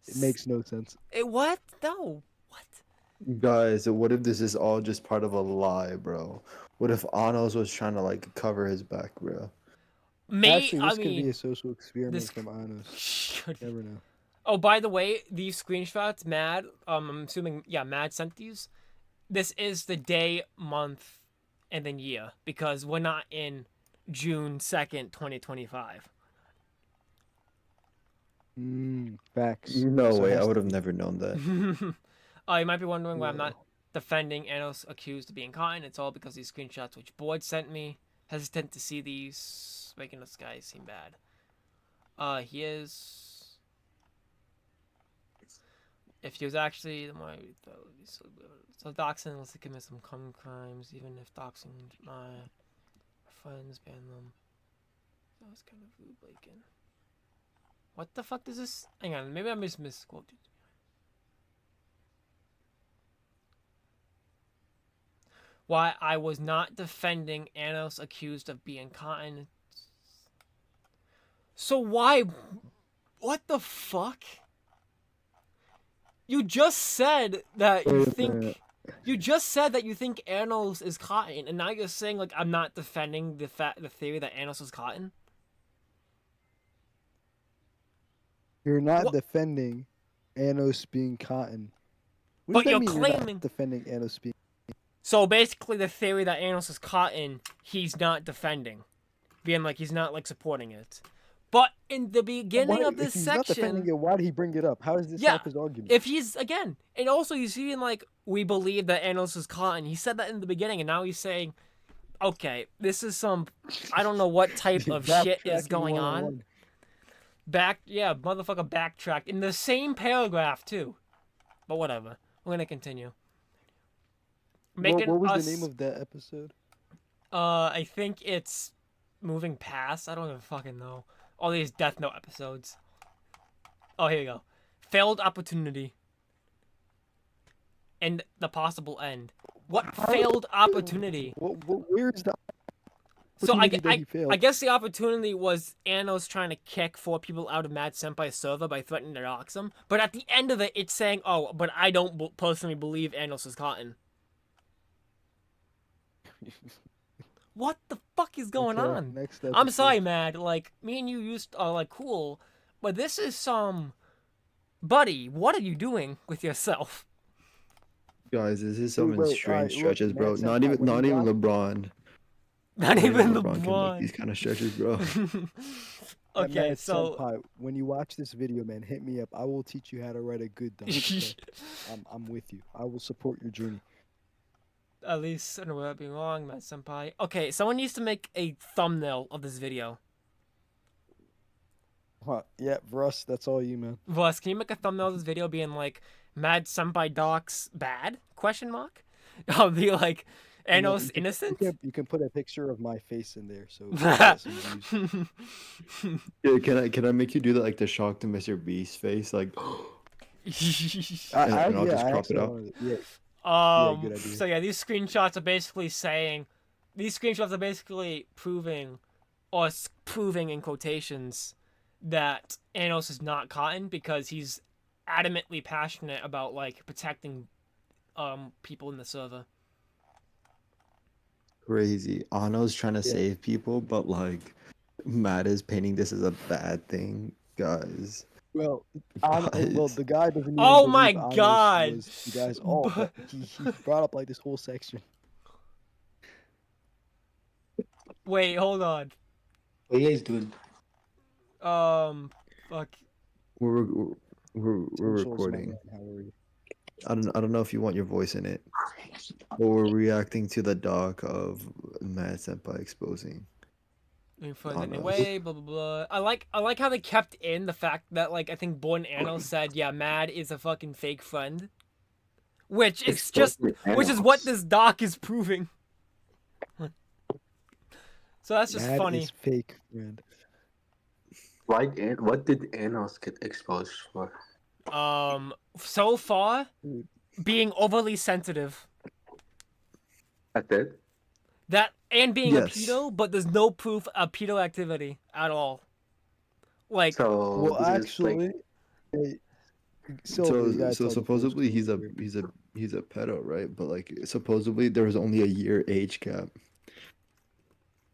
Speaker 2: it makes no sense.
Speaker 1: What? No. What?
Speaker 4: Guys, what if this is all just part of a lie, bro? What if Anos was trying to like cover his back, bro?
Speaker 2: Actually,
Speaker 1: I
Speaker 2: this could be
Speaker 1: mean,
Speaker 2: a social experiment
Speaker 1: this
Speaker 2: from Anos.
Speaker 1: should
Speaker 2: Never know.
Speaker 1: Oh, by the way, these screenshots, Mad, I'm assuming, yeah, Mad sent these. This is the day, month, and then year, because we're not in June 2nd, 2025.
Speaker 2: Facts.
Speaker 4: No
Speaker 2: So it
Speaker 4: way, I
Speaker 2: has
Speaker 4: would
Speaker 2: to
Speaker 4: have
Speaker 2: be.
Speaker 4: never known that.
Speaker 1: You might be wondering why I'm not
Speaker 2: Whoa.
Speaker 1: defending Anos accused of being kind. It's all because these screenshots which Board sent me. Hesitant to see these, making this guy seem bad. He is... If he was actually the more so doxing, let's commit some crimes, even if doxing my friends ban them. That was kind of rude, Bacon. What the fuck does this? Hang on, maybe I misquoted. Why I was not defending Anos accused of being Cotton. So why? What the fuck? You just said that you
Speaker 2: Wait a
Speaker 1: think
Speaker 2: minute.
Speaker 1: you just said that you think Anos is Cotton, and now you're saying like I'm not defending the theory that Anos is Cotton.
Speaker 2: You're not
Speaker 1: What?
Speaker 2: defending Anos being Cotton. What
Speaker 1: But
Speaker 2: does that
Speaker 1: you're
Speaker 2: mean? You're
Speaker 1: claiming-
Speaker 2: not defending Anos being.
Speaker 1: So basically, the theory that Anos is Cotton, he's not defending, being like he's not like supporting it. But in the beginning
Speaker 2: Why-
Speaker 1: of this
Speaker 2: if he's not defending
Speaker 1: section,
Speaker 2: it, why did he bring it up? How does this
Speaker 1: Yeah,
Speaker 2: help his argument?
Speaker 1: if he's again, and also he's being like, we believe that Anos is Cotton. He said that in the beginning, and now he's saying, okay, this is some, I don't know what type of shit is
Speaker 2: Backtracking
Speaker 1: going on.
Speaker 2: 101.
Speaker 1: Yeah, motherfucker backtracked in the same paragraph too. But whatever. We're gonna continue.
Speaker 2: What was the name of that episode?
Speaker 1: I think it's Moving Past. I don't even fucking know. All these Death Note episodes. Oh, here we go. Failed opportunity. And the possible end. What failed opportunity?
Speaker 2: Where is the
Speaker 1: So
Speaker 2: opportunity that he failed?
Speaker 1: I guess the opportunity was Anos trying to kick 4 people out of Mad Senpai's server by threatening to dox him. But at the end of it, it's saying, oh, but I don't personally believe Anos is Cotton. What the fuck is going
Speaker 2: Okay,
Speaker 1: on?
Speaker 2: Next
Speaker 1: I'm
Speaker 2: episode.
Speaker 1: sorry, Mad. Like, me and you are like cool, but this is some... Buddy, what are you doing with yourself?
Speaker 4: Guys, this is some
Speaker 2: wait,
Speaker 4: strange
Speaker 2: alright, look,
Speaker 4: stretches, bro.
Speaker 2: man,
Speaker 4: Not
Speaker 2: Senpai,
Speaker 4: even,
Speaker 2: when
Speaker 4: not
Speaker 2: you
Speaker 4: even
Speaker 2: watch-
Speaker 4: LeBron.
Speaker 1: Not even
Speaker 4: LeBron can make
Speaker 1: LeBron.
Speaker 4: these kind of stretches, bro.
Speaker 1: Okay,
Speaker 2: Man,
Speaker 1: so...
Speaker 2: Senpai, when you watch this video, man, hit me up. I will teach you how to write a good doc. Okay? I'm with you. I will support your journey.
Speaker 1: At least, I don't know without being wrong, Mad Senpai. Okay, someone needs to make a thumbnail of this video.
Speaker 2: Huh? Yeah, Russ, that's all you, man.
Speaker 1: Russ, can you make a thumbnail of this video being like, Mad Senpai docs bad? Question mark? I'll be like,
Speaker 2: You know,
Speaker 1: Anos innocent?
Speaker 2: You can put a picture of my face in there, so we'll get some views.
Speaker 4: Yeah, can I make you do that like the shocked Mr. Beast face, like? And I'll just crop it
Speaker 2: actually
Speaker 4: out.
Speaker 2: wanted- yeah, good idea.
Speaker 1: So yeah, these screenshots are basically saying, these screenshots are basically proving, or proving in quotations, that Anos is not Cotton because he's adamantly passionate about like protecting people in the server.
Speaker 4: Crazy. Ano's trying to
Speaker 2: Yeah.
Speaker 4: save people, but like, Matt is painting this as a bad thing, guys.
Speaker 2: well,
Speaker 4: Guys.
Speaker 2: the guy doesn't even
Speaker 1: Oh my
Speaker 2: believe Anos
Speaker 1: God.
Speaker 2: was the guy's all, but he brought up like this whole section.
Speaker 1: Wait, hold on.
Speaker 3: What you guys doing?
Speaker 1: Fuck.
Speaker 4: We're
Speaker 2: Socials, my
Speaker 4: recording.
Speaker 2: man, how are you?
Speaker 4: I don't know if you want your voice in it, but we're reacting to the doc of Mad Senpai exposing.
Speaker 1: Moving further
Speaker 4: On us.
Speaker 1: anyway, blah blah blah. I like how they kept in the fact that like I think Boy and Anno said, yeah, Mad is a fucking fake friend. Which is just which is what this doc is proving. So that's just
Speaker 2: Mad
Speaker 1: funny.
Speaker 2: is fake, friend.
Speaker 3: What did Anos get exposed for?
Speaker 1: So far, being overly sensitive.
Speaker 3: That's it.
Speaker 1: That and being
Speaker 4: Yes.
Speaker 1: a pedo, but there's no proof of pedo activity at all. Like,
Speaker 3: So
Speaker 2: Well,
Speaker 3: this is
Speaker 2: actually, hey, Silver, you
Speaker 4: So
Speaker 2: gotta
Speaker 4: so
Speaker 2: tell the full
Speaker 4: supposedly he's a
Speaker 2: story here.
Speaker 4: he's a pedo, right? But like supposedly there was only a year age gap.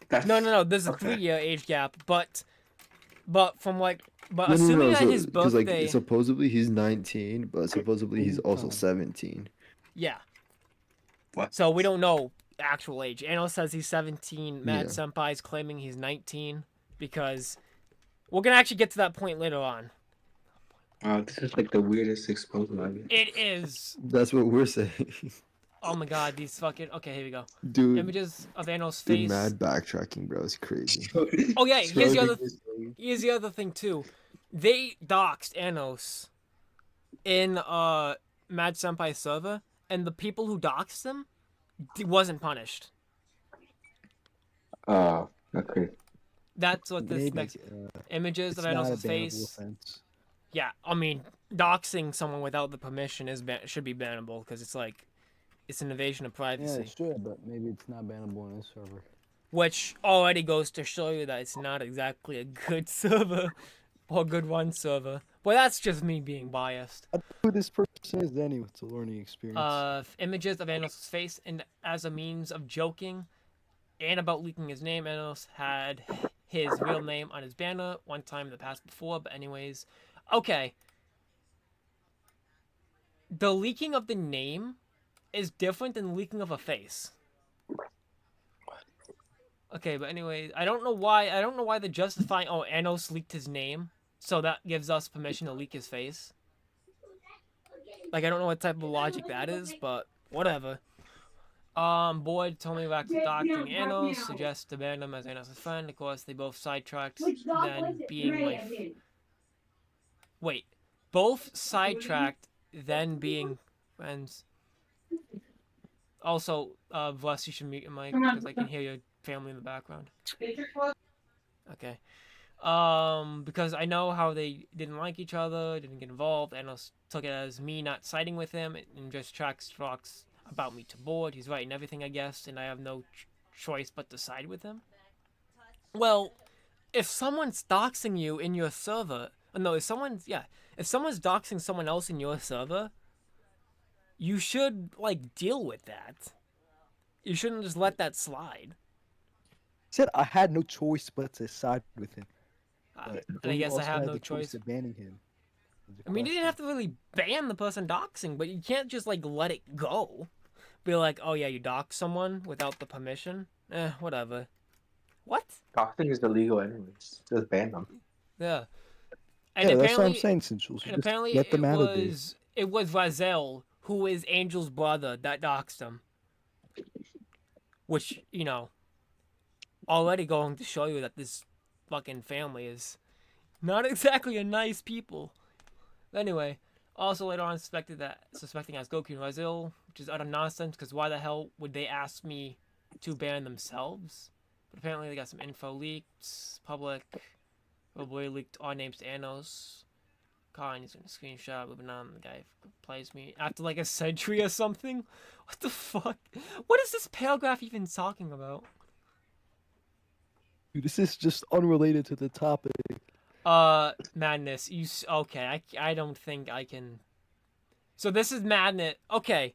Speaker 3: that's
Speaker 1: no. There's a
Speaker 3: okay.
Speaker 1: 3-year age gap, but from like, but
Speaker 4: No,
Speaker 1: assuming that
Speaker 4: So
Speaker 1: his
Speaker 4: because like
Speaker 1: birthday,
Speaker 4: supposedly he's 19, but supposedly he's also
Speaker 2: Anytime.
Speaker 4: 17.
Speaker 1: yeah.
Speaker 3: What?
Speaker 1: So we don't know actual age. Anno says he's 17. Mad
Speaker 4: Yeah.
Speaker 1: Senpai's claiming he's 19 because we're gonna actually get to that point later on.
Speaker 3: This is like the weirdest exposure ever.
Speaker 1: It is.
Speaker 4: That's what we're saying.
Speaker 1: Oh my god, these fucking. Okay, here we go.
Speaker 4: Dude,
Speaker 1: Images of Anno's
Speaker 4: dude,
Speaker 1: face.
Speaker 4: mad backtracking, bro. It's crazy.
Speaker 1: Oh yeah, here's the other.
Speaker 3: Scrolling his page.
Speaker 1: Here's the other thing too. They doxed Annos in Mad Senpai server, and the people who doxed him wasn't punished.
Speaker 3: Okay.
Speaker 1: That's what this
Speaker 2: Maybe
Speaker 1: next images
Speaker 2: it's
Speaker 1: of
Speaker 2: not a
Speaker 1: Annos'
Speaker 2: bannable
Speaker 1: face.
Speaker 2: offense.
Speaker 1: Yeah, I mean, doxing someone without the permission should be bannable because it's like it's an invasion of
Speaker 2: Yeah,
Speaker 1: privacy,
Speaker 2: it should, but maybe it's not bannable on this server.
Speaker 1: which already goes to show you that it's not exactly a good server or good run server. But that's just me being biased.
Speaker 2: I don't know who this person is anyway. It's a learning experience.
Speaker 1: Images of Anos' face, and as a means of joking and about leaking his name, Anos had his real name on his banner one time in the past before. But anyways, okay. The leaking of the name is different than leaking of a face. Okay, but anyways, I don't know why they're justifying. Oh, Anos leaked his name, so that gives us permission to leak his face. Like, I don't know what type of logic that is, but whatever. Boyd told me about doctoring Anos, suggests to ban him as Anos' friend. Of course, they both sidetracked, then being my... Wait. Both sidetracked, then being friends. Also, Vles, you should mute your mic, because I can hear your family in the background. Okay. Because I know how they didn't like each other, didn't get involved. Anos took it as me not siding with him, and just talks about me to Board. He's right in everything, I guess, and I have no choice but to side with him. Well, if someone's doxing you in your server, if someone's doxing someone else in your server, you should like deal with that. You shouldn't just let that slide.
Speaker 2: Said I had no choice but to side with him. But
Speaker 1: And
Speaker 2: do
Speaker 1: I
Speaker 2: you
Speaker 1: guess I
Speaker 2: also
Speaker 1: have
Speaker 2: have
Speaker 1: no
Speaker 2: the
Speaker 1: choice.
Speaker 2: of banning him? Is the
Speaker 1: I mean, you didn't
Speaker 2: question.
Speaker 1: have to really ban the person doxing, but you can't just like let it go. Be like, oh yeah, you dox someone without the permission. Whatever. What?
Speaker 3: Doxing is illegal anyways. Just ban them.
Speaker 1: Yeah. And
Speaker 2: Yeah, that's what I'm
Speaker 1: apparently,
Speaker 2: saying, Central.
Speaker 1: and apparently
Speaker 2: Let them out of there.
Speaker 1: it was Razel, who is Angel's brother, that doxed him. Which, already going to show you that this fucking family is not exactly a nice people. Anyway, also later on suspecting AskGoku and Razel, which is utter nonsense, because why the hell would they ask me to ban themselves? But apparently they got some info leaked, public, probably leaked our names to Anos. Colin is in a screenshot, moving on, the guy plays me after like a century or something? What the fuck? What is this paragraph even talking about?
Speaker 2: Dude, this is just unrelated to the topic.
Speaker 1: Madness. Okay, I don't think I can. So this is Madness. Okay.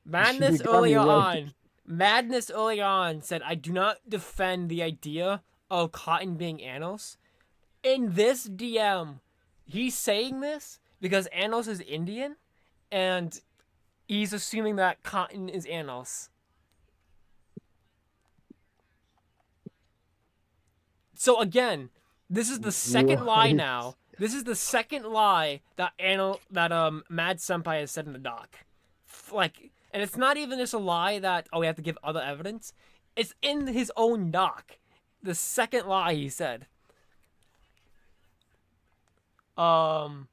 Speaker 1: Madness
Speaker 2: You got me
Speaker 1: earlier
Speaker 2: right.
Speaker 1: on. Madness earlier on said, I do not defend the idea of Cotton being Anos. In this DM, he's saying this because Anos is Indian, and he's assuming that Cotton is Anos. So again, this is the second lie
Speaker 2: Right.
Speaker 1: now This is the second lie that Mad Senpai has said in the doc. Like, and it's not even just a lie that we have to give other evidence. It's in his own doc. The second lie he said. Ban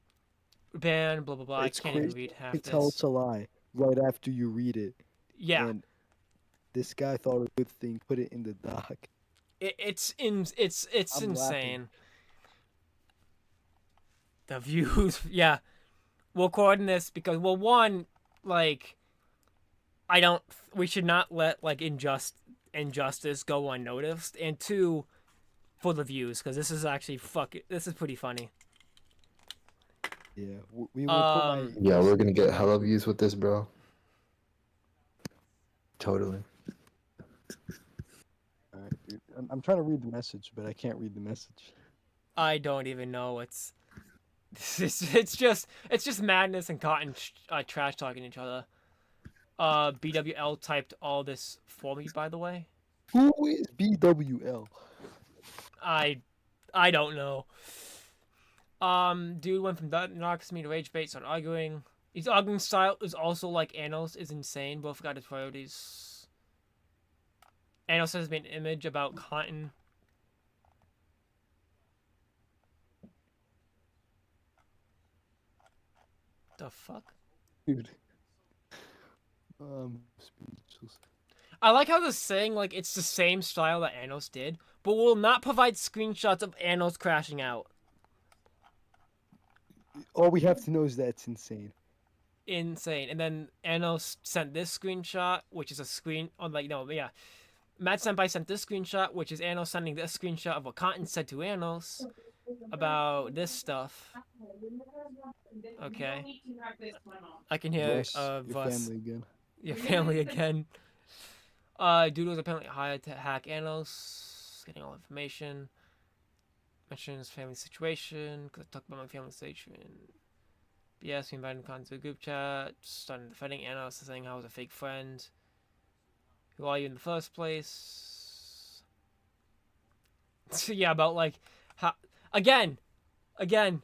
Speaker 1: blah blah blah.
Speaker 2: It's
Speaker 1: I can't even
Speaker 2: crazy.
Speaker 1: read
Speaker 2: You
Speaker 1: half
Speaker 2: can tell
Speaker 1: this.
Speaker 2: it's a lie right after you read it.
Speaker 1: Yeah,
Speaker 2: And this guy thought a good thing, put it in the doc.
Speaker 1: it's
Speaker 2: I'm laughing.
Speaker 1: insane. The views, yeah. We're recording this because, well, one, like, I don't. We should not let like injustice go unnoticed, and two, for the views, because this is actually This is pretty funny.
Speaker 2: Yeah, we will put my.
Speaker 4: Yeah, we're gonna get hella views with this, bro. Totally.
Speaker 2: Alright, dude. I'm trying to read the message, but I can't read the message.
Speaker 1: I don't even know. It's just madness and Cotton trash talking each other. BWL typed all this for me, by the way.
Speaker 2: Who is BWL?
Speaker 1: I don't know. Dude went from knocks me to rage bait, started arguing. His arguing style is also like Anos is insane. Both got his priorities. Anos has made an image about Cotton. The fuck?
Speaker 2: Dude. Speechless.
Speaker 1: I like how they're saying like it's the same style that Anos did, but will not provide screenshots of Anos crashing out.
Speaker 2: All we have to know is that it's insane.
Speaker 1: Insane. And then Anos sent this screenshot, which is a screen on like no, yeah. Matt Senpai sent this screenshot, which is Anos sending this screenshot of what Cotton said to Anos about this stuff. Okay. I can hear
Speaker 2: Russ, your
Speaker 1: Russ.
Speaker 2: family again.
Speaker 1: Your family again. Dude was apparently hired to hack Anos, getting all information. Mentioned his family situation, because I talked about my family situation. BS, we invited him to the group chat, started defending Anos, saying how I was a fake friend. Who are you in the first place? So yeah, about like, how, again,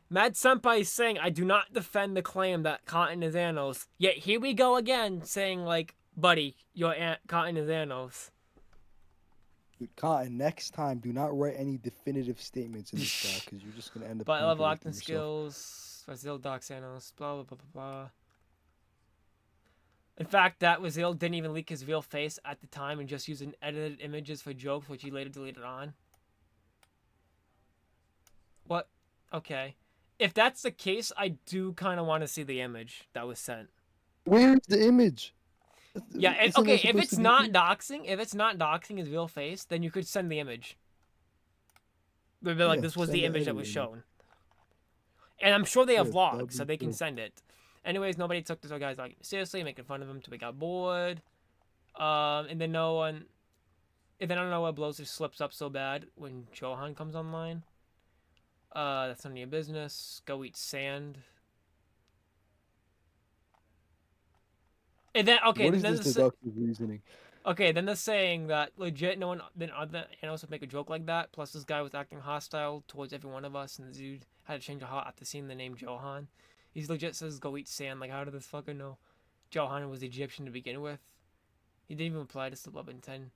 Speaker 1: Mad Senpai is saying, I do not defend the claim that Cotton is Anos. Yet here we go again, saying like, buddy, Cotton is Anos.
Speaker 2: Dude, Cotton, next time, do not write any definitive statements in this guy, because you're just going to end up
Speaker 1: But level
Speaker 2: contradicting
Speaker 1: acting
Speaker 2: yourself.
Speaker 1: skills, Brazil Doc Anos, blah blah blah blah blah. In fact, that Brazil didn't even leak his real face at the time and just used edited images for jokes, which he later deleted on. What? Okay. If that's the case, I do kind of want to see the image that was sent.
Speaker 2: Where's the image?
Speaker 1: Yeah,
Speaker 2: Isn't there
Speaker 1: okay, if
Speaker 2: supposed
Speaker 1: it's
Speaker 2: to be
Speaker 1: not
Speaker 2: image?
Speaker 1: doxing his real face, then you could send the image. They'd be like,
Speaker 2: Yeah,
Speaker 1: this was
Speaker 2: send
Speaker 1: the
Speaker 2: the
Speaker 1: image that was
Speaker 2: edited image.
Speaker 1: shown. And I'm sure they have
Speaker 2: Yeah, that'd
Speaker 1: logs, so
Speaker 2: be
Speaker 1: they can
Speaker 2: cool.
Speaker 1: send it. Anyways, nobody took this guy's argument seriously, making fun of him till we got bored. And then no one... And then I don't know what blows just slips up so bad when Johan comes online. That's none of your business. Go eat sand. And then, okay,
Speaker 2: What is
Speaker 1: then
Speaker 2: this deductive reasoning?
Speaker 1: okay, then they're saying that legit no one then other analysts would make a joke like that. Plus, this guy was acting hostile towards every one of us, and the dude had to change a heart after seeing the name Johan. He's legit says go eat sand. Like, how did this fucker know Johan was Egyptian to begin with? He didn't even reply to Slip Up in 10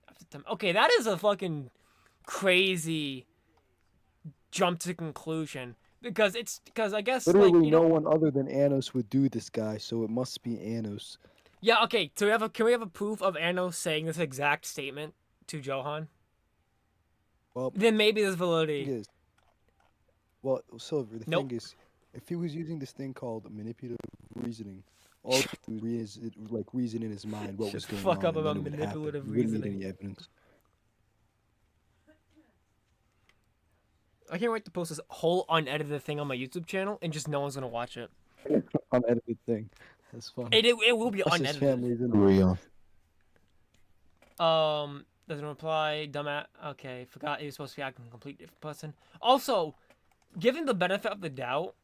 Speaker 1: after 10. Okay, that is a fucking crazy jump to conclusion. Because I guess,
Speaker 2: Literally,
Speaker 1: like, you
Speaker 2: no
Speaker 1: know...
Speaker 2: one other than Anos would do this guy, so it must be Anos.
Speaker 1: Yeah, okay, so can we have a proof of Anos saying this exact statement to Johan?
Speaker 2: Well,
Speaker 1: Then maybe there's
Speaker 2: the
Speaker 1: validity.
Speaker 2: thing is, well, Silver, the
Speaker 1: Nope.
Speaker 2: thing is, if he was using this thing called manipulative reasoning, all he would do is like reason in his mind what
Speaker 1: Shut
Speaker 2: was
Speaker 1: the
Speaker 2: going
Speaker 1: fuck
Speaker 2: on,
Speaker 1: up
Speaker 2: and then
Speaker 1: about
Speaker 2: it would happen.
Speaker 1: manipulative
Speaker 2: You wouldn't need
Speaker 1: reasoning.
Speaker 2: any evidence.
Speaker 1: I can't wait to post this whole unedited thing on my YouTube channel and just no one's gonna watch it.
Speaker 2: Unedited thing. That's fun.
Speaker 1: It will be
Speaker 2: Plus his
Speaker 1: unedited.
Speaker 2: family's in
Speaker 4: Real.
Speaker 1: Doesn't reply. Dumbass. Okay, forgot he was supposed to be acting a complete different person. Also, given the benefit of the doubt,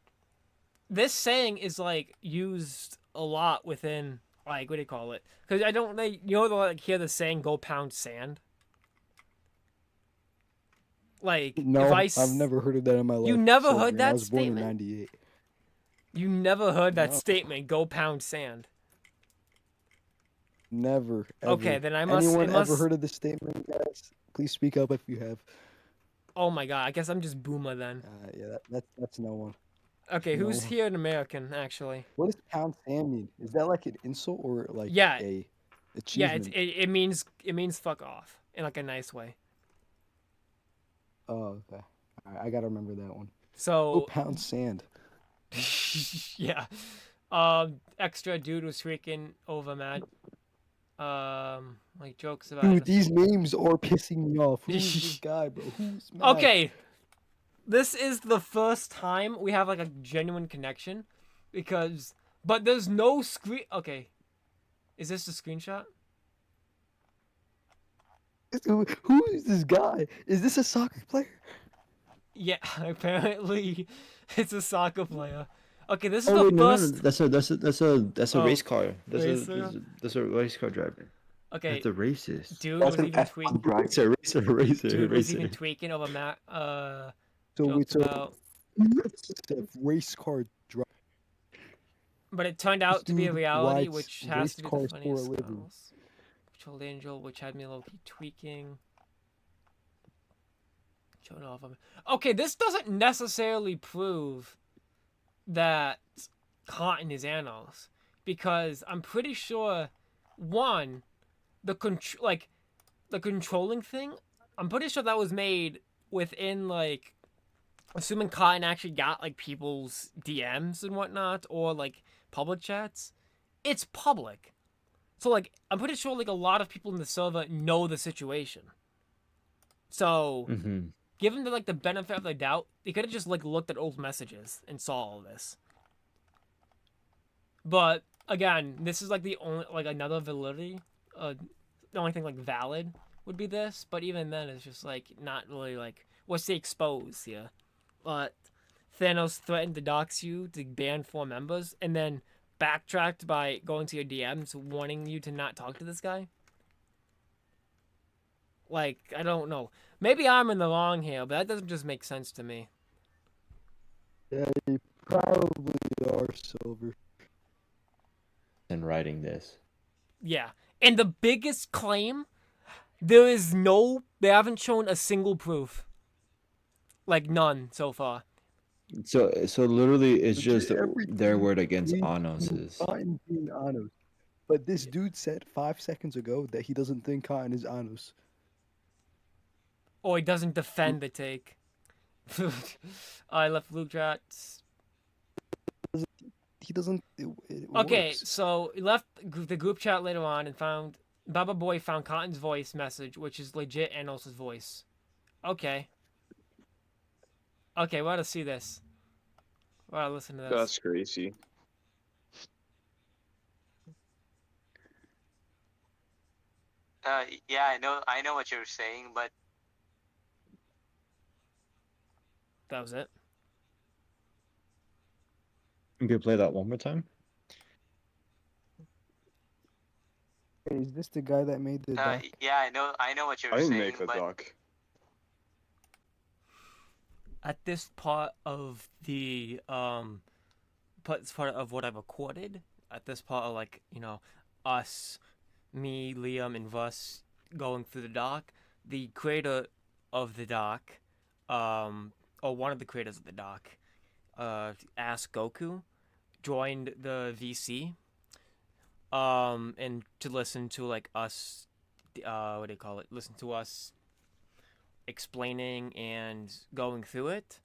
Speaker 1: this saying is like used a lot within like what do you call it? Because I don't like you know like hear the saying "go pound sand." Like, if
Speaker 2: No,
Speaker 1: I
Speaker 2: I've never heard of that in my life.
Speaker 1: You never heard
Speaker 2: Silverman. I
Speaker 1: that
Speaker 2: was born in
Speaker 1: statement?
Speaker 2: '98.
Speaker 1: You never heard that
Speaker 2: No.
Speaker 1: statement, go pound sand.
Speaker 2: Never,
Speaker 1: Okay,
Speaker 2: ever.
Speaker 1: then it
Speaker 2: Anyone ever
Speaker 1: must.
Speaker 2: heard of this statement, guys? Please speak up if you have.
Speaker 1: Oh my god, I guess I'm just boomer then.
Speaker 2: Yeah, that's no one.
Speaker 1: Okay,
Speaker 2: No
Speaker 1: who's
Speaker 2: one.
Speaker 1: here in American, actually?
Speaker 2: What does pound sand mean? Is that like an insult or like
Speaker 1: Yeah,
Speaker 2: a
Speaker 1: yeah,
Speaker 2: achievement?
Speaker 1: it means fuck off in like a nice way.
Speaker 2: Oh, okay. I gotta remember that one. Oh,
Speaker 1: So,
Speaker 2: pound sand.
Speaker 1: yeah. Extra dude was freaking over mad. Like jokes about
Speaker 2: Dude, these names are pissing me off. Who is this guy, bro? Who's mad?
Speaker 1: Okay, this is the first time we have like a genuine connection, but there's no screen. Okay, is this the screenshot?
Speaker 2: Who is this guy? Is this a soccer player?
Speaker 1: Yeah, apparently it's a soccer player. Okay, this is
Speaker 4: Oh
Speaker 1: the
Speaker 4: wait, no,
Speaker 1: first.
Speaker 4: That's a
Speaker 1: Oh,
Speaker 4: race car.
Speaker 1: racer?
Speaker 4: That's a race car driver.
Speaker 1: Okay,
Speaker 4: That's a racist.
Speaker 1: dude
Speaker 3: That's
Speaker 1: was
Speaker 3: an
Speaker 1: even
Speaker 3: F1
Speaker 1: tweaking.
Speaker 3: driver.
Speaker 1: Dude was even
Speaker 4: Racer.
Speaker 1: tweaking over
Speaker 2: So
Speaker 1: jokes
Speaker 2: it's a
Speaker 1: about.
Speaker 2: race car driver.
Speaker 1: But it turned
Speaker 2: This
Speaker 1: out to be a
Speaker 2: dude
Speaker 1: reality,
Speaker 2: rides
Speaker 1: which has
Speaker 2: race
Speaker 1: to be the
Speaker 2: cars for a
Speaker 1: funniest.
Speaker 2: living.
Speaker 1: Controlled Angel, which had me low-key tweaking. Showing off of it. Okay, this doesn't necessarily prove that Cotton is Anos, because I'm pretty sure, one, the controlling thing, I'm pretty sure that was made within like, assuming Cotton actually got like people's DMs and whatnot, or like public chats. It's public. So like I'm pretty sure like a lot of people in the server know the situation. So
Speaker 4: Mm-hmm.
Speaker 1: give them like the benefit of the doubt. They could have just like looked at old messages and saw all this. But again, this is like the only like another validity. The only thing like valid would be this, but even then it's just like not really like what's the expose here. But Thanos threatened to dox you to ban 4 members, and then backtracked by going to your DMs warning you to not talk to this guy. Like, I don't know. Maybe I'm in the wrong here, but that doesn't just make sense to me.
Speaker 2: Yeah, you probably are, Silver.
Speaker 4: And writing this.
Speaker 1: Yeah. And the biggest claim, they haven't shown a single proof. Like, none so far.
Speaker 4: So literally, it's just
Speaker 2: Everything
Speaker 4: their word against
Speaker 2: leads to
Speaker 4: Anos's.
Speaker 2: Cotton being Anos. But this dude said 5 seconds ago that he doesn't think Cotton is Anos.
Speaker 1: Or he doesn't defend the take. I left blue chats.
Speaker 2: He doesn't. It
Speaker 1: Okay,
Speaker 2: works.
Speaker 1: so he left the group chat later on and found Baba Boy found Cotton's voice message, which is legit Anos' voice. Okay. Okay, we gotta see this. We gotta listen to this.
Speaker 5: That's crazy.
Speaker 6: Yeah, I know what you're saying, but
Speaker 1: That was it.
Speaker 4: You could play that one more time.
Speaker 2: Hey, is this the guy that made the doc?
Speaker 6: yeah, I know what you're
Speaker 5: I didn't
Speaker 6: saying,
Speaker 5: make the
Speaker 6: but
Speaker 5: doc.
Speaker 1: At this part of the it's part of what I recorded. At this part of like, us, me, Liam, and Russ going through the doc, the creator of the doc, or one of the creators of the doc, AskGoku, joined the VC, and to listen to like us, what do you call it? Listen to us explaining and going through it.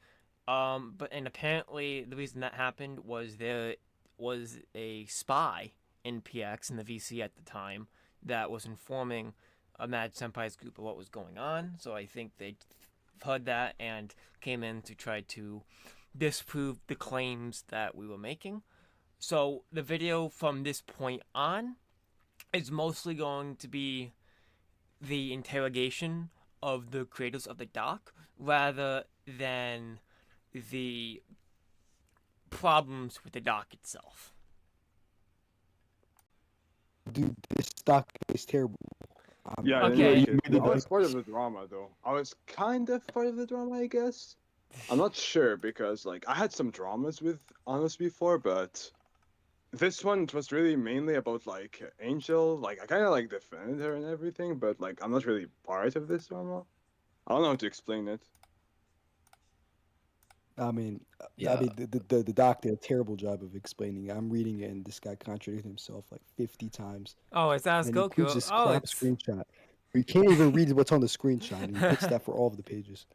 Speaker 1: And apparently the reason that happened was there was a spy in PX in the VC at the time that was informing Mad Senpai's group of what was going on. So I think they heard that and came in to try to disprove the claims that we were making. So the video from this point on is mostly going to be the interrogation of the creators of the doc rather than the problems with the doc itself.
Speaker 2: Dude, this doc is terrible.
Speaker 5: Yeah, I didn't
Speaker 1: Okay.
Speaker 5: like
Speaker 4: You
Speaker 5: it.
Speaker 4: made the
Speaker 5: I was
Speaker 4: dog-
Speaker 5: part of the drama though. I was kind of part of the drama, I guess. I'm not sure because like I had some dramas with Honest before, but this one it was really mainly about like Angel. Like I kind of like defended her and everything, but like I'm not really part of this drama. I don't know how to explain it.
Speaker 2: I mean,
Speaker 4: Yeah.
Speaker 2: the doc did a terrible job of explaining it. I'm reading it, and this guy contradicted himself like 50 times.
Speaker 1: Oh, it's
Speaker 2: And he includes
Speaker 1: AskGoku.
Speaker 2: this
Speaker 1: Oh,
Speaker 2: crap
Speaker 1: it's
Speaker 2: screenshot. You can't even read what's on the screenshot, and he puts that for all of the pages.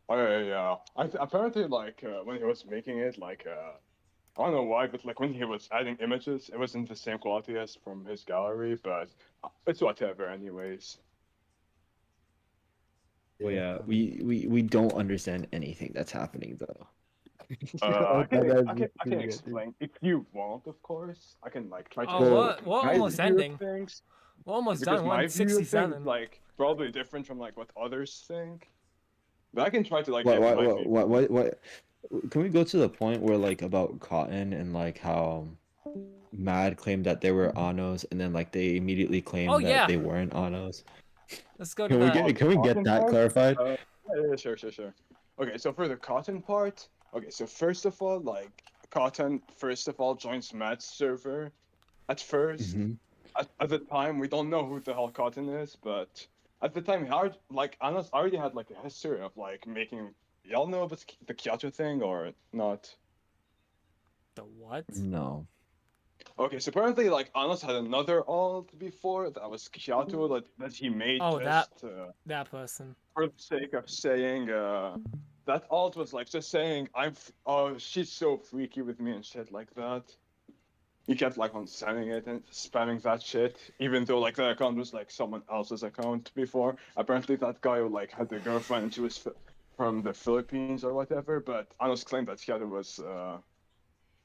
Speaker 5: Oh yeah. Apparently like when he was making it, like I don't know why, but like when he was adding images, it wasn't the same quality as from his gallery, but it's whatever anyways.
Speaker 4: Well, yeah,
Speaker 2: I mean,
Speaker 4: we don't understand anything that's happening though.
Speaker 5: I can
Speaker 2: that's
Speaker 5: I can
Speaker 2: just
Speaker 5: I can
Speaker 2: pretty good, dude.
Speaker 5: explain if you want, of course. I can like try to
Speaker 1: oh,
Speaker 5: explain
Speaker 4: Well,
Speaker 5: like
Speaker 1: we're
Speaker 5: my
Speaker 1: almost
Speaker 5: view of
Speaker 1: ending.
Speaker 5: things
Speaker 1: We're almost
Speaker 5: because
Speaker 1: done.
Speaker 5: my view of things is
Speaker 1: 167.
Speaker 5: like probably different from like what others think. But I can try to like
Speaker 4: what
Speaker 5: give
Speaker 4: what
Speaker 5: my
Speaker 4: what
Speaker 5: view.
Speaker 4: what can we go to the point where like about Cotton and like how Mad claimed that they were Anos and then like they immediately
Speaker 1: Oh
Speaker 4: claimed that
Speaker 1: yeah,
Speaker 4: they weren't Anos.
Speaker 1: let's go to
Speaker 4: Can we
Speaker 1: that.
Speaker 5: Oh,
Speaker 4: get
Speaker 5: the
Speaker 4: can we get
Speaker 5: cotton
Speaker 4: that
Speaker 5: part?
Speaker 4: clarified?
Speaker 5: Yeah, sure. Okay, so for the cotton part, okay, so first of all, like cotton, first of all, joins Matt's server at first.
Speaker 4: Hmm.
Speaker 5: At the time, we don't know who the hell cotton is, but at the time, like Anas already had like a history of like making. Y'all know about the Kyoto thing or not?
Speaker 1: The what?
Speaker 4: No.
Speaker 5: Okay, so apparently, like Anas had another alt before that was Kyoto that he made
Speaker 1: Oh,
Speaker 5: just
Speaker 1: that person.
Speaker 5: for the sake of saying that alt was like just saying oh she's so freaky with me and shit like that. He kept like on sending it and spamming that shit, even though like the account was like someone else's account before. Apparently that guy like had a girlfriend and she was from the Philippines or whatever. But Anos claimed that Kyoto was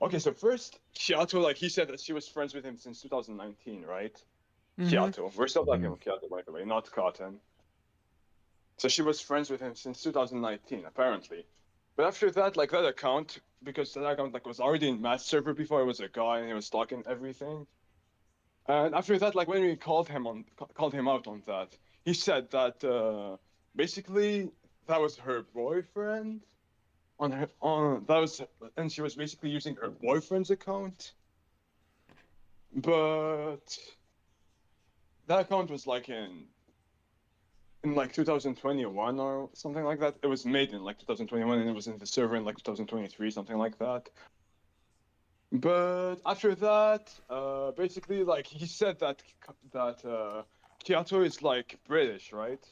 Speaker 5: okay. So first Kyoto, like he said that she was friends with him since 2019, right?
Speaker 1: Mm-hmm.
Speaker 5: Kyoto. We're still talking
Speaker 4: Mhm.
Speaker 5: about Kyoto, by the way, not Cotton. So she was friends with him since 2019, apparently. But after that, like that account, because that account like was already in Matt's server before, it was a guy and he was stalking everything. And after that, like when we called him out on that, he said that basically that was her boyfriend on her on that was and she was basically using her boyfriend's account. But that account was like in like 2021 or something like that. It was made in like 2021 and it was in the server in like 2023, something like that. But after that, basically, like he said that Kyoto is like British, right?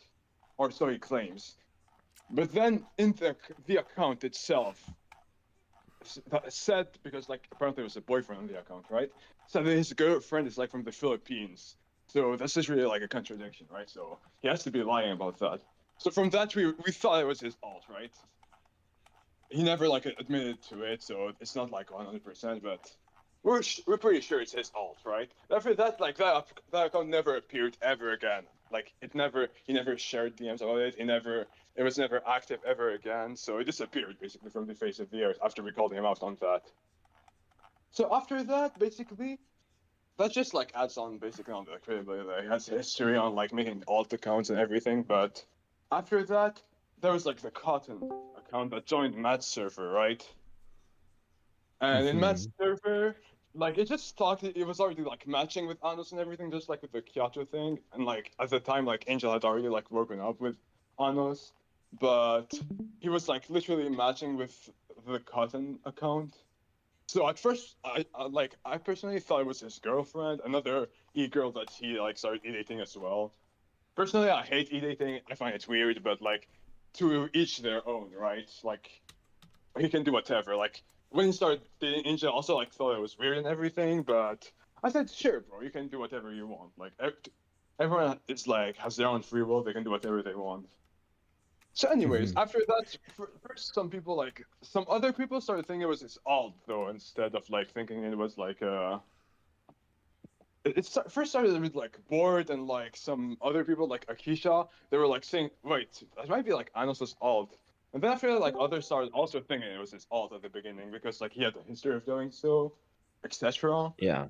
Speaker 5: Or so he claims. But then in the account itself said because like apparently it was a boyfriend on the account, right? Said that his girlfriend is like from the Philippines. So that's just really like a contradiction, right? So he has to be lying about that. So from that we thought it was his alt, right? He never like admitted to it, so it's not like 100%, but we're pretty sure it's his alt, right? After that, like that account never appeared ever again. Like he never shared DMs about it. It was never active ever again. So it disappeared basically from the face of the earth after we called him out on that. So after that, basically, that just like adds on basically on the credibility. He has history on like making alt accounts and everything, but after that, there was like the Cotton account that joined Matt's server, right? And in Matt's
Speaker 4: Mhm.
Speaker 5: server, like it just thought it was already like matching with Anos and everything, just like with the Kyoto thing. And like at the time, like Angel had already like broken up with Anos, but he was like literally matching with the Cotton account. So at first, I personally thought it was his girlfriend, another e-girl that he like started dating as well. Personally, I hate e-dating. I find it weird, but like to each their own, right? Like he can do whatever. Like when he started dating Angel, I also like thought it was weird and everything, but I said, sure, bro, you can do whatever you want. Like everyone is like has their own free will. They can do whatever they want. So, anyways,
Speaker 4: Mhm.
Speaker 5: after that, first some other people started thinking it was his alt though, instead of like thinking it was like first started with like Bored and like some other people like Akisha. They were like saying, wait, that might be like Anos's alt. And then after that, like others started also thinking it was his alt at the beginning because like he had a history of doing so, etc.
Speaker 4: Yeah.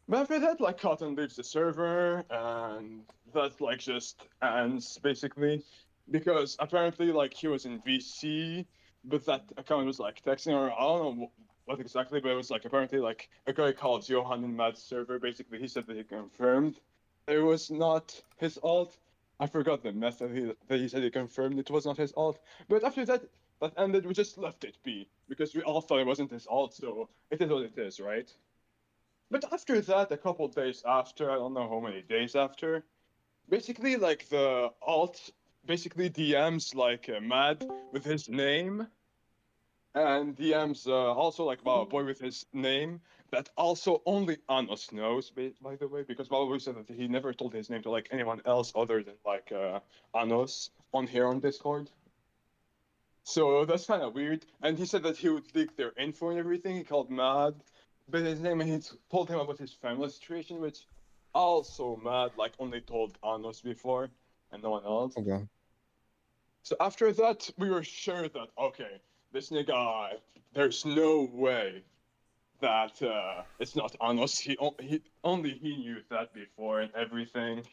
Speaker 5: But after that, like Cotton leaves the server, and that like just ends basically, because apparently like he was in VC, but that account was like texting, or I don't know what exactly, but it was like apparently like a guy called Johan in Matt's server. Basically, he said that he confirmed it was not his alt. I forgot the method that he said he confirmed it was not his alt. But after that, that ended. We just left it be because we all thought it wasn't his alt, so it is what it is, right? But after that, a couple days after, I don't know how many days after, basically like the alt basically DMs like Mad with his name, and DMs also like about a boy with his name that also only Anos knows, by the way, because Bababoy said that he never told his name to like anyone else other than like Anos on here on Discord. So that's kind of weird. And he said that he would leak their info and everything. He called Mad by his name, and he told him about his family situation, which also Mad like only told Anos before and no one else.
Speaker 4: Okay.
Speaker 5: So after that, we were sure that okay, this nigga, there's no way that it's not Anos. He only he knew that before and everything.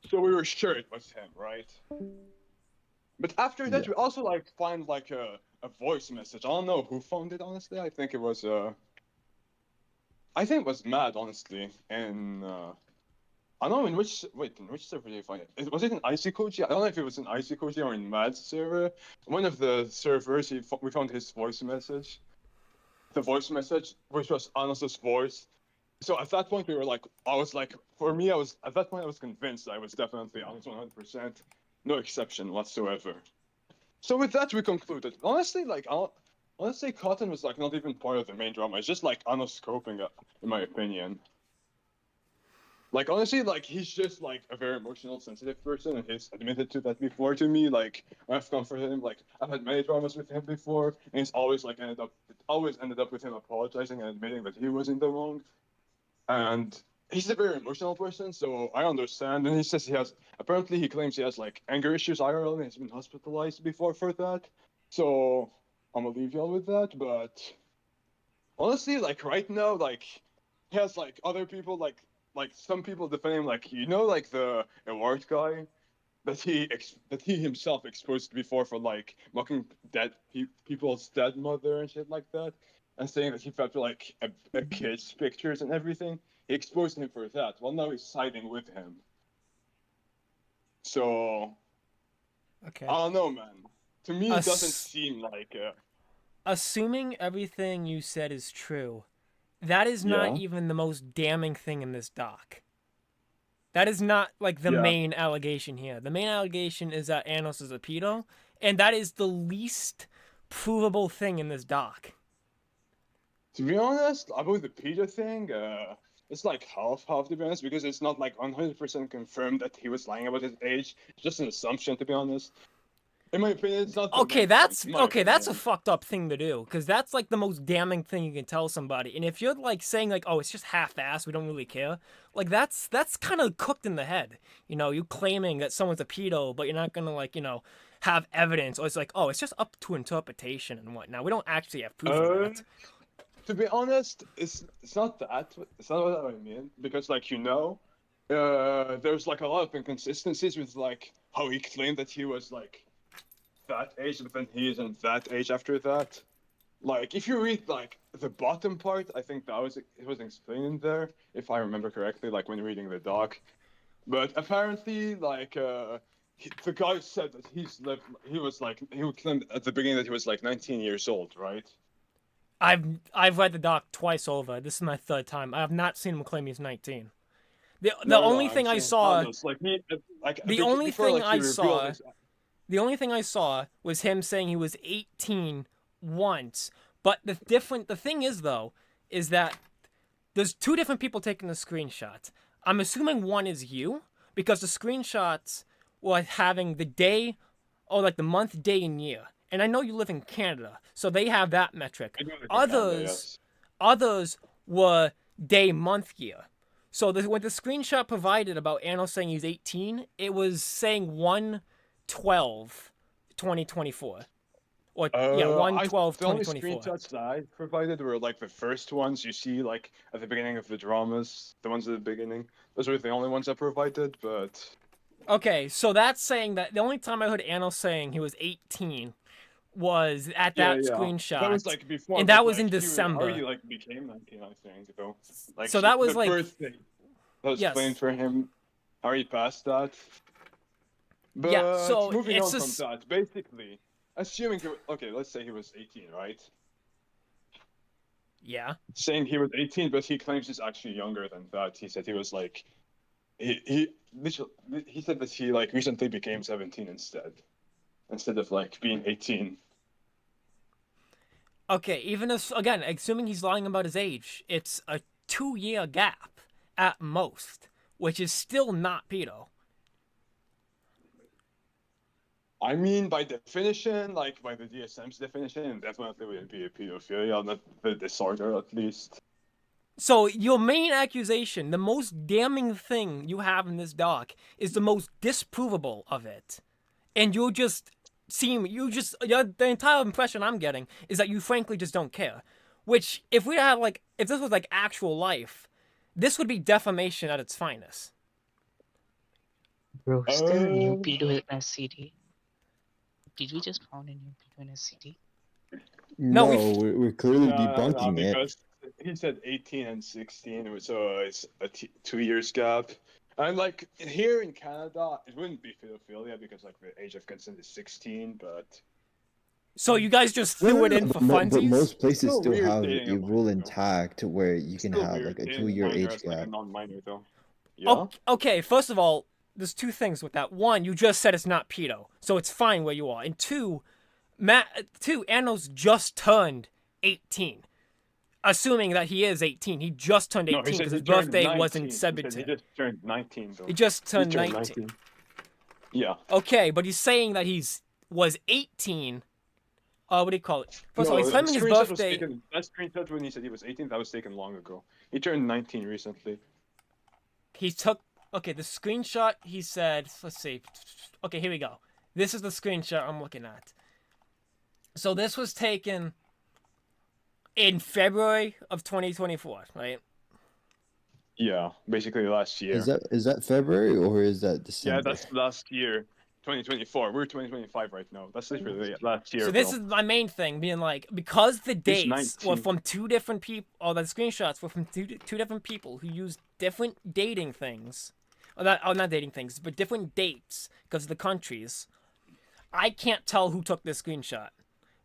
Speaker 5: So we were sure it was him, right? But after that,
Speaker 4: Yeah.
Speaker 5: we also like find like a voice message. I don't know who found it honestly. I think it was I think it was Mad honestly. And I don't know in which server did you find it? Was it in ICKoji? I don't know if it was in ICKoji or in Mad's server. One of the servers we found his voice message. The voice message, which was Anos's voice. So at that point we were like, I was like, for me, I was at that point I was convinced I was definitely Anos 100%, no exception whatsoever. So with that, we concluded. Honestly, like, honestly, Cotton was like not even part of the main drama. It's just like scoping it, in my opinion. Like honestly, like he's just like a very emotional, sensitive person, and he's admitted to that before to me. Like I've comforted him. Like I've had many dramas with him before, and it's always like always ended up with him apologizing and admitting that he was in the wrong. And he's a very emotional person, so I understand. And he says apparently he claims he has like anger issues IRL and he's been hospitalized before for that. So I'm gonna leave y'all with that. But honestly, like right now, like he has like other people like some people defend him like like the award guy that he himself exposed before for like mocking people's dead mother and shit like that, and saying that he felt like a kid's pictures and everything. He exposed him for that. Well, now he's siding with him. So
Speaker 1: Okay.
Speaker 5: I don't know, man. To me, it doesn't
Speaker 1: Ass-
Speaker 5: seem like
Speaker 1: Assuming everything you said is true, that is not
Speaker 5: yeah,
Speaker 1: even the most damning thing in this doc. That is not like the
Speaker 5: yeah.
Speaker 1: main allegation here. The main allegation is that Anos is a pedo, and that is the least provable thing in this doc.
Speaker 5: To be honest, about the Peter thing, it's like half to be honest, because it's not like 100% confirmed that he was lying about his age. It's just an assumption, to be honest. In my opinion, it's not the
Speaker 1: Okay,
Speaker 5: main point. In my
Speaker 1: that's a
Speaker 5: opinion.
Speaker 1: fucked up thing to do, because that's like the most damning thing you can tell somebody. And if you're like saying like, oh, it's just half-assed, we don't really care, like that's kind of cooked in the head. You claiming that someone's a pedo, but you're not gonna like have evidence, or it's like, oh, it's just up to interpretation and whatnot. We don't actually have proof of
Speaker 5: Uh,
Speaker 1: that.
Speaker 5: to be honest, it's not that. It's not what I mean, because like there's like a lot of inconsistencies with like how he claimed that he was like that age, but then he isn't that age after that. Like if you read like the bottom part, I think it was explained in there, if I remember correctly, like when reading the doc. But apparently, like the guy said that he would claim at the beginning that he was like 19 years old, right?
Speaker 1: I've read the doc twice over. This is my third time. I have not seen him claim he's 19. The
Speaker 5: No,
Speaker 1: only
Speaker 5: I'm
Speaker 1: thing I
Speaker 5: saying
Speaker 1: saw,
Speaker 5: Thanos. Like
Speaker 1: the only
Speaker 5: before
Speaker 1: thing
Speaker 5: like he
Speaker 1: I
Speaker 5: revealed
Speaker 1: saw
Speaker 5: his.
Speaker 1: The only thing I saw was him saying he was 18 once. But the thing is though, is that there's two different people taking the screenshots. I'm assuming one is you, because the screenshots were having the day, or like the month, day, and year. And I know you live in Canada, so they have that metric.
Speaker 5: I do live in Canada,
Speaker 1: Others,
Speaker 5: yes.
Speaker 1: others were day, month, year. So when the screenshot provided about Anno saying he's 18, it was saying 1/12/2024, Or yeah,
Speaker 5: The only
Speaker 1: 1/12/2024.
Speaker 5: screenshots that I provided were like the first ones you see like at the beginning of the dramas, the ones at the beginning. Those were the only ones I provided, but
Speaker 1: Okay, so that's saying that the only time I heard Anno saying he was 18 was at that
Speaker 5: yeah. That was
Speaker 1: screenshot,
Speaker 5: like before,
Speaker 1: and
Speaker 5: but
Speaker 1: that was
Speaker 5: like
Speaker 1: in
Speaker 5: he already
Speaker 1: December.
Speaker 5: like became 19, I think, though. Like
Speaker 1: So that was
Speaker 5: the
Speaker 1: like,
Speaker 5: birthday that was planned
Speaker 1: yes,
Speaker 5: for him already passed that.
Speaker 1: yeah.
Speaker 5: But
Speaker 1: So
Speaker 5: moving
Speaker 1: it's
Speaker 5: on from
Speaker 1: just
Speaker 5: that, basically, assuming okay, let's say he was 18, right?
Speaker 1: yeah.
Speaker 5: Saying he was 18, but he claims he's actually younger than that. He said he was like he literally he said that he like recently became 17 instead of like being 18.
Speaker 1: Okay, even if again, assuming he's lying about his age, it's a 2-year gap at most, which is still not pedo.
Speaker 5: I mean, by definition, like by the DSM's definition, it definitely would be a pedophilia, not the disorder at least.
Speaker 1: So your main accusation, the most damning thing you have in this doc, is the most disprovable of it, and the entire impression I'm getting is that you frankly just don't care. Which, if this was like actual life, this would be defamation at its finest.
Speaker 7: Bro, still a new
Speaker 5: Uh,
Speaker 7: pedo in SCD. Did we just found a new pedo in SCD?
Speaker 1: No,
Speaker 4: No, we're clearly
Speaker 5: no,
Speaker 4: debunking it.
Speaker 5: because he said 18 and 16, so it's a 2 years gap. And like here in Canada, it wouldn't be pedophilia because like the age of consent is 16, but
Speaker 1: So you guys just
Speaker 4: No,
Speaker 1: threw
Speaker 4: no,
Speaker 1: it
Speaker 4: no,
Speaker 1: in for
Speaker 4: but
Speaker 1: funsies?
Speaker 4: most places
Speaker 5: still
Speaker 4: still
Speaker 5: weird
Speaker 4: have
Speaker 5: dating
Speaker 4: a
Speaker 5: a
Speaker 4: rule
Speaker 5: minor, though.
Speaker 4: intact where you can
Speaker 5: Still
Speaker 4: have
Speaker 5: weird
Speaker 4: like a
Speaker 5: dating a
Speaker 4: 2-year
Speaker 5: minor
Speaker 4: age
Speaker 5: as like a
Speaker 4: gap.
Speaker 5: non-minor though. Yeah.
Speaker 1: Okay, first of all, there's two things with that. One, you just said it's not pedo, so it's fine where you are. And two, Anno's just turned 18. Assuming that he is 18. He just turned
Speaker 5: No,
Speaker 1: 18
Speaker 5: he said
Speaker 1: because
Speaker 5: he
Speaker 1: his
Speaker 5: turned
Speaker 1: birthday
Speaker 5: 19.
Speaker 1: was in
Speaker 5: He said he
Speaker 1: 17.
Speaker 5: just turned 19 though.
Speaker 1: He just
Speaker 5: He
Speaker 1: turned
Speaker 5: turned
Speaker 1: 19.
Speaker 5: Yeah.
Speaker 1: Okay, but he's saying that was 18. What do you call it? First of all, he's
Speaker 5: No,
Speaker 1: claiming his
Speaker 5: screenshot was
Speaker 1: birthday.
Speaker 5: taken. That screenshot when he said he was 18, that was taken long ago. He turned 19 recently.
Speaker 1: He took. Okay, the screenshot he said. Let's see. Okay, here we go. This is the screenshot I'm looking at. So this was taken in February of 2024, right?
Speaker 5: Yeah, basically last year.
Speaker 4: Is that February or is that
Speaker 5: Yeah,
Speaker 4: December?
Speaker 5: that's last year, 2024. We're 2025 right now. That's literally last year,
Speaker 1: So this
Speaker 5: bro.
Speaker 1: is my main thing, being like, because the
Speaker 5: He's
Speaker 1: dates were
Speaker 5: 19.
Speaker 1: from two different people, or the screenshots were from two different people who used different dating things, not dating things, but different dates because of the countries. I can't tell who took this screenshot,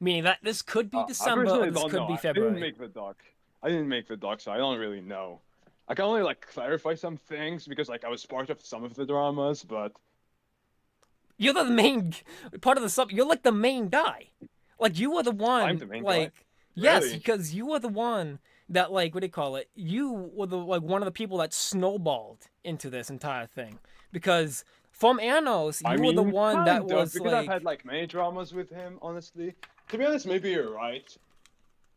Speaker 1: meaning that this could be
Speaker 5: I
Speaker 1: December or
Speaker 5: personally
Speaker 1: this
Speaker 5: don't
Speaker 1: could
Speaker 5: know.
Speaker 1: be
Speaker 5: I didn't
Speaker 1: February.
Speaker 5: make the doc. So I don't really know. I can only like clarify some things because like I was part of some of the dramas, but
Speaker 1: You're the main part of the sub. You're like the main guy. Like you were the one.
Speaker 5: I'm the main guy?
Speaker 1: like yes,
Speaker 5: Really?
Speaker 1: because you were the one that like what do you call it? You were the like one of the people that snowballed into this entire thing because from Anos,
Speaker 5: I
Speaker 1: you were the
Speaker 5: mean,
Speaker 1: one that
Speaker 5: kind of,
Speaker 1: was
Speaker 5: because
Speaker 1: like.
Speaker 5: I've had like many dramas with him. Honestly, to be honest, maybe you're right.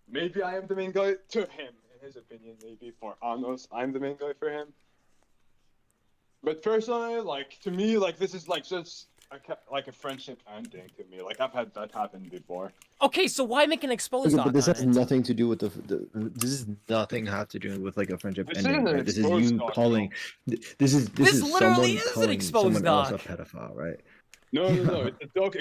Speaker 5: Maybe I am the main guy to him, in his opinion. Maybe for Anos, I'm the main guy for him. But personally, like to me, like this is like just like a friendship ending to me. Like I've had that happen before.
Speaker 1: Okay, so why make an exposed
Speaker 4: Okay,
Speaker 1: doc
Speaker 4: but this
Speaker 1: on
Speaker 4: has
Speaker 1: it?
Speaker 4: nothing to do with this is nothing have to do with like a friendship
Speaker 5: This
Speaker 4: ending,
Speaker 5: isn't an
Speaker 4: right? This is
Speaker 5: exposed
Speaker 4: you
Speaker 5: doc,
Speaker 4: calling. This
Speaker 1: This
Speaker 4: is
Speaker 1: literally
Speaker 4: someone
Speaker 1: is an
Speaker 4: calling
Speaker 1: exposed
Speaker 4: someone else a
Speaker 1: doc.
Speaker 4: pedophile, right?
Speaker 5: No,
Speaker 4: Yeah.
Speaker 5: it's a doc.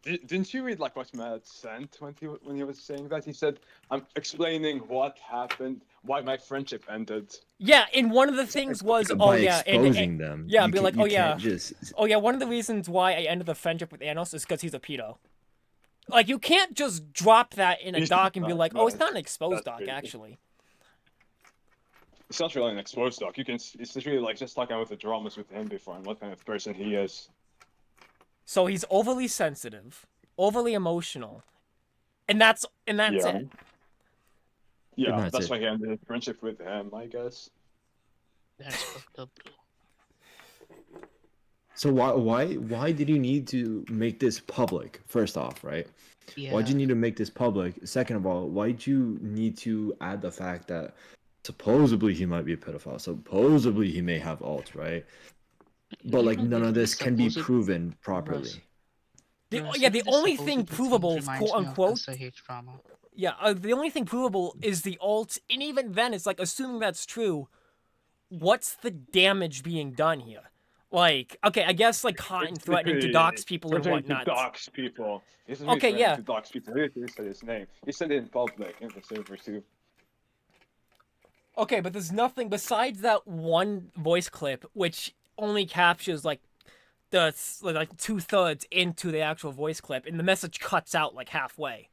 Speaker 5: Didn't you read like what Matt sent when he was saying that? He said, "I'm explaining what happened, why my friendship ended."
Speaker 1: Yeah, and one of the things was,
Speaker 4: By exposing them,
Speaker 1: yeah,
Speaker 4: you
Speaker 1: be like, oh yeah,
Speaker 4: can't just.
Speaker 1: oh yeah, one of the reasons why I ended the friendship with Anos is because he's a pedo. Like, you can't just drop that in a doc and be like, oh, it's not an exposed
Speaker 5: That's
Speaker 1: doc,
Speaker 5: crazy.
Speaker 1: actually.
Speaker 5: It's not really an exposed doc. It's really like just talking about the dramas with him before and what kind of person he is.
Speaker 1: So he's overly sensitive, overly emotional, and that's
Speaker 5: Yeah.
Speaker 1: it.
Speaker 5: Yeah,
Speaker 4: that's
Speaker 5: that's
Speaker 4: it.
Speaker 5: why he ended his friendship with him, I guess.
Speaker 7: That's fucked up, bro.
Speaker 4: So why did you need to make this public? First off, right?
Speaker 7: Yeah.
Speaker 4: Why'd you need to make this public? Second of all, why'd you need to add the fact that supposedly he might be a pedophile, supposedly he may have alt, right? But
Speaker 7: You
Speaker 4: like
Speaker 7: know,
Speaker 4: none of
Speaker 7: the
Speaker 4: this can be
Speaker 7: supposed
Speaker 4: proven properly.
Speaker 7: Russ,
Speaker 1: the only thing provable, quote unquote.
Speaker 7: Drama.
Speaker 1: Yeah, the only thing provable is the ult, and even then, it's like assuming that's true. What's the damage being done here? Like, okay, I guess like Cotton threatening to dox people and
Speaker 5: Threatening to
Speaker 1: whatnot.
Speaker 5: dox people. He's
Speaker 1: Okay,
Speaker 5: threatening
Speaker 1: yeah.
Speaker 5: to dox people. He said his name. He said it in public in the server too.
Speaker 1: Okay, but there's nothing besides that one voice clip, which only captures like the like 2/3 into the actual voice clip, and the message cuts out like halfway.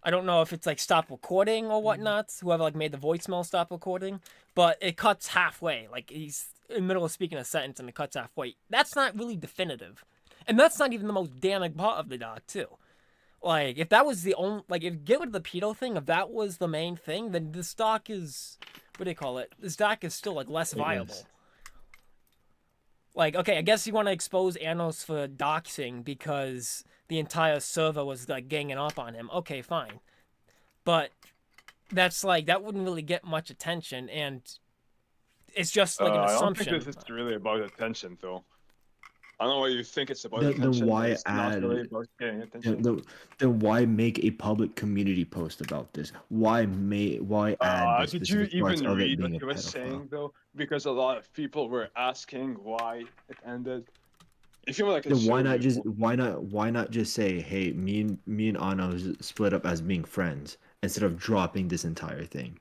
Speaker 1: I don't know if it's like stop recording or whatnot. Whoever like made the voicemail stop recording, but it cuts halfway. Like he's in the middle of speaking a sentence and it cuts halfway. That's not really definitive, and that's not even the most damning part of the doc too. Like if that was the only if get rid of the pedo thing, if that was the main thing, then this doc is what do they call it? This doc is still like less viable. Like, okay, I guess you want to expose Anos for doxing because the entire server was like ganging up on him. Okay, fine. But that's like that wouldn't really get much attention, and it's just like an assumption.
Speaker 5: I don't think this is really about attention, though. I don't know why you think it's about
Speaker 4: Then
Speaker 5: attention.
Speaker 4: why
Speaker 5: It's not
Speaker 4: add?
Speaker 5: really about getting attention.
Speaker 4: Then why make a public community post about this? Why add the
Speaker 5: Did you
Speaker 4: specific parts
Speaker 5: even
Speaker 4: of it
Speaker 5: read
Speaker 4: being
Speaker 5: what
Speaker 4: a
Speaker 5: he was
Speaker 4: pedophile?
Speaker 5: saying, though? Because a lot of people were asking why it ended. If you were like a
Speaker 4: Then
Speaker 5: show
Speaker 4: why not just say, hey, me and Anna split up as being friends instead of dropping this entire thing?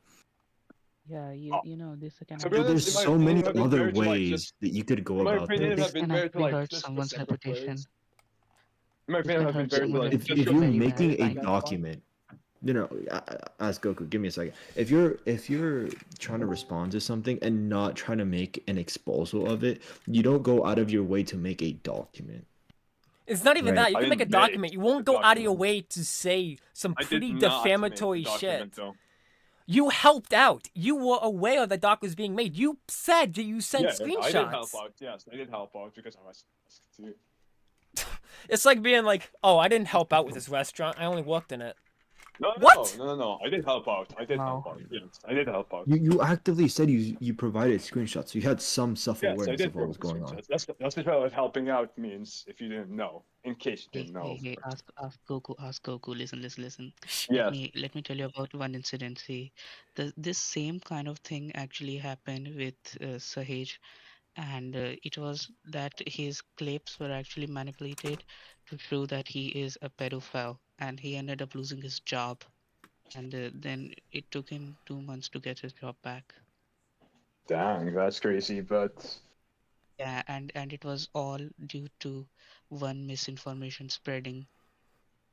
Speaker 7: Yeah, you know this can
Speaker 5: To be
Speaker 7: actually.
Speaker 5: honest,
Speaker 4: There's
Speaker 5: in my
Speaker 4: so
Speaker 5: opinion,
Speaker 4: many
Speaker 5: it would have been
Speaker 4: other
Speaker 5: better to like
Speaker 4: ways that you could go
Speaker 5: in my
Speaker 4: about
Speaker 5: opinion, it would
Speaker 7: This
Speaker 5: have
Speaker 4: this.
Speaker 5: been
Speaker 7: can
Speaker 5: better to
Speaker 7: actually
Speaker 5: like
Speaker 7: hurt
Speaker 5: just
Speaker 7: someone's
Speaker 5: separate
Speaker 7: reputation.
Speaker 5: ways. In my
Speaker 7: This
Speaker 5: opinion, it
Speaker 7: can
Speaker 5: would have been
Speaker 7: hurt
Speaker 5: better to
Speaker 7: someone's
Speaker 5: like
Speaker 4: If
Speaker 5: just
Speaker 7: reputation
Speaker 4: you're
Speaker 7: very
Speaker 4: making a
Speaker 7: badly.
Speaker 4: document, ask Goku. Give me a second. If you're trying to respond to something and not trying to make an exposal of it, you don't go out of your way to make a document.
Speaker 1: It's not even
Speaker 4: Right.
Speaker 1: that. You
Speaker 5: I
Speaker 1: can make a
Speaker 5: didn't make
Speaker 1: document. You
Speaker 5: the
Speaker 1: won't go out of your
Speaker 5: document.
Speaker 1: way to say some
Speaker 5: I did
Speaker 1: pretty
Speaker 5: not make the
Speaker 1: defamatory
Speaker 5: document,
Speaker 1: shit.
Speaker 5: though.
Speaker 1: You helped out. You were aware that doc was being made. You said that you sent
Speaker 5: Yeah,
Speaker 1: screenshots.
Speaker 5: I did help out. Yes, I did help out because I was asked to.
Speaker 1: It's like being like, oh, I didn't help out with this restaurant. I only worked in it.
Speaker 5: No,
Speaker 1: What?
Speaker 5: no. I did help out. I did help
Speaker 7: Wow.
Speaker 5: out. Yes, I did help out.
Speaker 4: You actively said you provided screenshots, so you had some
Speaker 5: Yes, I
Speaker 4: self-awareness
Speaker 5: did
Speaker 4: of what was going on.
Speaker 5: screenshots. That's what helping out means. If you didn't know, in case you
Speaker 7: Hey,
Speaker 5: didn't know.
Speaker 7: hey, ask Goku. Listen.
Speaker 5: Yes.
Speaker 7: Let me tell you about one incident. See, this same kind of thing actually happened with Sahej, and it was that his clips were actually manipulated to show that he is a pedophile, and he ended up losing his job, and then it took him 2 months to get his job back.
Speaker 5: Dang, that's crazy, but
Speaker 7: Yeah, and it was all due to one misinformation spreading.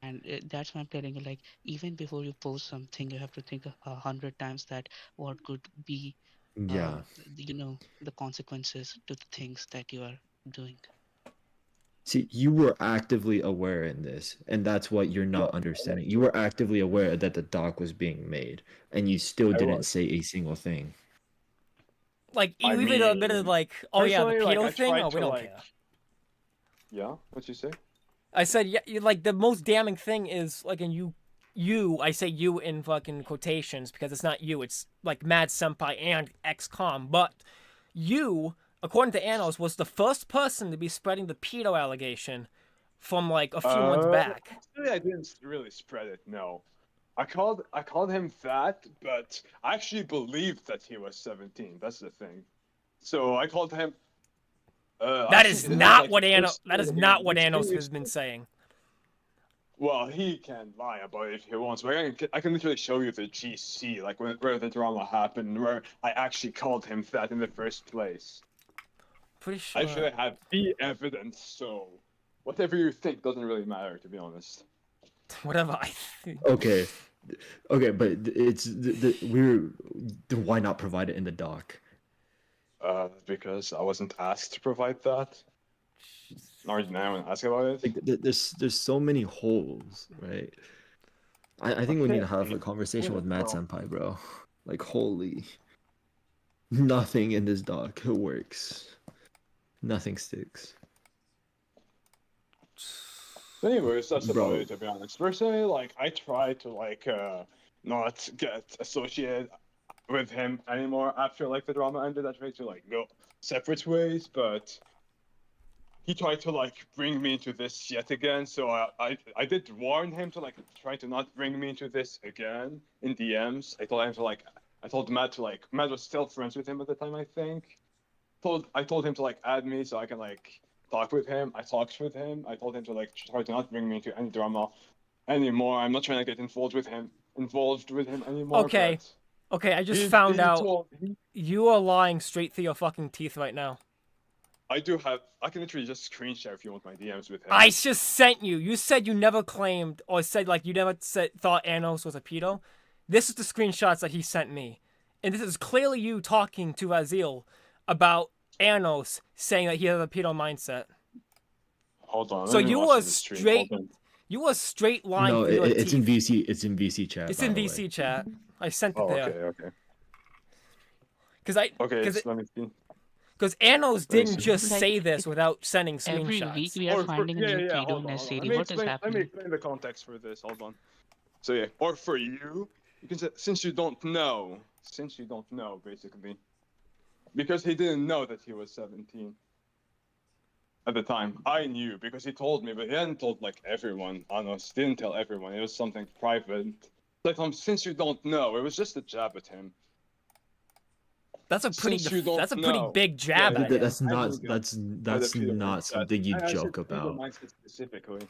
Speaker 7: And that's why I'm telling you, like, even before you post something, you have to think 100 times that what could be,
Speaker 4: Yeah.
Speaker 7: the consequences to the things that you are doing.
Speaker 4: See, you were actively aware in this, and that's what you're not understanding. You were actively aware that the doc was being made, and you still
Speaker 5: I
Speaker 4: didn't
Speaker 5: was.
Speaker 4: say a single thing.
Speaker 1: Like,
Speaker 5: I
Speaker 1: you even admitted,
Speaker 5: mean,
Speaker 1: like, oh yeah, the
Speaker 5: personally,
Speaker 1: pedo
Speaker 5: I
Speaker 1: thing?
Speaker 5: tried
Speaker 1: Oh, we
Speaker 5: to
Speaker 1: don't
Speaker 5: like.
Speaker 1: care.
Speaker 5: Yeah, what'd you say?
Speaker 1: I said, yeah, like, the most damning thing is, like, I say you in fucking quotations because it's not you, it's, like, Mad Senpai and XCOM, but you, according to Anos, was the first person to be spreading the pedo allegation from, like, a few months back.
Speaker 5: Actually, I didn't really spread it. No, I called him that, but I actually believed that he was 17. That's the thing. So I called him.
Speaker 1: That is not what Anos has been saying.
Speaker 5: Well, he can lie about it if he wants, but I can literally show you the GC, like where the drama happened, where I actually called him that in the first place.
Speaker 1: Pretty sure.
Speaker 5: I should have the evidence, so whatever you think doesn't really matter, to be honest.
Speaker 1: Whatever I think.
Speaker 4: Okay, but it's why not provide it in the doc?
Speaker 5: Because I wasn't asked to provide that. Nor did anyone ask about it.
Speaker 4: Like, there's so many holes, right? I think we need to have a conversation with Matt Senpai, bro. Like, holy, nothing in this doc works. Nothing sticks.
Speaker 5: Anyways, that's
Speaker 4: Bro.
Speaker 5: about it, to be honest. Personally, like, I try to, like, not get associated with him anymore after, like, the drama ended. I try to, like, go separate ways, but he tried to like bring me into this yet again. So I did warn him to like try to not bring me into this again in DMs. I told Matt to like Matt was still friends with him at the time, I think. I told him to like add me so I can like talk with him. I talked with him. I told him to like try to not bring me into any drama anymore. I'm not trying to get involved with him anymore.
Speaker 1: Okay.
Speaker 5: But
Speaker 1: Okay, I just found out
Speaker 5: told
Speaker 1: you are lying straight through your fucking teeth right now.
Speaker 5: I can literally just screen share if you want my DMs with him.
Speaker 1: I just sent you. You said you never claimed or said like you never thought Anos was a pedo. This is the screenshots that he sent me, and this is clearly you talking to Azil about Anos saying that he has a pedo mindset.
Speaker 5: Hold on.
Speaker 1: So
Speaker 5: let me
Speaker 1: you
Speaker 5: watch
Speaker 1: were
Speaker 5: the stream.
Speaker 1: straight.
Speaker 5: Hold on.
Speaker 1: You were straight lying
Speaker 4: No,
Speaker 1: through your
Speaker 4: it's in
Speaker 1: teeth.
Speaker 4: VC. It's in VC chat.
Speaker 1: It's
Speaker 4: by
Speaker 1: in
Speaker 4: the
Speaker 1: VC
Speaker 4: way.
Speaker 1: chat. I sent it
Speaker 5: Oh,
Speaker 1: there.
Speaker 5: okay.
Speaker 1: Because
Speaker 5: Okay, let me see.
Speaker 1: Because Anos
Speaker 5: Let me
Speaker 1: didn't
Speaker 5: see.
Speaker 1: just
Speaker 7: Like,
Speaker 1: say this without sending
Speaker 7: every week
Speaker 1: screenshots.
Speaker 7: we are finding a new
Speaker 5: yeah.
Speaker 7: pedo
Speaker 5: Hold
Speaker 7: in
Speaker 5: on.
Speaker 7: SCD.
Speaker 5: Let me
Speaker 7: What is
Speaker 5: explain. Let me
Speaker 7: happening?
Speaker 5: explain the context for this. Hold on. So yeah, or for you can say since you don't know, basically, because he didn't know that he was 17 at the time. I knew because he told me, but he hadn't told like everyone. Honest, didn't tell everyone. It was something private. Like since you don't know, it was just a jab at him.
Speaker 1: That's a pretty.
Speaker 5: Since you don't
Speaker 1: That's a pretty
Speaker 5: know.
Speaker 1: big jab
Speaker 5: Yeah,
Speaker 1: at him.
Speaker 4: That's
Speaker 5: I
Speaker 4: not.
Speaker 5: didn't get
Speaker 4: That's
Speaker 5: by the
Speaker 4: that's
Speaker 5: pedo
Speaker 4: not
Speaker 5: mindset.
Speaker 4: something you
Speaker 5: I said
Speaker 4: joke
Speaker 5: pedo
Speaker 4: about.
Speaker 5: mindset specifically.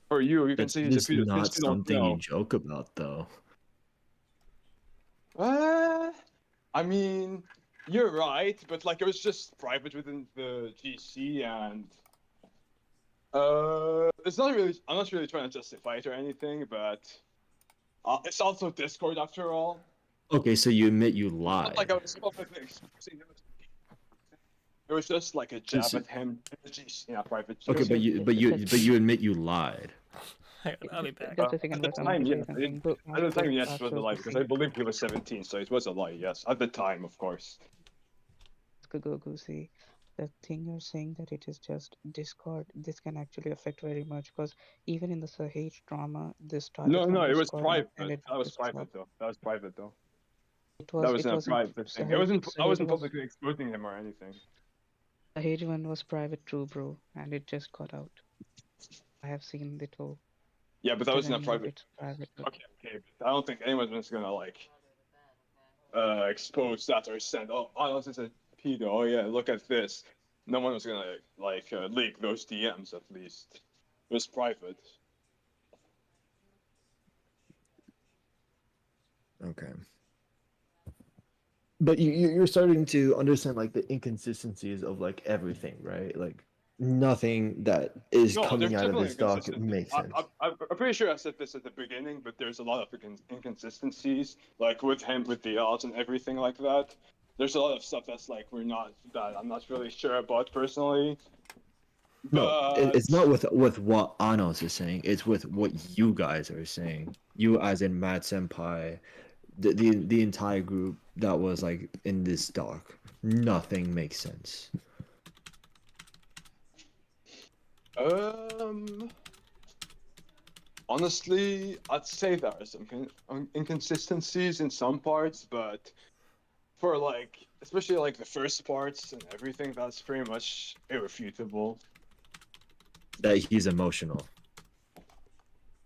Speaker 5: For you can
Speaker 4: That's
Speaker 5: say he's a
Speaker 4: just
Speaker 5: pedo
Speaker 4: not
Speaker 5: since you don't
Speaker 4: something you
Speaker 5: know.
Speaker 4: joke about, though.
Speaker 5: I mean, you're right, but like it was just private within the GC, and it's not really. I'm not really trying to justify it or anything, but it's also Discord after all.
Speaker 4: Okay, so you admit you
Speaker 5: Not like
Speaker 4: lied.
Speaker 5: I was publicly exposing him. It was just like a jab at him in the GC, private GC.
Speaker 4: Okay, but you admit you lied.
Speaker 1: I'll be back.
Speaker 7: Just a second,
Speaker 5: At the
Speaker 7: Russ, I want
Speaker 5: time,
Speaker 7: to say
Speaker 5: yes.
Speaker 7: something. Go,
Speaker 5: At the time,
Speaker 7: go,
Speaker 5: yes, it was a
Speaker 7: go,
Speaker 5: lie because I believed he was 17, so it was a lie. Yes, at the time, of course.
Speaker 7: Goku, see, the thing you're saying that it is just Discord, this can actually affect very much because even in the Sahej drama, this started
Speaker 5: No,
Speaker 7: from
Speaker 5: it was
Speaker 7: Discord and
Speaker 5: private.
Speaker 7: ended
Speaker 5: That
Speaker 7: with
Speaker 5: was
Speaker 7: Discord.
Speaker 5: private though. That was private though.
Speaker 7: It
Speaker 5: That
Speaker 7: was
Speaker 5: was
Speaker 7: it
Speaker 5: a
Speaker 7: wasn't
Speaker 5: private thing.
Speaker 7: Sahej.
Speaker 5: I
Speaker 7: Sahej
Speaker 5: wasn't
Speaker 7: was
Speaker 5: publicly exposing him or anything.
Speaker 7: Sahej one was private too, bro, and it just got out. I have seen it all.
Speaker 5: Yeah, but that
Speaker 7: Still
Speaker 5: wasn't a
Speaker 7: ending up
Speaker 5: private.
Speaker 7: it's private.
Speaker 5: Okay. But I don't think anyone's gonna like expose that or send. Oh, this is a pedo. Oh yeah, look at this. No one was gonna like leak those DMs at least. It was private.
Speaker 4: Okay. But you're starting to understand like the inconsistencies of like everything, right? Like nothing that is
Speaker 5: No,
Speaker 4: coming
Speaker 5: there's
Speaker 4: out of
Speaker 5: definitely
Speaker 4: this doc
Speaker 5: inconsistencies.
Speaker 4: makes sense.
Speaker 5: I'm pretty sure I said this at the beginning, but there's a lot of inconsistencies, like with him, with the odds and everything like that. There's a lot of stuff that I'm not really sure about personally.
Speaker 4: No,
Speaker 5: But
Speaker 4: it's not with what Anos is saying. It's with what you guys are saying. You, as in Matt Senpai, the entire group that was like in this doc. Nothing makes sense.
Speaker 5: honestly, I'd say there are some inconsistencies in some parts, but for like, especially like the first parts and everything, that's pretty much irrefutable.
Speaker 4: That he's emotional.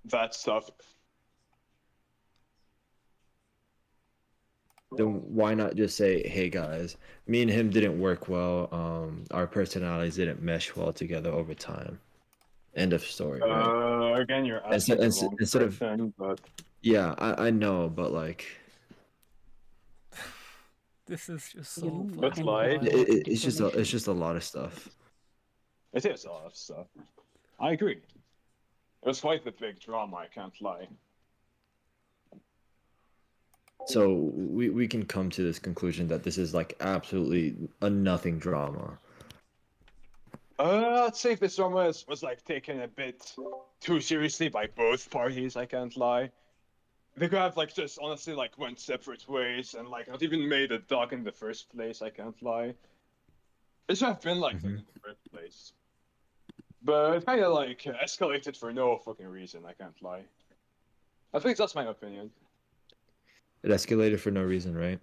Speaker 5: That stuff.
Speaker 4: Then why not just say, "Hey guys, me and him didn't work well. Our personalities didn't mesh well together over time." End of story, right?
Speaker 5: Again, you're asking the wrong
Speaker 4: Instead of
Speaker 5: person, but
Speaker 4: yeah, I know, but like
Speaker 1: This is just
Speaker 7: You know,
Speaker 1: so
Speaker 7: you
Speaker 5: but
Speaker 1: fucking
Speaker 7: can
Speaker 5: like,
Speaker 7: call
Speaker 1: wild.
Speaker 7: that
Speaker 4: it's
Speaker 7: defamation.
Speaker 4: just a lot of stuff.
Speaker 5: it is a lot of stuff. I agree. It was quite the big drama, I can't lie.
Speaker 4: So we can come to this conclusion that this is like absolutely a nothing drama.
Speaker 5: I'd say this drama was like taken a bit too seriously by both parties, I can't lie. They could have like just honestly like went separate ways and like not even made a doc in the first place, I can't lie. It should have been like that in the first place. But it kinda like escalated for no fucking reason, I can't lie. I think that's my opinion.
Speaker 4: It escalated for no reason, right?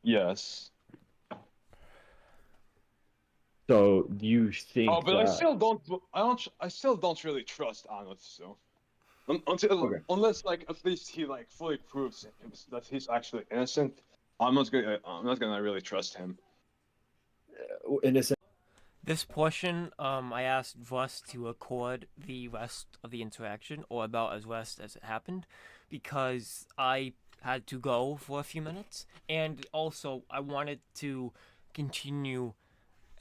Speaker 5: Yes.
Speaker 4: So do you think
Speaker 5: Oh, but I
Speaker 4: that?
Speaker 5: still don't. I still don't really trust Anos. So until
Speaker 4: Okay.
Speaker 5: unless like at least he like fully proves that he's actually innocent, I'm not gonna really trust him.
Speaker 4: Innocent.
Speaker 1: This portion, I asked Russ to record the rest of the interaction, or about as rest as it happened, because I had to go for a few minutes, and also I wanted to continue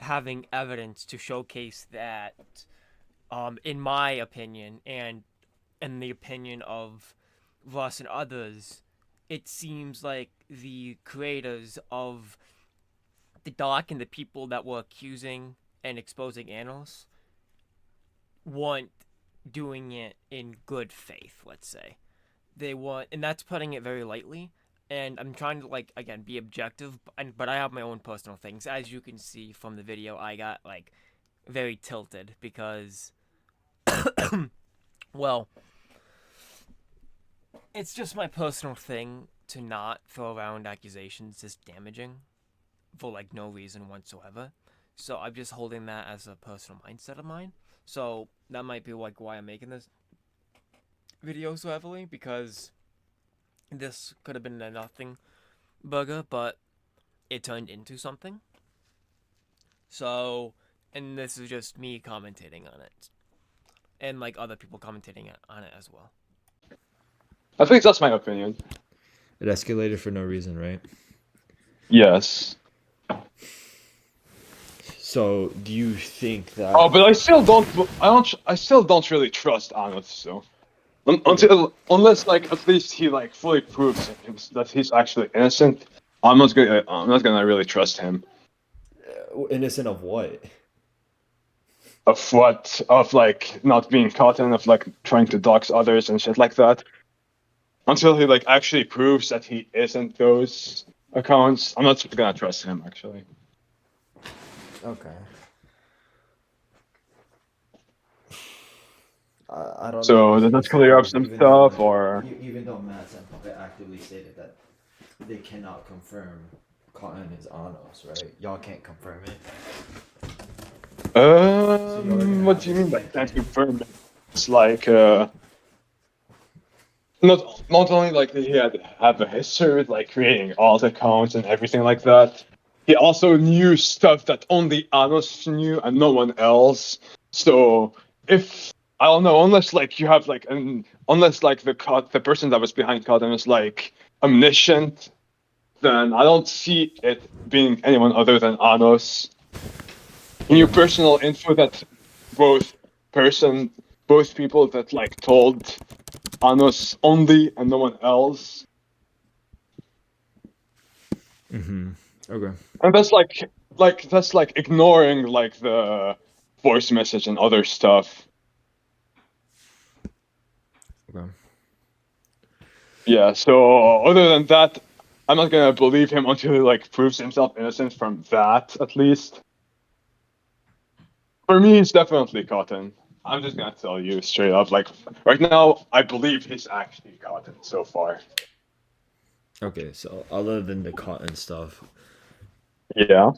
Speaker 1: having evidence to showcase that, in my opinion, and in the opinion of Russ and others, it seems like the creators of the doc and the people that were accusing and exposing Anos weren't doing it in good faith, let's say. They want, and that's putting it very lightly. And I'm trying to, like, again, be objective, but I have my own personal things. As you can see from the video, I got, like, very tilted because, well, it's just my personal thing to not throw around accusations this damaging for, like, no reason whatsoever. So I'm just holding that as a personal mindset of mine. So that might be, like, why I'm making this video so heavily, because this could have been a nothing burger, but it turned into something. So, and this is just me commentating on it, and like other people commentating on it as well.
Speaker 5: I think that's my opinion.
Speaker 4: It escalated for no reason, right?
Speaker 5: Yes.
Speaker 4: So do you think that?
Speaker 5: Oh, but I still don't. I still don't really trust Anos. So unless like at least he like fully proves that he's actually innocent, I'm not gonna really trust him.
Speaker 4: Innocent of what?
Speaker 5: Of what? Of like not being caught and of like trying to dox others and shit like that. Until he like actually proves that he isn't those accounts, I'm not gonna trust him actually.
Speaker 4: Okay. I don't know.
Speaker 5: So does that clear up some stuff, or?
Speaker 4: Even though Matt Senpai actively stated that they cannot confirm Cotton is Anos, right? Y'all can't confirm it.
Speaker 5: What do you mean by can't confirm it? It's like not only like did he have a history with like creating alt accounts and everything like that, he also knew stuff that only Anos knew and no one else. So if I don't know, unless like you have like unless like the person that was behind Cotton is like omniscient, then I don't see it being anyone other than Anos. In your personal info that both people that like told Anos only and no one else.
Speaker 4: Mm-hmm. Okay.
Speaker 5: And that's that's like ignoring like the voice message and other stuff.
Speaker 4: Okay.
Speaker 5: Yeah, so other than that, I'm not gonna believe him until he like proves himself innocent from that, at least. For me, it's definitely Cotton. I'm just gonna tell you straight up, like right now, I believe he's actually Cotton so far.
Speaker 4: Okay. So other than the Cotton stuff,
Speaker 5: Yeah.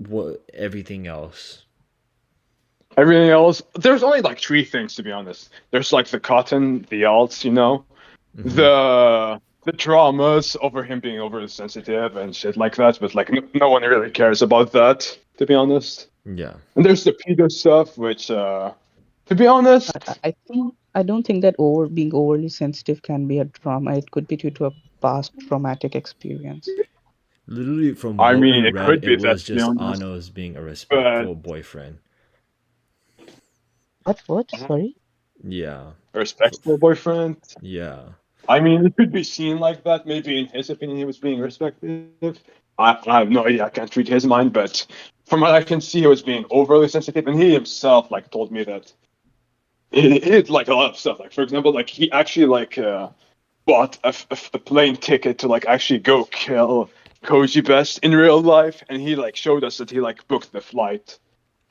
Speaker 4: what everything else?
Speaker 5: Everything else, there's only like three things to be honest. There's like the Cotton, the alts, you know,
Speaker 4: Mhm.
Speaker 5: the dramas over him being overly sensitive and shit like that, but like no one really cares about that, to be honest.
Speaker 4: Yeah.
Speaker 5: And there's the pedo stuff, which, to be honest,
Speaker 7: I don't think that being overly sensitive can be a drama. It could be due to a past traumatic experience.
Speaker 4: Literally, from
Speaker 5: I
Speaker 4: what we
Speaker 5: mean, it
Speaker 4: read,
Speaker 5: could be
Speaker 4: it
Speaker 5: that,
Speaker 4: was
Speaker 5: to be
Speaker 4: just
Speaker 5: honest,
Speaker 4: Anos being a
Speaker 5: but
Speaker 4: respectful boyfriend.
Speaker 7: What? Sorry?
Speaker 4: Yeah.
Speaker 5: a respectful boyfriend.
Speaker 4: Yeah.
Speaker 5: I mean, it could be seen like that. Maybe in his opinion, he was being respectful. I have no idea. I can't read his mind, but from what I can see, he was being overly sensitive, and he himself like told me that he did like a lot of stuff. Like for example, like he actually like bought a plane ticket to like actually go kill Koji Best in real life, and he like showed us that he like booked the flight.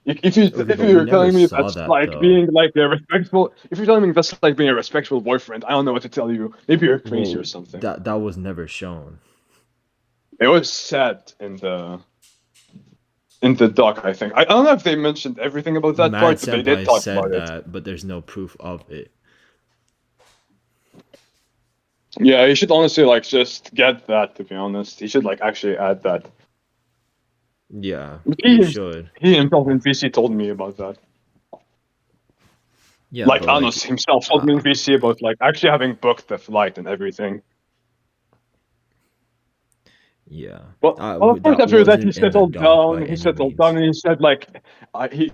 Speaker 4: Okay,
Speaker 5: If
Speaker 4: but we
Speaker 5: you're
Speaker 4: never
Speaker 5: telling me
Speaker 4: saw
Speaker 5: that's
Speaker 4: that
Speaker 5: like
Speaker 4: though.
Speaker 5: being like a respectful, if you're telling me that's like being a respectful boyfriend, I don't know what to tell you. Maybe you're crazy
Speaker 4: Well,
Speaker 5: or something.
Speaker 4: that was never shown.
Speaker 5: It was said in the. in the doc, I think. I don't know if they mentioned everything about that
Speaker 4: Mad
Speaker 5: part, but they did
Speaker 4: Senpai
Speaker 5: talk
Speaker 4: said
Speaker 5: about it.
Speaker 4: that, but there's no proof of it.
Speaker 5: Yeah, he should honestly like just get that. To be honest, he should like actually add that.
Speaker 4: Yeah,
Speaker 5: But
Speaker 4: he should.
Speaker 5: he himself in VC told me about that.
Speaker 4: Yeah,
Speaker 5: Like
Speaker 4: but
Speaker 5: Anos himself told me in VC about like actually having booked the flight and everything.
Speaker 4: yeah.
Speaker 5: Well, of course,
Speaker 4: That
Speaker 5: after that,
Speaker 4: wasn't
Speaker 5: he
Speaker 4: in the
Speaker 5: settled
Speaker 4: doc
Speaker 5: down.
Speaker 4: by
Speaker 5: He
Speaker 4: any
Speaker 5: settled
Speaker 4: means.
Speaker 5: down, and he said like, he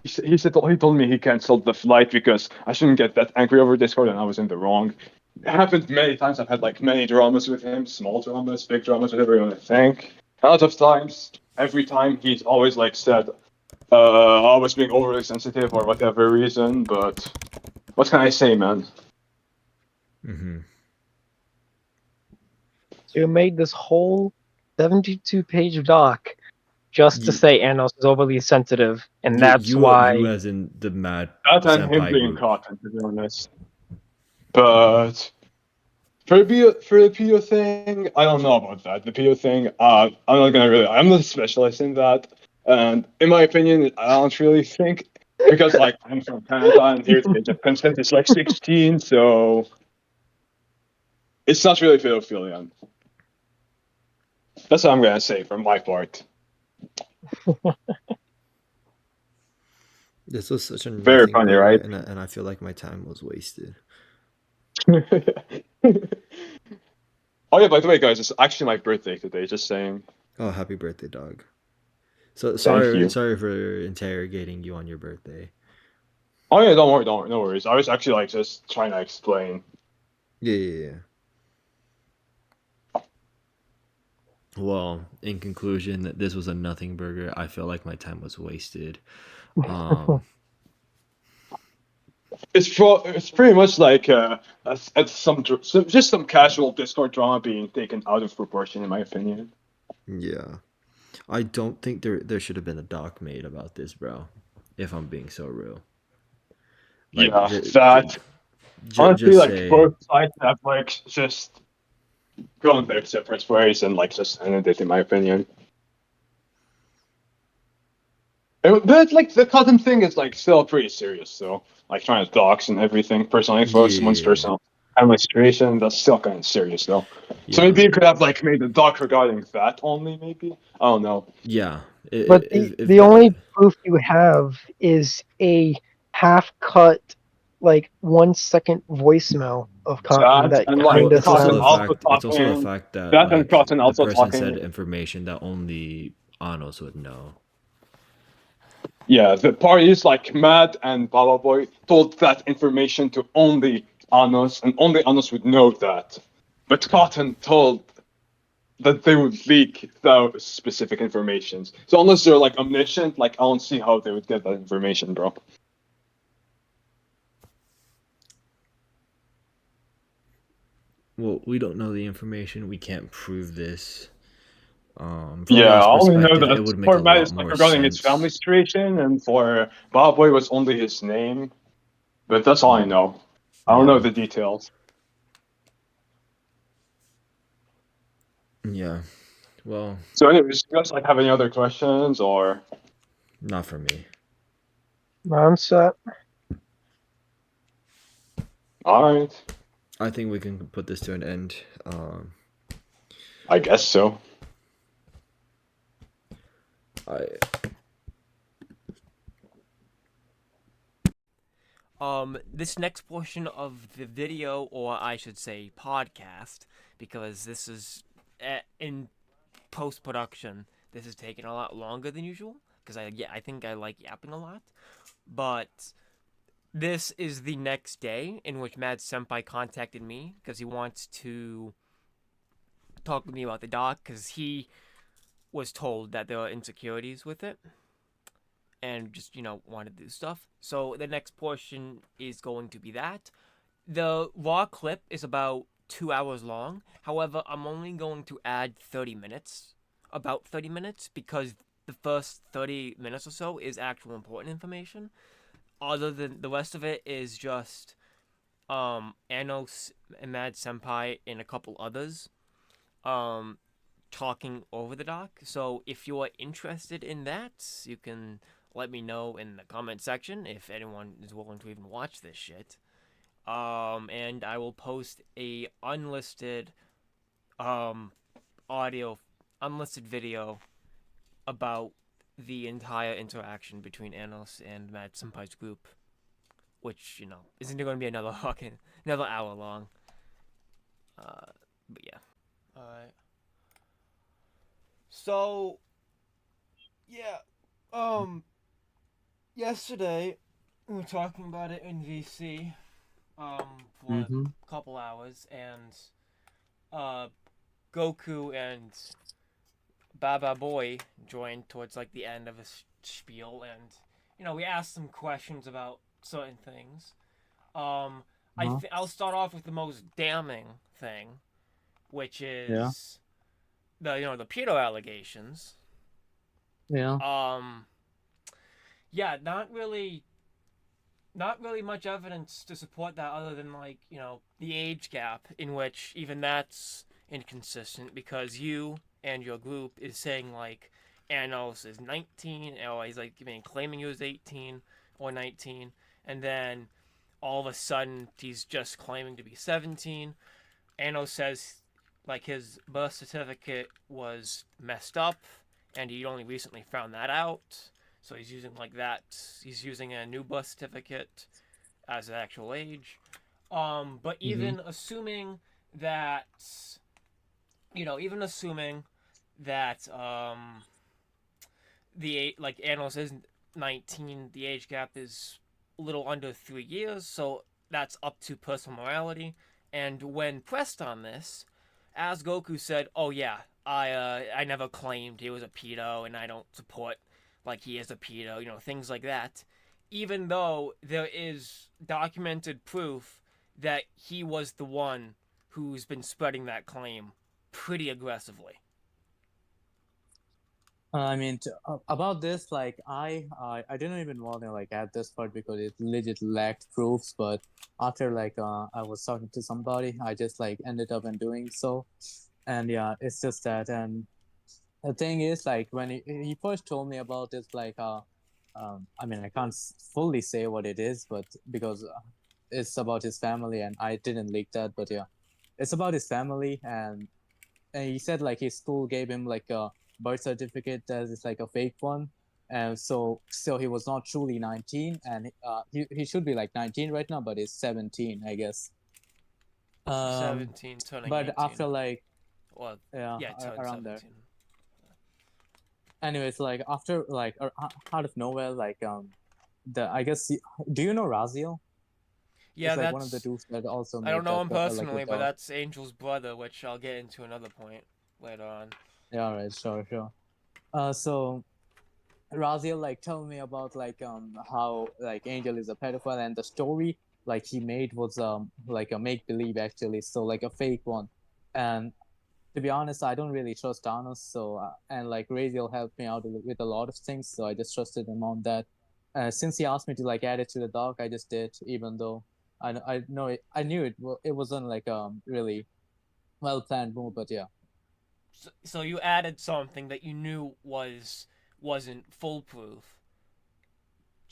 Speaker 5: told me he canceled the flight because I shouldn't get that angry over Discord, and I was in the wrong. It happened many times. I've had like many dramas with him, small dramas, big dramas, whatever you want to think. A lot of times, every time he's always like said, I was being overly sensitive or whatever reason. But what can I say, man?
Speaker 4: Mm-hmm.
Speaker 8: So you made this whole 72-page doc just to
Speaker 4: You,
Speaker 8: say Anos is overly sensitive, and that's
Speaker 4: you
Speaker 8: why.
Speaker 4: as in the Mad
Speaker 5: That and him
Speaker 4: Senpai
Speaker 5: being
Speaker 4: group.
Speaker 5: caught, to be honest. But for the PO thing, I don't know about that. The PO thing, I'm not gonna really. I'm not a specialist in that, and in my opinion, I don't really think because like I'm from Canada and here the age of consent is like 16, so it's not really pedophilia. That's what I'm gonna say from my part.
Speaker 4: This was such a
Speaker 5: Very
Speaker 4: nothing
Speaker 5: funny,
Speaker 4: burger,
Speaker 5: right?
Speaker 4: and I feel like my time was wasted.
Speaker 5: Oh yeah, by the way, guys, it's actually my birthday today. Just saying.
Speaker 4: Oh, happy birthday, dog. So
Speaker 5: Thank you.
Speaker 4: sorry for interrogating you on your birthday.
Speaker 5: Oh yeah, don't worry, no worries. I was actually like just trying to explain.
Speaker 4: Yeah. Well, in conclusion, this was a nothing burger. I feel like my time was wasted.
Speaker 5: It's pretty much like just some casual Discord drama being taken out of proportion, in my opinion.
Speaker 4: Yeah. I don't think there should have been a doc made about this, bro. If I'm being so real. Like,
Speaker 5: Yeah, that honestly,
Speaker 4: just
Speaker 5: like
Speaker 4: say,
Speaker 5: both sides have like just gone their separate ways and like just ended it, in my opinion. But like the cousin thing is like still pretty serious, so like trying to dox and everything, personal info, someone's
Speaker 4: yeah,
Speaker 5: personal family situation, that's still kind of serious though. So
Speaker 4: yeah,
Speaker 5: maybe you could have like made a doc regarding that only, maybe. I don't know.
Speaker 4: yeah.
Speaker 8: But
Speaker 4: If
Speaker 8: the only proof you have is a half-cut, like 1-second voicemail of Cotton
Speaker 5: That
Speaker 8: that
Speaker 5: and
Speaker 8: kind
Speaker 5: like
Speaker 8: of
Speaker 5: Cotton
Speaker 8: sounds.
Speaker 5: also
Speaker 4: it's also the
Speaker 5: talking.
Speaker 4: fact that
Speaker 5: That and
Speaker 4: like
Speaker 5: Cotton
Speaker 4: the
Speaker 5: also
Speaker 4: person
Speaker 5: talking.
Speaker 4: said information that only Anos would know.
Speaker 5: Yeah, the parties like Mad and Baba Boy told that information to only Anos, and only Anos would know that. But Cotton told that they would leak those specific informations. So unless they're like omniscient, like I don't see how they would get that information, bro.
Speaker 4: Well, we don't know the information. We can't prove this. From
Speaker 5: Yeah,
Speaker 4: Anos'
Speaker 5: I only know
Speaker 4: perspective,
Speaker 5: that
Speaker 4: it would make
Speaker 5: for
Speaker 4: a
Speaker 5: Mad
Speaker 4: lot
Speaker 5: it's like
Speaker 4: more
Speaker 5: regarding his family
Speaker 4: sense.
Speaker 5: situation, and for Baba Boy was only his name. But that's all I know. I don't know
Speaker 4: Yeah.
Speaker 5: the details.
Speaker 4: Yeah. Well,
Speaker 5: So anyways, you guys like have any other questions or?
Speaker 4: not for me.
Speaker 8: I'm set.
Speaker 5: Alright.
Speaker 4: I think we can put this to an end.
Speaker 5: I guess so.
Speaker 4: I
Speaker 1: This next portion of the video, or I should say podcast, because this is in post-production, this is taking a lot longer than usual, because I think I like yapping a lot, but this is the next day in which Mad Senpai contacted me, because he wants to talk with me about the doc, because he was told that there are insecurities with it, and just, wanted to do stuff. So the next portion is going to be that. The raw clip is about 2 hours long. However, I'm only going to add 30 minutes, about 30 minutes, because the first 30 minutes or so is actual important information. Other than the rest of it is just Anos and Mad Senpai and a couple others talking over the doc. So if you're interested in that, you can let me know in the comment section if anyone is willing to even watch this shit. And I will post a unlisted audio, unlisted video about the entire interaction between Anos and Matt Senpai's group, which isn't going to be another hour long. But yeah. All right. So yeah, yesterday we were talking about it in VC, for
Speaker 3: Mm-hmm.
Speaker 1: a couple hours, and Goku and Baba Boy joined towards like the end of his spiel, and we asked some questions about certain things. Um,
Speaker 3: Uh-huh.
Speaker 1: I'll start off with the most damning thing, which
Speaker 3: Yeah.
Speaker 1: is the pedo allegations.
Speaker 3: Yeah.
Speaker 1: Yeah, not really much evidence to support that other than like the age gap, in which even that's inconsistent because you and your group is saying like Anos is 19, or he's like claiming he was 18 or 19, and then all of a sudden he's just claiming to be 17. Anos says like his birth certificate was messed up and he only recently found that out. So he's using like that. He's using a new birth certificate as an actual age. But
Speaker 3: Mm-hmm.
Speaker 1: even assuming that, even assuming that the like Anos isn't 19, the age gap is a little under 3 years, so that's up to personal morality. And when pressed on this, AskGoku said, "Oh yeah, I never claimed he was a pedo, and I don't support like he is a pedo, things like that." Even though there is documented proof that he was the one who's been spreading that claim pretty aggressively.
Speaker 3: I mean, about this, like, I didn't even want to like add this part because it legit lacked proofs. But after like I was talking to somebody, I just like ended up in doing so, and yeah, it's just that. And the thing is, like, when he first told me about this, like, I mean, I can't fully say what it is, but because it's about his family, and I didn't leak that, but yeah, it's about his family, and he said like his school gave him like a birth certificate that is like a fake one, and so he was not truly 19, and he should be like 19 right now, but he's 17, I guess.
Speaker 1: 17 turning
Speaker 3: But
Speaker 1: 18.
Speaker 3: after like
Speaker 1: Well,
Speaker 3: yeah,
Speaker 1: yeah, turned
Speaker 3: around there.
Speaker 1: 17.
Speaker 3: Anyways, like after like out of nowhere, like I guess do you know Raziel?
Speaker 1: Yeah,
Speaker 3: It's like one of the
Speaker 1: that's.
Speaker 3: dudes that also
Speaker 1: I don't
Speaker 3: made
Speaker 1: know
Speaker 3: that
Speaker 1: him
Speaker 3: like a
Speaker 1: personally, but
Speaker 3: dog.
Speaker 1: that's Angel's brother, which I'll get into another point later on.
Speaker 3: Yeah, all right, sure. So Raziel like told me about like how like Angel is a pedophile, and the story like he made was like a make believe actually, so like a fake one. And to be honest, I don't really trust Thanos, so and like Raziel helped me out with a lot of things, so I just trusted him on that. Since he asked me to like add it to the doc, I just did, even though I know I knew it wasn't like really well planned move, but yeah.
Speaker 1: So you added something that you knew wasn't foolproof,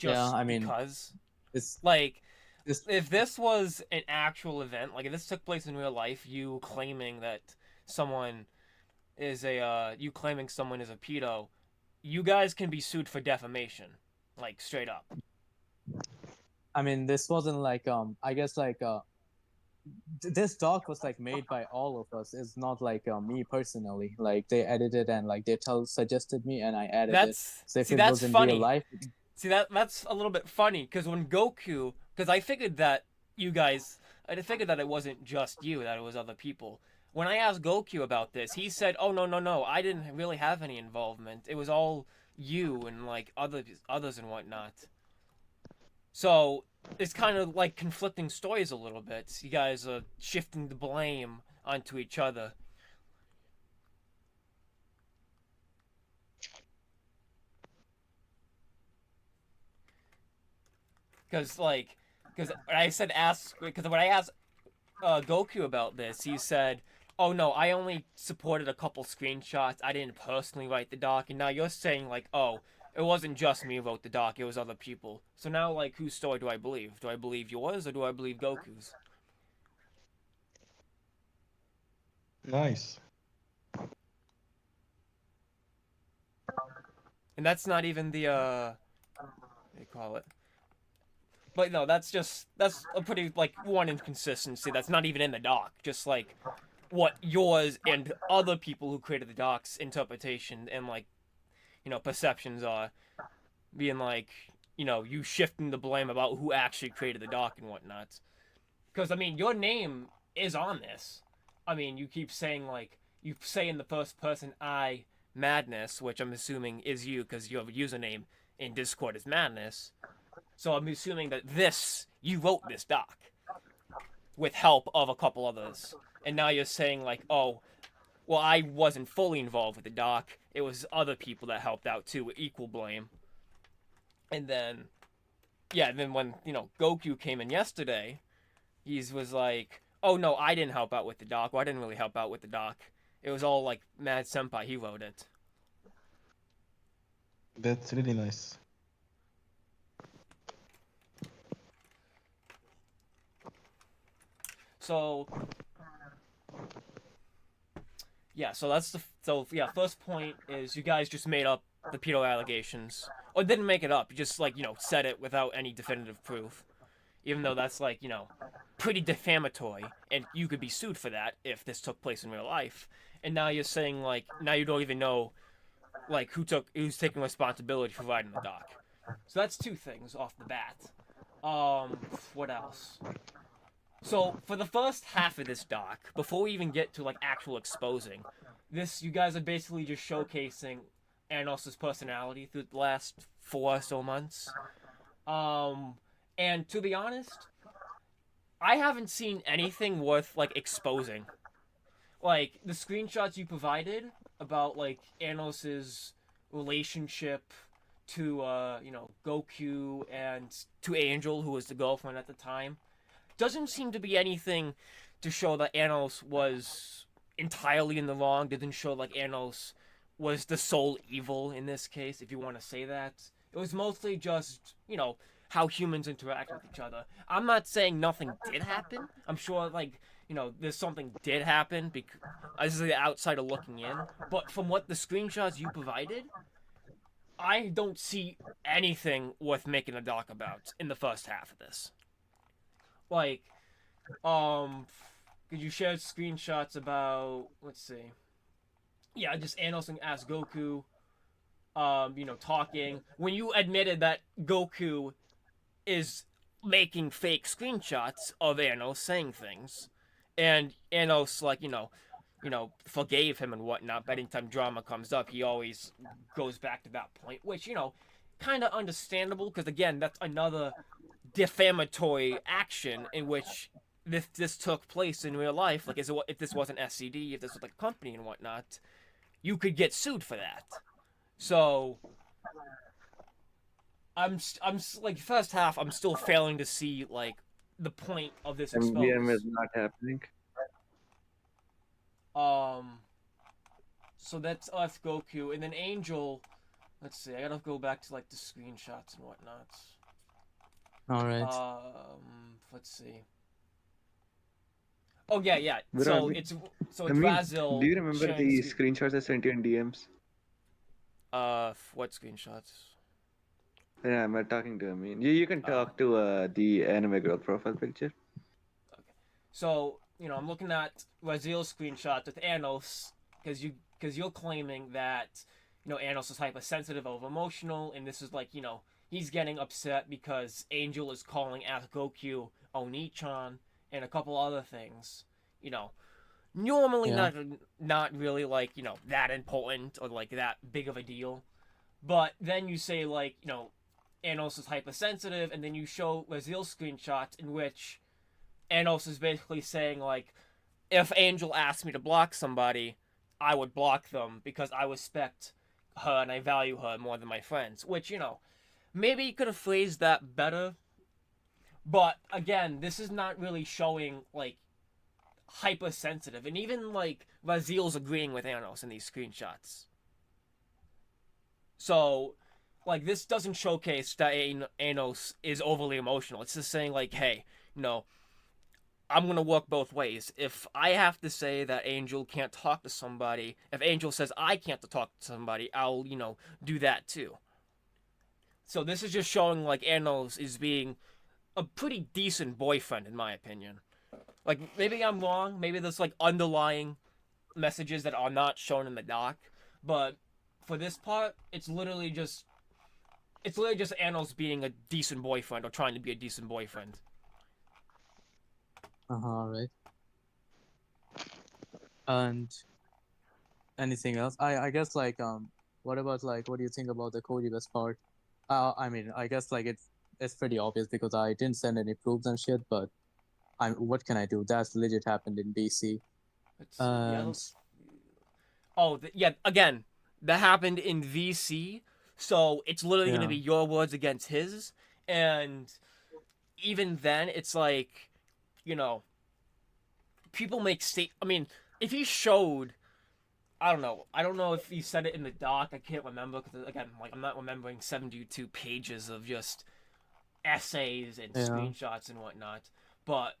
Speaker 3: Yeah,
Speaker 1: just
Speaker 3: I mean,
Speaker 1: because.
Speaker 3: it's
Speaker 1: Like,
Speaker 3: it's
Speaker 1: if this was an actual event, like if this took place in real life, you claiming that someone you claiming someone is a pedo, you guys can be sued for defamation, like straight up.
Speaker 3: I mean, this wasn't like I guess like this doc was like made by all of us. It's not like me personally. Like they edited and like they suggested me and I added it.
Speaker 1: That's
Speaker 3: So if
Speaker 1: see,
Speaker 3: it
Speaker 1: that's
Speaker 3: was in real
Speaker 1: funny.
Speaker 3: life,
Speaker 1: See that's a little bit funny because when Goku, because I figured that I figured that it wasn't just you, that it was other people. When I asked Goku about this, he said, "Oh no, I didn't really have any involvement. It was all you and like others and whatnot." So it's kind of like conflicting stories a little bit. You guys are shifting the blame onto each other. Because when I asked Goku about this, he said, oh no, I only supported a couple screenshots. I didn't personally write the doc, and now you're saying like, oh, it wasn't just me who wrote the doc, it was other people. So now like, whose story do I believe? Do I believe yours or do I believe Goku's?
Speaker 9: Nice.
Speaker 1: And that's not even the what do you call it? But no, that's a pretty like one inconsistency that's not even in the doc. Just like what yours and other people who created the doc's interpretation and like perceptions are, being like you shifting the blame about who actually created the doc and whatnot. Because I mean, your name is on this. I mean, you keep saying like you say in the first person I madness, which I'm assuming is you because your username in Discord is madness. So I'm assuming that you wrote this doc with help of a couple others. And now you're saying like, oh, well, I wasn't fully involved with the doc. It was other people that helped out too, with equal blame. And then, yeah, then when Goku came in yesterday, he was like, oh no, I didn't help out with the doc. Well, I didn't really help out with the doc. It was all like Mad Senpai. He wrote it.
Speaker 9: That's really nice.
Speaker 1: So yeah, first point is you guys just made up the pedo allegations, or didn't make it up. You just like said it without any definitive proof, even though that's like pretty defamatory, and you could be sued for that if this took place in real life. And now you're saying like now you don't even know like who's taking responsibility for writing the doc. So that's two things off the bat. What else? So for the first half of this doc, before we even get to like actual exposing, you guys are basically just showcasing Anos's personality through the last 4 or so months. And to be honest, I haven't seen anything worth like exposing. Like the screenshots you provided about like Anos's relationship to Goku and to Angel, who was the girlfriend at the time, doesn't seem to be anything to show that Anos was entirely in the wrong. Didn't show like Anos was the sole evil in this case, if you want to say that. It was mostly just, how humans interact with each other. I'm not saying nothing did happen. I'm sure, like, there's something did happen because this is the outsider looking in. But from what the screenshots you provided, I don't see anything worth making a doc about in the first half of this. Like, could you share screenshots about, let's see, yeah, just Anos and AskGoku, talking. When you admitted that Goku is making fake screenshots of Anos saying things, and Anos, like, forgave him and whatnot, but anytime drama comes up, he always goes back to that point, which, kind of understandable, because, again, that's another defamatory action in which this took place in real life. Like, if this wasn't SCD, if this was like a company and whatnot, you could get sued for that. So I'm like first half, I'm still failing to see like the point of this
Speaker 10: MVM is
Speaker 1: expose.
Speaker 10: not happening.
Speaker 1: So that's us Goku, and then Angel. Let's see, I gotta go back to like the screenshots and whatnot.
Speaker 3: All right.
Speaker 1: Let's see. Oh yeah.
Speaker 10: Where
Speaker 1: So
Speaker 10: are we?
Speaker 1: it's
Speaker 10: I mean,
Speaker 1: Brazil.
Speaker 10: do you remember
Speaker 1: sharing
Speaker 10: the screenshots I sent you in DMs?
Speaker 1: What screenshots?
Speaker 10: Yeah, I'm not talking to him. I mean, you can talk to the anime girl profile picture.
Speaker 1: Okay. So, I'm looking at Razil's screenshot with Anos because you're claiming that, Anos is hypersensitive, over emotional, and this is like, he's getting upset because Angel is calling out Goku Oni-chan and a couple other things. Normally
Speaker 3: Yeah.
Speaker 1: not really like, that important or like that big of a deal. But then you say like, Anos is hypersensitive, and then you show Razil's screenshots in which Anos is basically saying like, if Angel asked me to block somebody, I would block them because I respect her and I value her more than my friends. Which, maybe you could have phrased that better. But again, this is not really showing like hypersensitive, and even like Razil's agreeing with Anos in these screenshots. So, like, this doesn't showcase that Anos is overly emotional. It's just saying like, hey, no, I'm gonna work both ways. If I have to say that Angel can't talk to somebody, if Angel says I can't talk to somebody, I'll do that too. So this is just showing like Anos is being a pretty decent boyfriend in my opinion. Like maybe I'm wrong. Maybe there's like underlying messages that are not shown in the doc, but for this part, it's literally just Anos being a decent boyfriend or trying to be a decent boyfriend.
Speaker 3: Right. And anything else? I guess like what about like what do you think about the Kojibes part? I mean I guess like it's pretty obvious because I didn't send any proofs and shit, but what can I do? That's legit happened in BC.
Speaker 1: Let's see. Yeah, again, that happened in VC, so it's literally
Speaker 3: Yeah.
Speaker 1: gonna be your words against his, and even then, it's like, people make I mean, if he showed, I don't know if he said it in the doc. I can't remember because again, like I'm not remembering 72 pages of just essays and screenshots and whatnot. But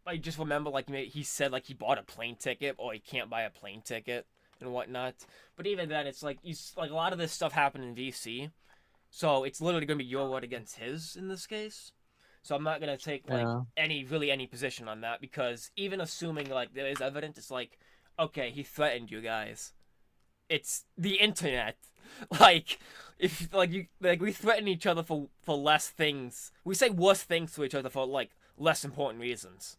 Speaker 1: I just remember like he said like he bought a plane ticket or he can't buy a plane ticket and whatnot. But even then, it's like a lot of this stuff happened in VC, so it's literally gonna be your word against his in this case. So I'm not gonna take like any position on that because even assuming like there is evidence, it's like okay, he threatened you guys. It's the internet. Like if we threaten each other for less things. We say worse things to each other for like less important reasons.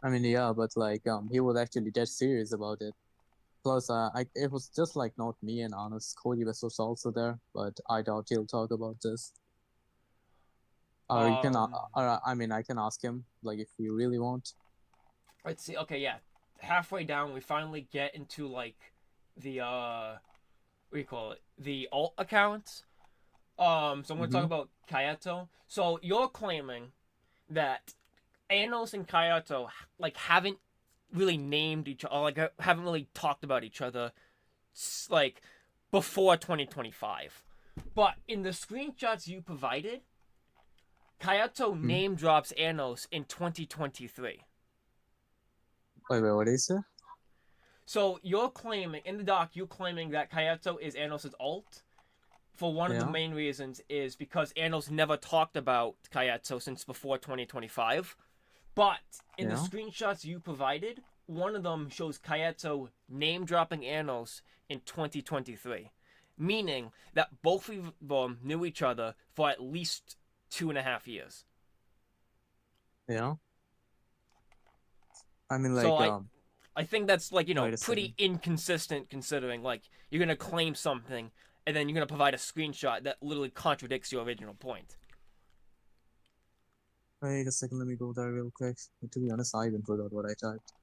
Speaker 3: I mean yeah, but like he was actually dead serious about it. Plus it was just like not me and Honest. Kojibes was also there, but I doubt he'll talk about this. Or you can I mean I can ask him like if you really want.
Speaker 1: Let's see. Okay, yeah. Halfway down, we finally get into like the what do you call it? The alt accounts. So I'm gonna talk about Kayato. So you're claiming that Anos and Kayato like haven't really named each other, like haven't really talked about each other, like before 2025. But in the screenshots you provided, Kayato name drops Anos in 2023.
Speaker 3: Wait, what is it?
Speaker 1: So you're claiming in the doc, you're claiming that Kayato is Anos' alt. For one of the main reasons is because Anos never talked about Kayato since before 2025. But in the screenshots you provided, one of them shows Kayato name dropping Anos in 2023, meaning that both of them knew each other for at least 2.5 years.
Speaker 3: Yeah. I mean, like,
Speaker 1: so I think that's like
Speaker 3: second.
Speaker 1: pretty inconsistent considering like you're gonna claim something and then you're gonna provide a screenshot that literally contradicts your original point.
Speaker 3: Wait a second, let me go there real quick. To be honest, I even forgot what I typed.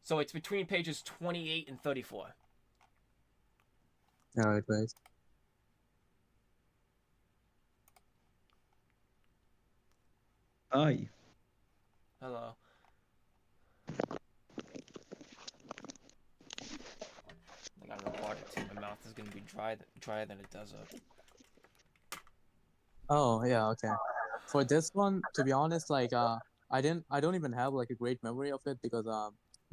Speaker 1: So it's between pages 28 and 34.
Speaker 3: Alright, wait.
Speaker 9: Hi.
Speaker 1: Hello. I got no water too. My mouth is gonna be drier than a desert.
Speaker 3: Oh yeah, okay. For this one, to be honest, like I don't even have like a great memory of it because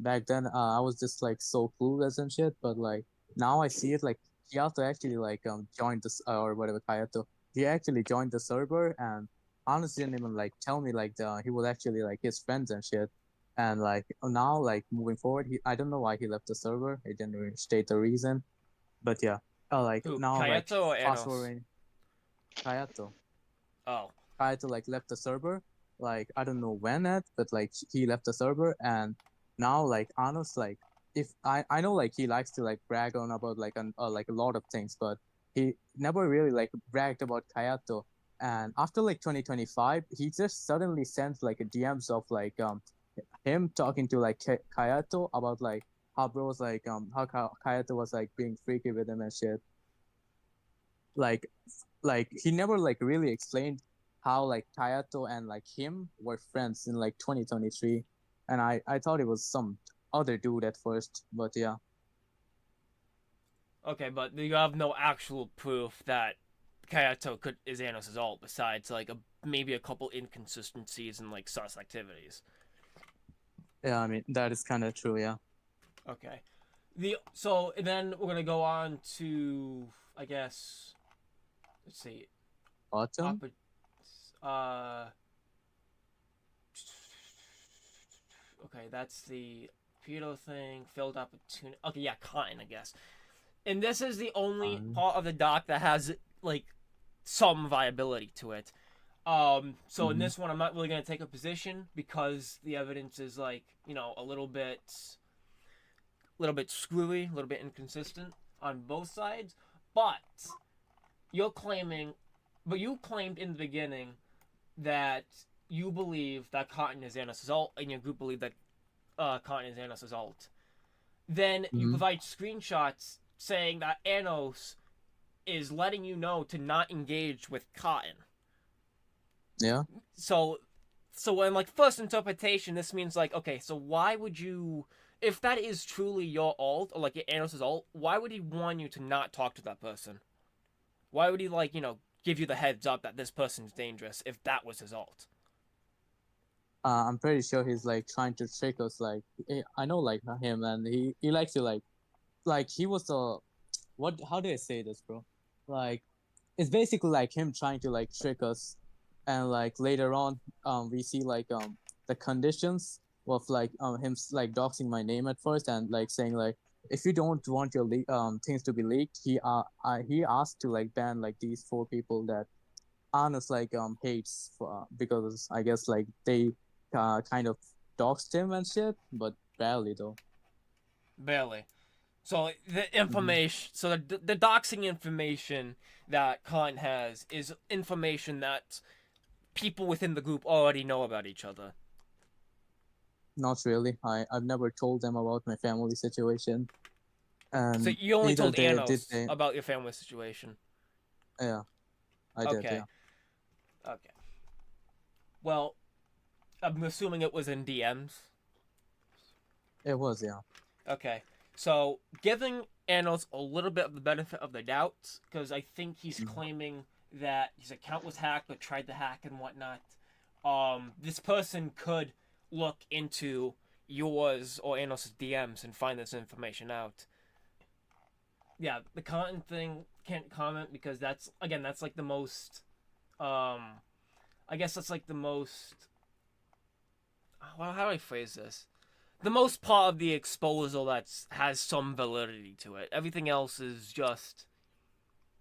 Speaker 3: back then I was just like so clueless and shit. But like now I see it like Hayato actually like joined this or whatever Hayato. He actually joined the server and honestly didn't even like tell me like he was actually like his friends and shit. And like now like moving forward, I don't know why he left the server. He didn't really state the reason. But yeah, like
Speaker 1: Who,
Speaker 3: now
Speaker 1: Kayato
Speaker 3: like
Speaker 1: or
Speaker 3: fast
Speaker 1: Anos?
Speaker 3: forwarding Hayato.
Speaker 1: Oh.
Speaker 3: Hayato like left the server. Like I don't know when at, but like he left the server and now like Anos like if I know like he likes to like brag on about like like a lot of things, but he never really like bragged about Kayato. And after like 2025, he just suddenly sent like a DMs of like him talking to like Kayato about like how bro was like how Kayato was like being freaky with him and shit. Like he never like really explained how like Kayato and like him were friends in like 2023, and I thought it was some other dude at first, but yeah.
Speaker 1: Okay, but you have no actual proof that Kayato is Anos' alt, besides like maybe a couple inconsistencies and like sus activities.
Speaker 3: Yeah, I mean that is kind of true. Yeah.
Speaker 1: Okay. So then we're gonna go on to, I guess, let's see,
Speaker 3: Autumn.
Speaker 1: Okay, that's the pedo thing. Filled opportunity. Okay, yeah, cotton, I guess. And this is the only part of the doc that has like some viability to it. So in this one, I'm not really gonna take a position because the evidence is like, a little bit screwy, a little bit inconsistent on both sides. But you claimed in the beginning that you believe that Cotton is Anos' alt, and your group believe that Cotton is Anos' alt. Then you provide screenshots saying that Anos is letting you know to not engage with Cotton.
Speaker 3: Yeah.
Speaker 1: So in like first interpretation, this means like, okay, so why would you, if that is truly your alt or like Anos' alt, why would he want you to not talk to that person? Why would he like, give you the heads up that this person's dangerous if that was his alt?
Speaker 3: I'm pretty sure he's like trying to trick us. Like I know like him, and he likes to like he was the what? How do I say this, bro? Like it's basically like him trying to like trick us, and like later on, we see like the conditions of like him like doxing my name at first and like saying like if you don't want your things to be leaked, he asked to like ban like these 4 people that Honest like hates for, because I guess like they kind of doxed him and shit, but barely though.
Speaker 1: Barely. So the information, so the doxing information that Khan has is information that people within the group already know about each other.
Speaker 3: Not really. I've never told them about my family situation, and
Speaker 1: So you only
Speaker 3: neither
Speaker 1: told
Speaker 3: they did
Speaker 1: Anos
Speaker 3: they.
Speaker 1: about your family situation.
Speaker 3: Yeah, I did.
Speaker 1: Okay.
Speaker 3: Yeah.
Speaker 1: Okay. Well, I'm assuming it was in DMs.
Speaker 3: It was, yeah.
Speaker 1: Okay. So giving Anos a little bit of the benefit of the doubt, because I think he's claiming that his account was hacked or tried to hack and whatnot. This person could look into yours or Anos' DMs and find this information out. Yeah, the content thing can't comment because that's like the most I guess that's like the most, well, how do I phrase this? The most part of the exposal that has some validity to it. Everything else is just,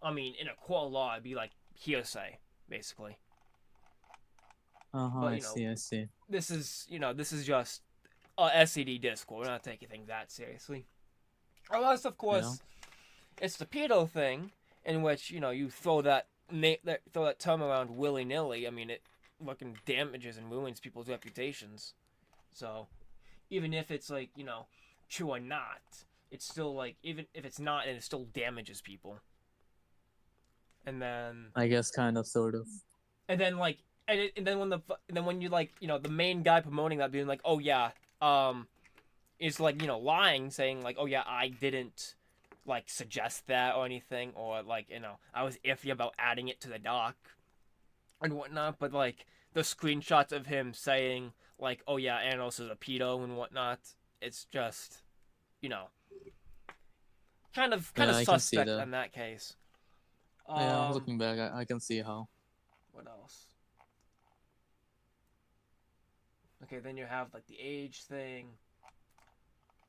Speaker 1: I mean, in a court of law, it'd be like hearsay, basically. But
Speaker 3: I see. I see.
Speaker 1: this is just a SED Discord. We're not taking things that seriously. Unless, of course, it's the pedo thing, in which you throw that term around willy nilly. I mean, it fucking damages and ruins people's reputations. So, even if it's like true or not, it's still like, even if it's not, and it still damages people. And then
Speaker 3: I guess kind of, sort of.
Speaker 1: And then like, and then when you like the main guy promoting that being like, oh yeah, is like lying, saying like, oh yeah, I didn't like suggest that or anything, or like I was iffy about adding it to the doc and whatnot, but like the screenshots of him saying like, oh yeah, Anos is a pedo and whatnot, it's just kind of suspect in that case.
Speaker 3: Yeah, looking back, I can see how.
Speaker 1: What else? Okay, then you have like the age thing.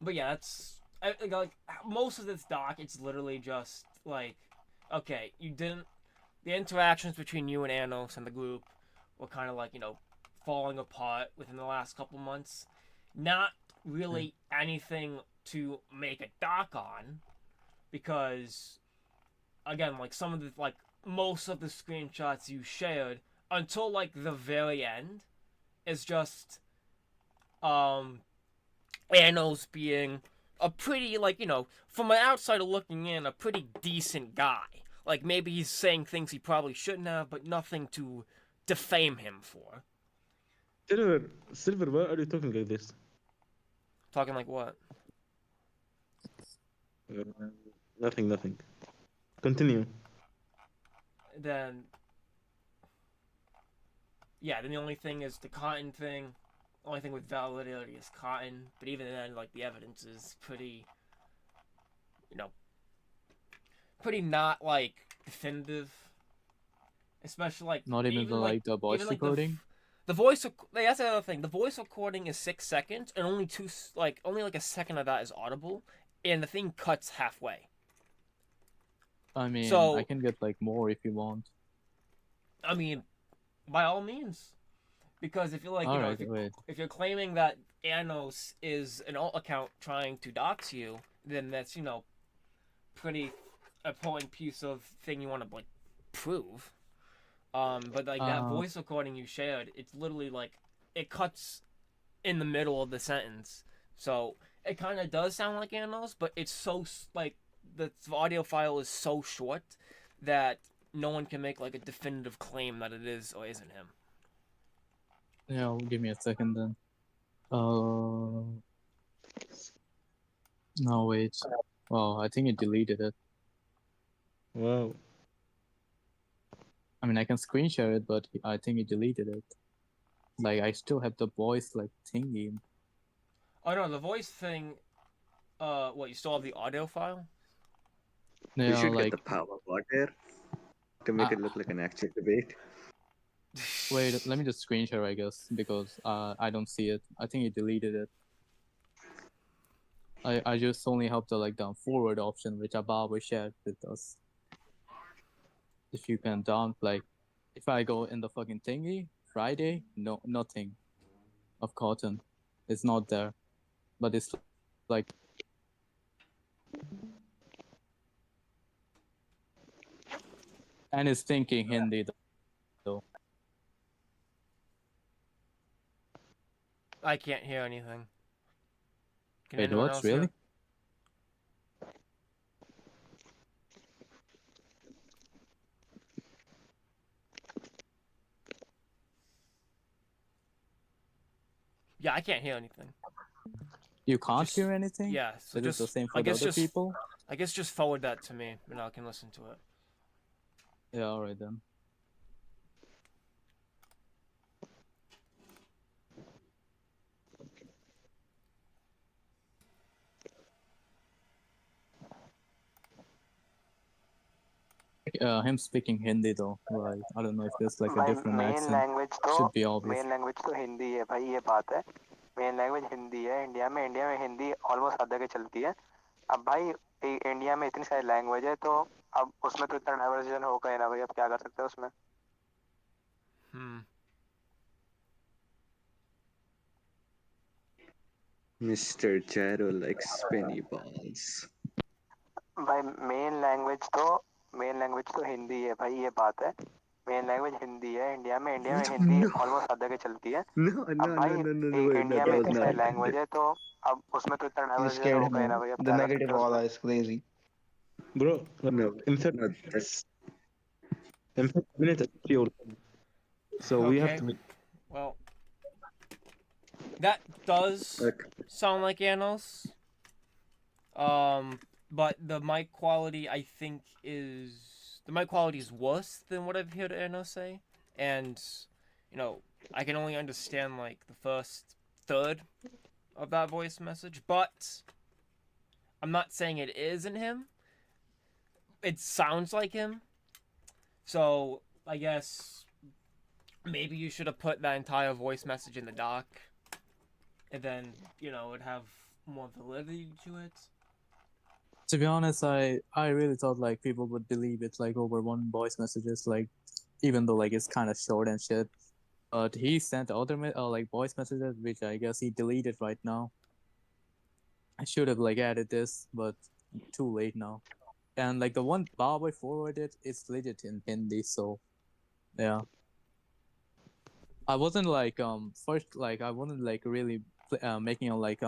Speaker 1: But yeah, that's like most of this doc. It's literally just like, okay, you didn't. The interactions between you and Anos and the group were kind of like falling apart within the last couple months. Not really anything to make a doc on, because again, like some of the like most of the screenshots you shared until like the very end is just Anos being a pretty, like, from an outsider looking in, a pretty decent guy. Like, maybe he's saying things he probably shouldn't have, but nothing to defame him for.
Speaker 9: Silver, why are you talking like this?
Speaker 1: Talking like what?
Speaker 9: Uh, nothing. Continue.
Speaker 1: Then yeah, then the only thing is the cotton thing. Only thing with validity is cotton, but even then, like the evidence is pretty, you know, pretty not like definitive. Especially like
Speaker 3: Not even
Speaker 1: even like
Speaker 3: the voice
Speaker 1: even like
Speaker 3: recording.
Speaker 1: the voice. That's the other thing. The voice recording is 6 seconds, and only like a second of that is audible, and the thing cuts halfway.
Speaker 3: I mean, I
Speaker 1: So
Speaker 3: can get like more if you want.
Speaker 1: I mean, by all means, because if you're like
Speaker 3: All right, wait.
Speaker 1: if you're claiming that Anos is an alt account trying to dox you, then that's pretty important piece of thing you want to like prove. But like that voice recording you shared, it's literally like it cuts in the middle of the sentence, so it kind of does sound like Anos, but it's so like the audio file is so short that no one can make like a definitive claim that it is or isn't him.
Speaker 3: Yeah, give me a second then. No, wait. Oh, I think it deleted it.
Speaker 9: Wow.
Speaker 3: I mean, I can screen share it, but I think it deleted it. Like, I still have the voice, like, thingy.
Speaker 1: Oh no, the voice thing. What, you still have the audio file?
Speaker 3: Yeah,
Speaker 10: We should
Speaker 3: like,
Speaker 10: get the power water to make it look like an actual debate.
Speaker 3: wait, let me just screen share, I guess, because I don't see it. I think it deleted it. I just only have the like down forward option, which Ababa shared with us. If you can down like, if I go in the fucking thingy Friday, no, nothing of cotton, it's not there, but it's like and it's thinking Hindi though.
Speaker 1: I can't hear anything. Can
Speaker 3: Wait,
Speaker 1: anyone
Speaker 3: what?
Speaker 1: else
Speaker 3: Really?
Speaker 1: hear? Yeah, I can't hear anything.
Speaker 3: You can't
Speaker 1: Just-
Speaker 3: hear anything?
Speaker 1: Yeah, so
Speaker 3: Is it
Speaker 1: just
Speaker 3: the same for
Speaker 1: I
Speaker 3: the
Speaker 1: guess
Speaker 3: other people?
Speaker 1: I guess just forward that to me and I can listen to it.
Speaker 3: Yeah, alright then. Him speaking Hindi though, right? I don't know if there's like a
Speaker 6: भाई
Speaker 3: different
Speaker 6: main
Speaker 3: accent.
Speaker 6: Language
Speaker 3: Should be obvious.
Speaker 6: Main language तो हिंदी है भाई, ये बात है। Main language Hindi है India में Hindi almost हद तक चलती है। अब भाई इंडिया में इतनी सारी लैंग्वेज है, तो अब उसमें तो इतना डाइवर्जन होगा ही ना भाई, अब क्या कर सकते हैं उसमें।
Speaker 10: Mr. Gyro likes spinny balls.
Speaker 6: भाई मेन लैंग्वेज तो हिंदी है भाई, ये बात है। मेन लैंग्वेज हिंदी है इंडिया में हिंदी
Speaker 10: No.
Speaker 6: ऑलमोस्ट हद तक चलती है।
Speaker 10: No,
Speaker 6: अब भाई
Speaker 10: wait,
Speaker 6: इंडिया
Speaker 10: that
Speaker 6: में
Speaker 10: was
Speaker 6: इतनी
Speaker 10: not
Speaker 6: सारी
Speaker 10: intended.
Speaker 6: लैंग्वेज है, तो अब उसमें तो इतना
Speaker 2: You
Speaker 6: डाइवर्जन
Speaker 2: scared
Speaker 6: होगा ही
Speaker 2: him.
Speaker 6: ना भाई, अब
Speaker 2: The
Speaker 6: क्या कर
Speaker 2: negative
Speaker 6: सकते हैं उसमें।
Speaker 2: wall is lazy.
Speaker 9: Bro,
Speaker 10: No,
Speaker 9: in 30
Speaker 10: no, that's
Speaker 9: in 30 minutes, I think you're done. So we have
Speaker 1: Okay.
Speaker 9: to make.
Speaker 1: Well, that does
Speaker 10: like
Speaker 1: sound like Anos. But the mic quality I think is worse than what I've heard Anos say, and I can only understand like the first third of that voice message, but I'm not saying it isn't him. It sounds like him, so I guess maybe you should have put that entire voice message in the doc, and then it'd have more validity to it.
Speaker 3: To be honest, I really thought like people would believe it like over one voice messages, like even though like it's kind of short and shit. But he sent other like voice messages, which I guess he deleted right now. I should have like added this, but too late now. And like the one Baboy forwarded, it's legit in Hindi, so yeah. I wasn't like first like I wasn't like really making a like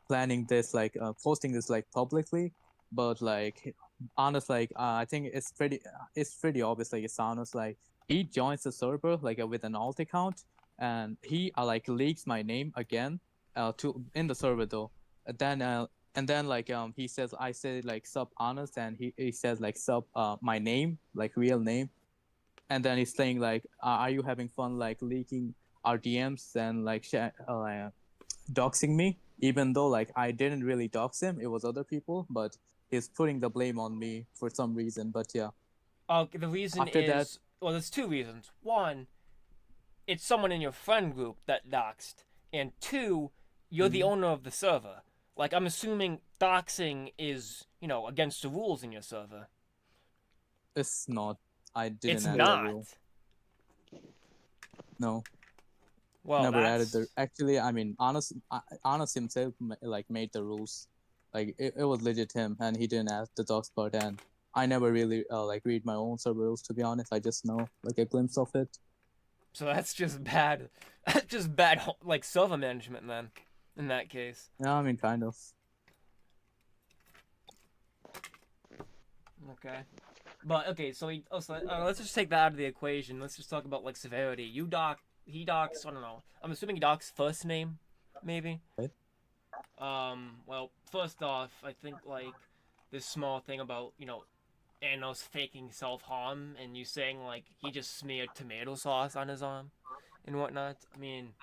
Speaker 3: planning this like posting this like publicly, but like honest like I think it's pretty obvious like it's honest like he joins the server like with an alt account, and he like leaks my name again to in the server though. And then like he says I say like sub honest, and he says like sub my name, like real name. And then he's saying like are you having fun like leaking our DMs and like doxing me, even though like I didn't really dox him, it was other people, but he's putting the blame on me for some reason. But yeah,
Speaker 1: The reason
Speaker 3: after that,
Speaker 1: is, well, there's two reasons. One, it's someone in your friend group that doxed, and two, you're the
Speaker 3: Mhm.
Speaker 1: owner of the server. Like, I'm assuming doxing is, against the rules in your server.
Speaker 3: it's not. I
Speaker 1: It's
Speaker 3: didn't add that
Speaker 1: not.
Speaker 3: rule. No,
Speaker 1: Well,
Speaker 3: never added the.
Speaker 1: that's
Speaker 3: Actually, I mean, honest himself like made the rules. Like it was legit him, and he didn't add the dox part. And I never really like read my own server rules, to be honest. I just know like a glimpse of it.
Speaker 1: so that's just bad. That's just bad, like server management then. In that case,
Speaker 3: Yeah, I mean, kind of.
Speaker 1: okay. But okay, so let's just take that out of the equation. Let's just talk about like severity. He docks. I don't know. I'm assuming he docks first name, maybe.
Speaker 3: Right.
Speaker 1: Well, first off, I think like this small thing about Anos faking self harm and you saying like he just smeared tomato sauce on his arm and whatnot. I mean,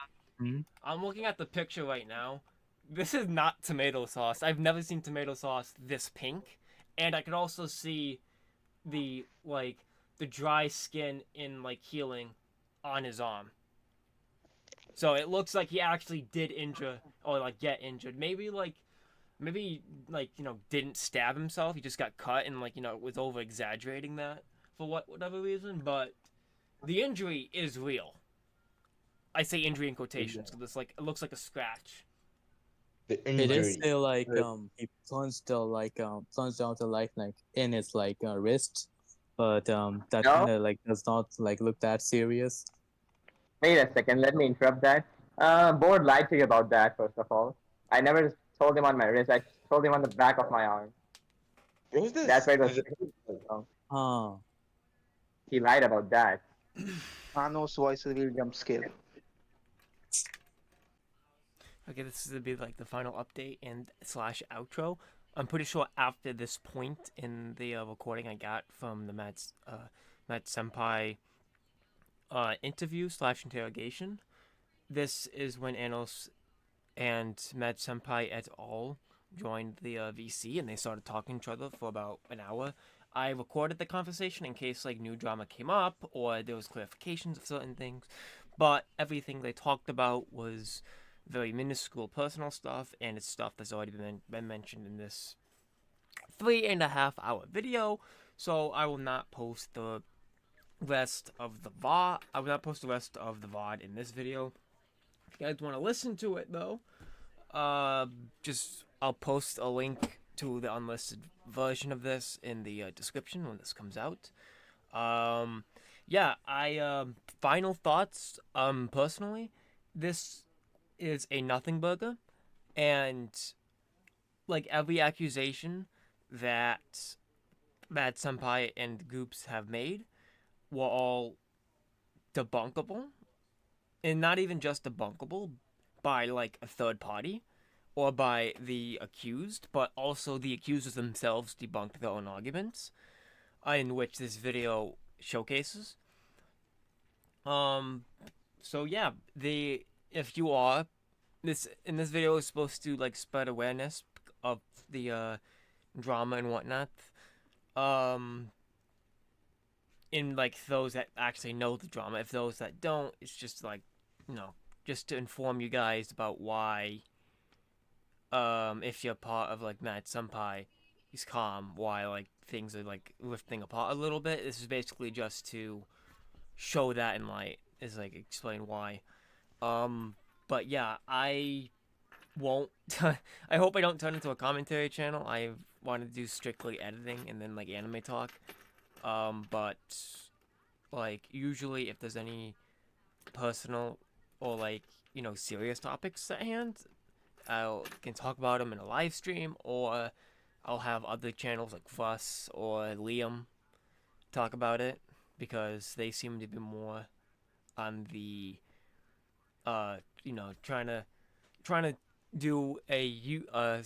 Speaker 3: Mm-hmm.
Speaker 1: I'm looking at the picture right now. This is not tomato sauce. I've never seen tomato sauce this pink, and I could also see the the dry skin in like healing on his arm. So it looks like he actually did injure or like get injured. Maybe didn't stab himself. He just got cut and was over exaggerating that for whatever reason. But the injury is real. I say injury in quotations because it looks like a scratch.
Speaker 4: The
Speaker 3: It is
Speaker 4: injury.
Speaker 3: still like he plunged out the light like in his like wrist, but that
Speaker 6: No,
Speaker 3: like does not like look that serious.
Speaker 6: wait a second. Let me interrupt that. Board lied to you about that. First of all, I never told him on my wrist. I told him on the back of my arm.
Speaker 9: Who's
Speaker 6: That's
Speaker 9: this?
Speaker 6: why it was.
Speaker 3: Huh.
Speaker 6: He lied about that.
Speaker 11: Manos voice reveal jump scare.
Speaker 1: Okay, this is gonna be like the final update and slash outro. I'm pretty sure after this point in the recording I got from the Matt Senpai interview slash interrogation, this is when Anos and Matt Senpai et al. Joined the VC and they started talking to each other for about an hour. I recorded the conversation in case like new drama came up or there was clarifications of certain things, but everything they talked about was very minuscule personal stuff, and it's stuff that's already been mentioned in this 3.5 hour video. So I will not post the rest of the VOD. I will not post the rest of the VOD in this video. If you guys want to listen to it though, just I'll post a link to the unlisted version of this in the description when this comes out. Yeah, I final thoughts. Personally, this is a nothing burger, and like every accusation that Mad Senpai and groups have made were all debunkable, and not even just debunkable by like a third party or by the accused, but also the accusers themselves debunked their own arguments, in which this video showcases. So yeah, the if you are this video is supposed to like spread awareness of the drama and whatnot. Um, in like those that actually know the drama. If those that don't, it's just like just to inform you guys about why. If you're part of like Mad Senpai, he's calm. Why like things are like lifting apart a little bit. This is basically just to show that in light. Is like explain why. But yeah, I won't. I hope I don't turn into a commentary channel. I want to do strictly editing and then like anime talk. But like usually if there's any personal or like serious topics at hand, I can talk about them in a live stream, or I'll have other channels like Fuss or Liam talk about it. because they seem to be more on the trying to do a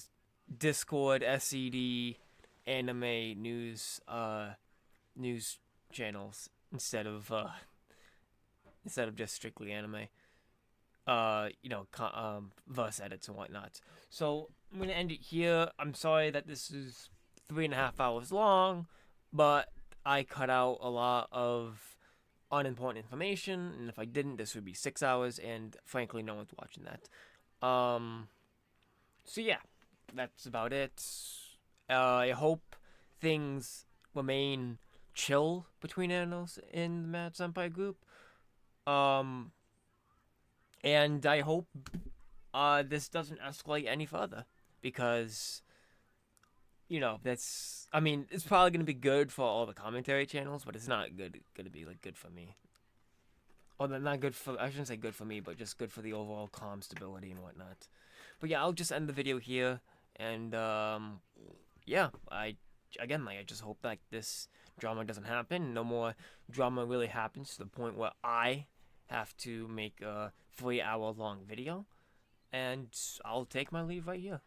Speaker 1: Discord SCD anime news channels instead of just strictly anime. Verse edits and whatnot. So I'm gonna end it here. I'm sorry that this is 3.5 hours long, but I cut out a lot of unimportant information, and if I didn't, this would be 6 hours, and frankly, no one's watching that. So yeah, that's about it. I hope things remain chill between animals in the Mad Senpai group. Um, and I hope this doesn't escalate any further because that's I mean it's probably gonna be good for all the commentary channels, but it's not gonna be like good for me. Or not good for I shouldn't say good for me, but just good for the overall calm stability and whatnot. But yeah, I'll just end the video here, and yeah, I just hope that this drama doesn't happen. No more drama really happens to the point where I have to make a 3-hour long video, and I'll take my leave right here.